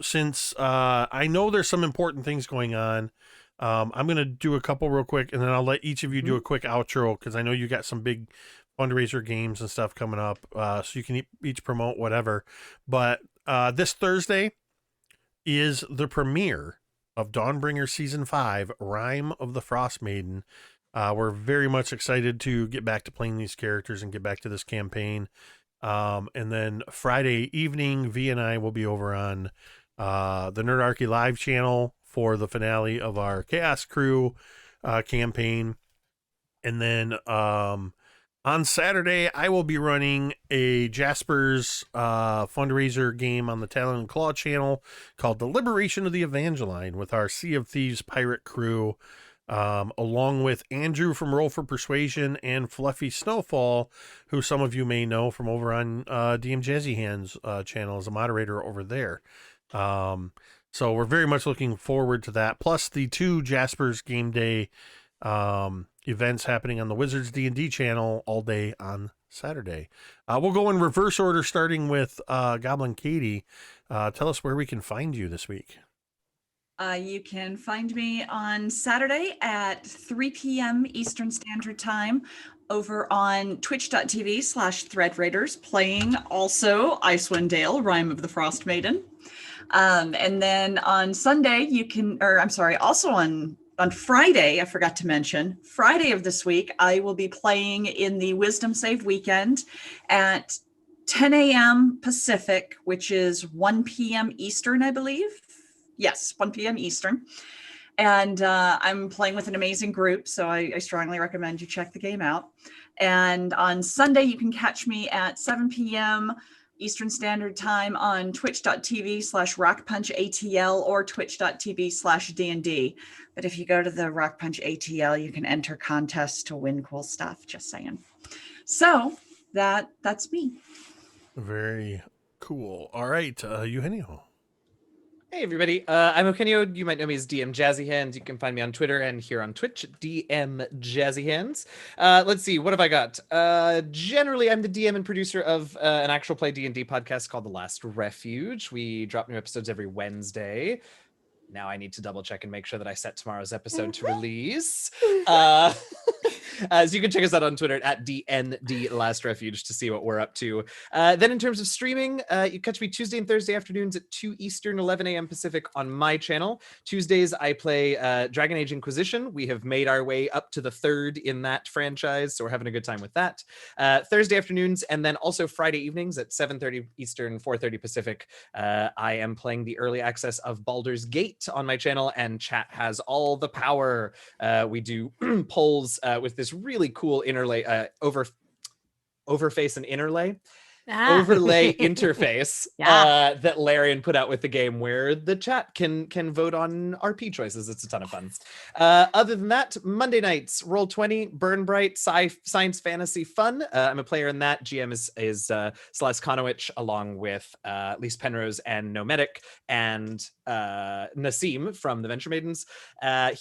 since I know there's some important things going on, I'm going to do a couple real quick, and then I'll let each of you do a quick outro, because I know you got some big fundraiser games and stuff coming up, so you can each promote whatever. But this Thursday is the premiere of Dawnbringer Season 5, Rime of the Frost Maiden. We're very much excited to get back to playing these characters and get back to this campaign. And then Friday evening, V and I will be over on the Nerdarchy Live channel for the finale of our Chaos Crew campaign. And then on Saturday, I will be running a Jasper's fundraiser game on the Talon and Claw channel called The Liberation of the Evangeline with our Sea of Thieves pirate crew. Along with Andrew from Roll for Persuasion and Fluffy Snowfall, who some of you may know from over on DM Jazzy Hands channel as a moderator over there. So we're very much looking forward to that. Plus the 2 Jasper's Game Day events happening on the Wizards D&D channel all day on Saturday. We'll go in reverse order, starting with GoblinKatie. Tell us where we can find you this week. You can find me on Saturday at 3 p.m. Eastern Standard Time over on twitch.tv/threadraiders, playing also Icewind Dale, Rime of the Frost Maiden. And then on Sunday, also on Friday, I forgot to mention, Friday of this week, I will be playing in the Wisdom Save Weekend at 10 a.m. Pacific, which is 1 p.m. Eastern, I believe. Yes, 1 p.m. Eastern. And I'm playing with an amazing group, so I strongly recommend you check the game out. And on Sunday, you can catch me at 7 p.m. Eastern Standard Time on twitch.tv/rockpunchatl or twitch.tv/DND. But if you go to the Rock Punch ATL, you can enter contests to win cool stuff, just saying. So that's me. Very cool. All right, Eugenio. Hey everybody, I'm Eugenio. You might know me as DM Jazzy Hands. You can find me on Twitter and here on Twitch, DM Jazzy Hands. Let's see, what have I got? Generally, I'm the DM and producer of an actual play D&D podcast called The Last Refuge. We drop new episodes every Wednesday. Now I need to double check and make sure that I set tomorrow's episode to release. So you can check us out on Twitter at DND Last Refuge to see what we're up to. Then in terms of streaming, you catch me Tuesday and Thursday afternoons at 2 Eastern, 11 a.m. Pacific on my channel. Tuesdays, I play Dragon Age Inquisition. We have made our way up to the 3rd in that franchise, so we're having a good time with that. Thursday afternoons, and then also Friday evenings at 7:30 Eastern, 4:30 Pacific. I am playing the early access of Baldur's Gate on my channel, and chat has all the power. We do polls with this really cool interlay overface and interlay overlay interface that Larian put out with the game, where the chat can vote on RP choices. It's a ton of fun. Other than that, Monday nights, Roll20, Burn Bright, science fantasy fun. I'm a player in that. GM is Celeste Konowich, along with Lise Penrose and Nomedic and Nassim from the Venture Maidens.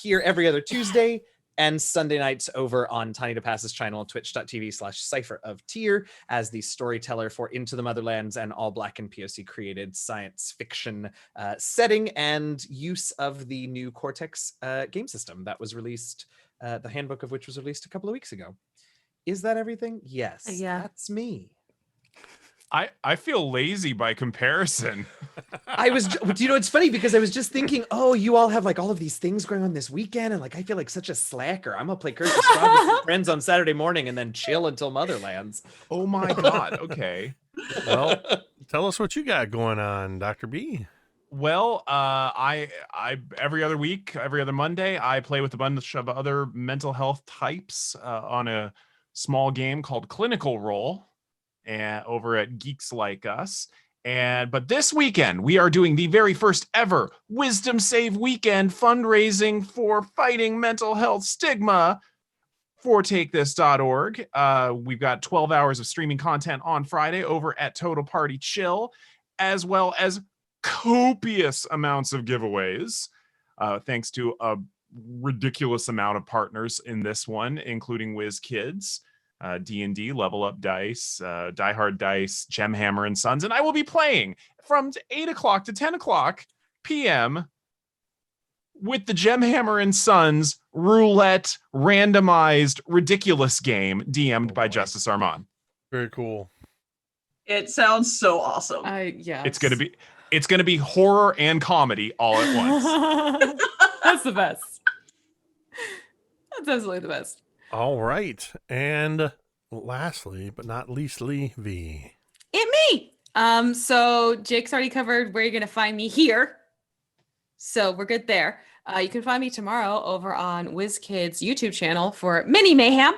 Here every other Tuesday. And Sunday nights over on Tiny to Pass's channel, twitch.tv/Cypher of Tyr, as the storyteller for Into the Motherlands, and all Black and POC created science fiction setting and use of the new Cortex game system that was released, the handbook of which was released a couple of weeks ago. Is that everything? Yes. Yeah. That's me. I feel lazy by comparison. It's funny because I was just thinking, oh, you all have like all of these things going on this weekend, and like I feel like such a slacker. I'm gonna play Curse of Strahd with some friends on Saturday morning and then chill until Motherlands. Oh my god. Okay. Well, tell us what you got going on, Dr. B. Well, I every other week, every other Monday, I play with a bunch of other mental health types on a small game called Clinical Role. And over at Geeks Like Us. But this weekend, we are doing the very first ever Wisdom Save Weekend fundraising for fighting mental health stigma for TakeThis.org. We've got 12 hours of streaming content on Friday over at Total Party Chill, as well as copious amounts of giveaways, thanks to a ridiculous amount of partners in this one, including WizKids, D&D, Level Up Dice, Die Hard Dice, Gemhammer and Sons, and I will be playing from 8 o'clock to 10 o'clock p.m. with the Gemhammer and Sons roulette randomized ridiculous game DM'd by Justice Armand. Very cool. It sounds so awesome. Yeah. It's gonna be horror and comedy all at once. That's the best. That's absolutely the best. All right. And lastly, but not leastly, V. Me. So Jake's already covered where you're gonna find me here. So we're good there. You can find me tomorrow over on WizKids' YouTube channel for Mini Mayhem,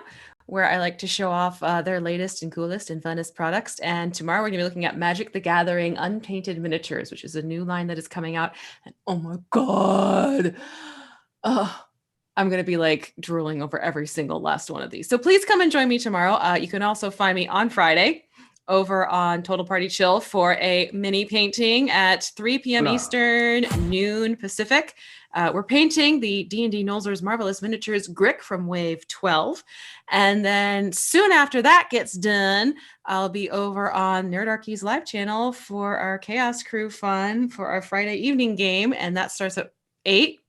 where I like to show off their latest and coolest and funnest products. And tomorrow we're going to be looking at Magic the Gathering Unpainted Miniatures, which is a new line that is coming out. And oh my God, I'm going to be like drooling over every single last one of these. So please come and join me tomorrow. You can also find me on Friday over on Total Party Chill for a mini painting at 3 p.m. Eastern, noon Pacific. We're painting the D&D Nolzur's Marvelous Miniatures Grick from Wave 12. And then soon after that gets done, I'll be over on Nerdarchy's live channel for our Chaos Crew fun for our Friday evening game. And that starts at 8,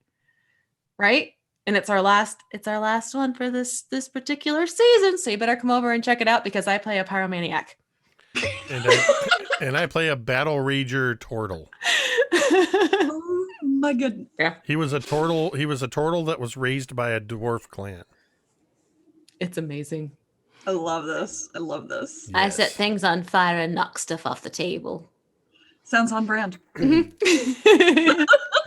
right? And it's our last one for this particular season. So you better come over and check it out because I play a pyromaniac. And I play a Battle Rager Turtle. Oh my goodness. Yeah. He was a turtle that was raised by a dwarf clan. It's amazing. I love this. I love this. I set things on fire and knock stuff off the table. Sounds on brand.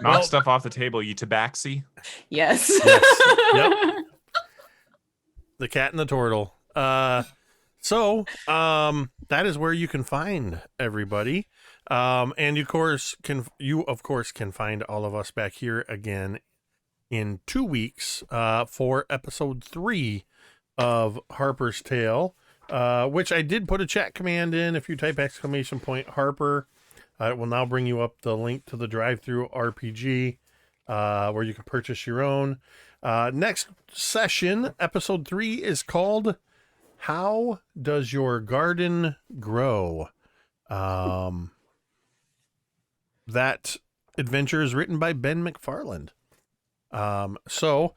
Knock stuff off the table, you tabaxi. Yes. Yep. The cat and the turtle. So that is where you can find everybody. And you of course can find all of us back here again in 2 weeks for episode 3 of Harper's Tale, which I did put a chat command in. If you type !Harper, it will now bring you up the link to the drive-through RPG where you can purchase your own. Next session, episode 3, is called How Does Your Garden Grow? That adventure is written by Ben McFarland. So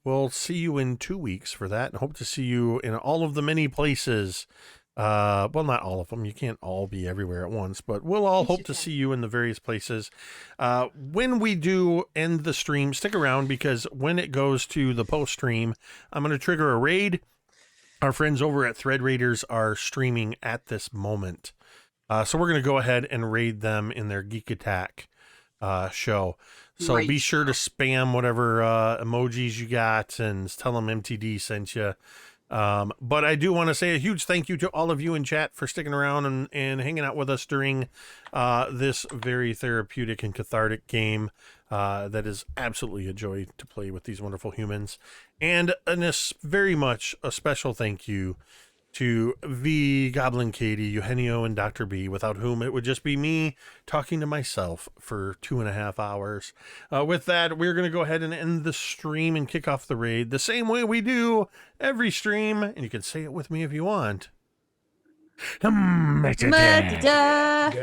we'll see you in 2 weeks for that, and hope to see you in all of the many places. Well, not all of them. You can't all be everywhere at once, but we'll all hope to see you in the various places. When we do end the stream, stick around, because when it goes to the post stream, I'm going to trigger a raid. Our friends over at Thread Raiders are streaming at this moment. So we're going to go ahead and raid them in their Geek Attack show. So be sure to spam whatever emojis you got and tell them MTD sent you. But I do want to say a huge thank you to all of you in chat for sticking around and hanging out with us during this very therapeutic and cathartic game that is absolutely a joy to play with these wonderful humans. And very much a special thank you to V, GoblinKatie, Eugenio, and Dr. B, without whom it would just be me talking to myself for 2.5 hours. With that, we're going to go ahead and end the stream and kick off the raid the same way we do every stream. And you can say it with me if you want. Murder. Yeah.